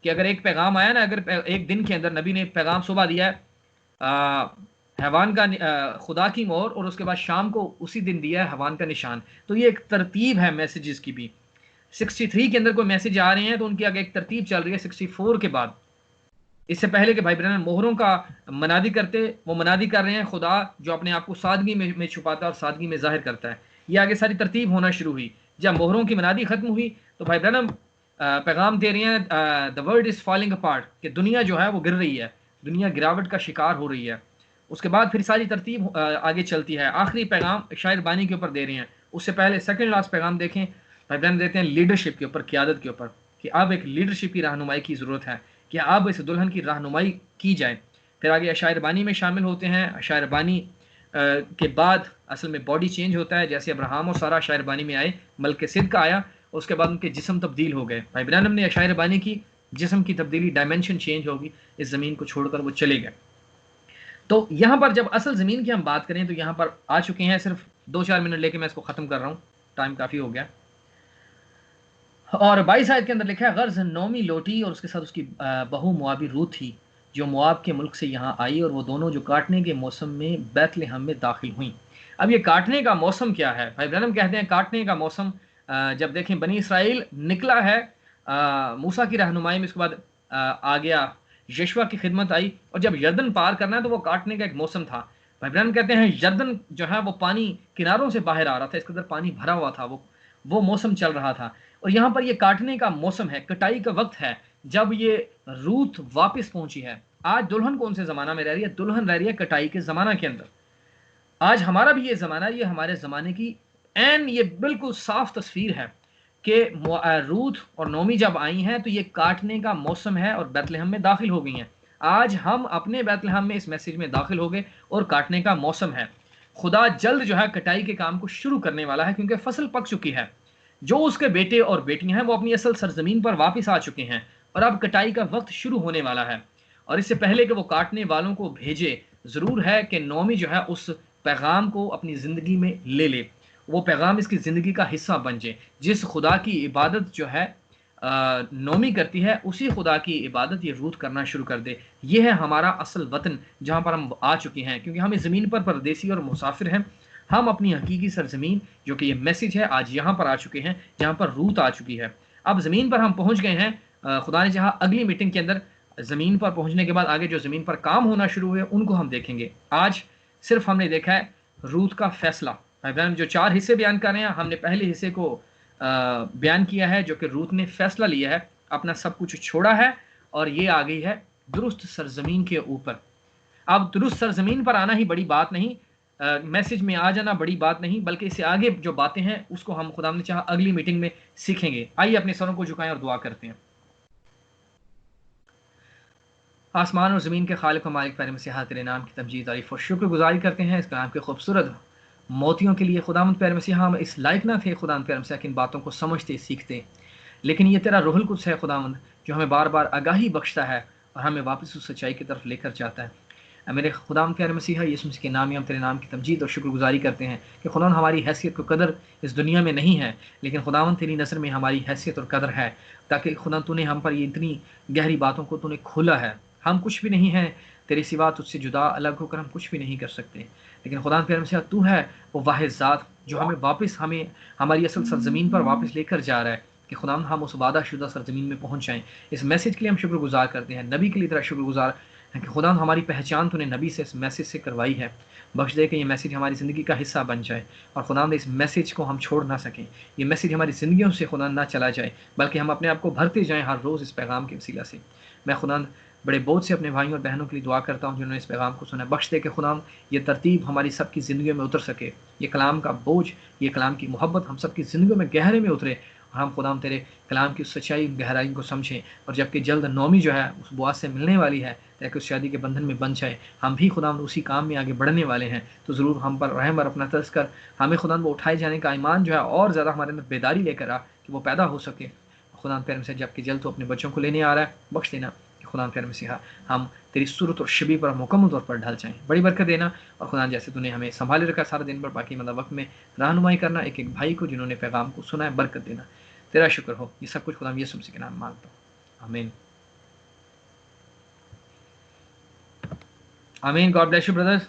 कि अगर एक पैगाम आया ना, अगर एक दिन के अंदर नबी ने पैगाम सुबह दिया है हैवान का खुदा की मोहर, और उसके बाद शाम को उसी दिन दिया है हैवान का निशान, तो ये एक तरतीब है मैसेजेस की भी। 63 के अंदर कोई मैसेज आ रहे हैं तो उनकी आगे एक तरतीब चल रही है 64 के बाद। इससे पहले कि भाई ब्रैनम मोहरों का मनादी करते, वो मनादी कर रहे हैं खुदा जो अपने आप को सादगी में छुपाता है और सादगी में जाहिर करता है। ये आगे सारी तरतीब होना शुरू हुई। जब मोहरों की मनादी खत्म हुई तो भाई ब्रैनम पैगाम दे रहे हैं the world is falling apart, कि दुनिया जो है वो गिर रही है, दुनिया गिरावट का शिकार हो रही है। उसके बाद फिर सारी तरतीब आगे चलती है। आखिरी पैगाम शायर बानी के ऊपर दे रहे हैं। उससे पहले सेकंड लास्ट पैगाम देखें, भाई ब्रैनम देते हैं लीडरशिप के ऊपर, क़यादत के ऊपर, कि अब एक लीडरशिप की रहनुमाई की ज़रूरत है, कि अब इस दुल्हन की रहनुमाई की जाए। फिर आगे अशायर बानी में शामिल होते हैं। अशायर बानी के बाद असल में बॉडी चेंज होता है, जैसे अब्राहम और सारा अशायर बानी में आए, मलके सिद्क आया, उसके बाद उनके जिस्म तब्दील हो गए। भाई ब्रैनम ने अशायर बानी की जिस्म की तब्दीली, डायमेंशन चेंज होगी, इस ज़मीन को छोड़कर वो चले गए। तो यहाँ पर जब असल ज़मीन की हम बात करें तो यहाँ पर आ चुके हैं, सिर्फ 2-4 मिनट लेके मैं इसको ख़त्म कर रहा हूँ, टाइम काफ़ी हो गया। और 22 आयत के अंदर लिखा है, गर्ज नोमी लौटी और उसके साथ उसकी बहू मुआबी रूथ थी, जो मुआब के मुल्क से यहाँ आई, और वो दोनों जो काटने के मौसम में बैतलहम में दाखिल हुई। अब ये काटने का मौसम क्या है? भाई ब्रैनम कहते हैं काटने का मौसम जब देखें बनी इसराइल निकला है मूसा की रहनुमाई में, उसके बाद आ गया यशवा की खिदमत आई, और जब यर्दन पार करना है तो वो काटने का एक मौसम था। भाई ब्रैनम कहते हैं यर्दन जो है वो पानी किनारों से बाहर आ रहा था, इसके अंदर पानी भरा हुआ था, वो मौसम चल रहा था। और यहाँ पर ये काटने का मौसम है, कटाई का वक्त है, जब ये रूथ वापस पहुंची है। आज दुल्हन कौन से ज़माना में रह रही है? दुल्हन रह रही है कटाई के ज़माना के अंदर। आज हमारा भी ये ज़माना, ये हमारे ज़माने की एन ये बिल्कुल साफ तस्वीर है कि रूथ और नोमी जब आई हैं तो ये काटने का मौसम है और बैतलहम में दाखिल हो गई हैं। आज हम अपने बैतलहम में इस मैसेज में दाखिल हो गए और काटने का मौसम है। खुदा जल्द जो है कटाई के काम को शुरू करने वाला है, क्योंकि फसल पक चुकी है। जो उसके बेटे और बेटियां हैं वो अपनी असल सरजमीन पर वापस आ चुके हैं, और अब कटाई का वक्त शुरू होने वाला है। और इससे पहले कि वो काटने वालों को भेजे, ज़रूर है कि नोमी जो है उस पैगाम को अपनी ज़िंदगी में ले ले, वो पैगाम इसकी ज़िंदगी का हिस्सा बन जाए। जिस खुदा की इबादत जो है नोमी करती है, उसी खुदा की इबादत ये रूत करना शुरू कर दे। ये है हमारा असल वतन जहाँ पर हम आ चुके हैं, क्योंकि हम इस ज़मीन पर परदेसी और मुसाफिर हैं। हम अपनी हकीकी सरजमीन, जो कि ये मैसेज है, आज यहाँ पर आ चुके हैं जहाँ पर रूत आ चुकी है। अब ज़मीन पर हम पहुँच गए हैं। खुदा ने चाहा अगली मीटिंग के अंदर ज़मीन पर पहुँचने के बाद आगे जो ज़मीन पर काम होना शुरू हुए उनको हम देखेंगे। आज सिर्फ हमने देखा है रूत का फैसला। इब्राहिम जो 4 हिस्से बयान कर रहे हैं, हमने पहले हिस्से को बयान किया है, जो कि रूत ने फैसला लिया है, अपना सब कुछ छोड़ा है और ये आ गई है दुरुस्त सरजमीन के ऊपर। अब दुरुस्त सरजमीन पर आना ही बड़ी बात नहीं, मैसेज में आ जाना बड़ी बात नहीं, बल्कि इससे आगे जो बातें हैं उसको हम खुदा ने चाहा अगली मीटिंग में सीखेंगे। आइए अपने सरों को झुकाएं और दुआ करते हैं। आसमान और ज़मीन के खालिक मालिक प्यारे मसीहा, तेरे नाम की तमजीद तारीफ और शुक्रगुजारी करते हैं इस कलाम के खूबसूरत मोतियों के लिए। खुदावंद प्यारे मसीहा, हम इस लायक ना थे खुदावंद प्यारे मसीहा कि इन बातों को समझते सीखते, लेकिन ये तेरा रूहुल कुद्स है खुदावंद, जो हमें बार बार आगाही बख्शता है और हमें वापस उस सच्चाई की तरफ लेकर जाता है। मेरे खुदावंद प्यारे मसीहा, यीशु मसीह के नाम में हम तेरे नाम की तमजीद और शुक्रगुजारी करते हैं कि खुदावंद हमारी हैसियत को कदर इस दुनिया में नहीं है, लेकिन खुदावंद तेरी नज़र में हमारी हैसियत और कदर है, ताकि खुदा तूने हम पर ये इतनी गहरी बातों को तूने खोला है। हम कुछ भी नहीं हैं तेरे सिवा, तुझसे जुदा अलग होकर हम कुछ भी नहीं कर सकते, लेकिन खुदा प्यारे मसीहा तू है वो वाहिद ज़ात जो हमें वापस हमें हमारी असल सरजमीन पर वापस लेकर जा रहा है, कि खुदा हम उस वादा शुदा सरजमीन में पहुँच जाएँ। इस मैसेज के लिए हम शुक्रगुजार करते हैं, नबी के लिए तेरा शुक्रगुजार है कि खुदा हमारी पहचान तूने नबी से इस मैसेज से करवाई है। बख्श दे कि ये मैसेज हमारी ज़िंदगी का हिस्सा बन जाए और खुदा इस मैसेज को हम छोड़ ना सकें, ये मैसेज हमारी ज़िंदगियों से खुदा ना चला जाए, बल्कि हम अपने आप को भरते जाएँ हर रोज़ इस पैगाम के वसीला से। मैं खुदा बड़े बोझ से अपने भाइयों और बहनों के लिए दुआ करता हूँ जिन्होंने इस पैगाम को सुना। बख्श दे के खुदा ये तरतीब हमारी सबकी ज़िंदगियों में उतर सके, ये कलाम का बोझ, ये कलाम की मोहब्बत हम सबकी ज़िंदगियों में गहरे में उतरे और हम खुदा तेरे कलाम की सच्चाई गहराई को समझें, और जबकि जल्द नौमी जो है उस बुआ से मिलने वाली है, ताकि उस शादी के बंधन में बन जाए, हम भी खुदा उसी काम में आगे बढ़ने वाले हैं। तो ज़रूर हम पर रहम और अपना तरस कर हमें खुदा वो उठाए जाने का ईमान जो है और ज़्यादा हमारे अंदर बेदारी लेकर आ कि वो पैदा हो सके। खुदा प्यारे से जबकि जल्द तो अपने बच्चों को लेने आ रहा है, बख्श देना खुदा प्यारे मसीहा हम तेरी सूरत और शबी पर मुकम्मल तौर पर ढल जाएँ। बड़ी बरकत देना और खुदा जैसे तूने हमें संभाले रखा सारा दिन भर, बाकी मतलब वक्त में रहनुमाई करना एक एक भाई को जिन्होंने पैगाम को सुना है, बरकत देना। तेरा शुक्र हो। ये सब कुछ खुदा यीशु मसीह के नाम मांगता हूँ, आमीन आमीन। God bless you brothers.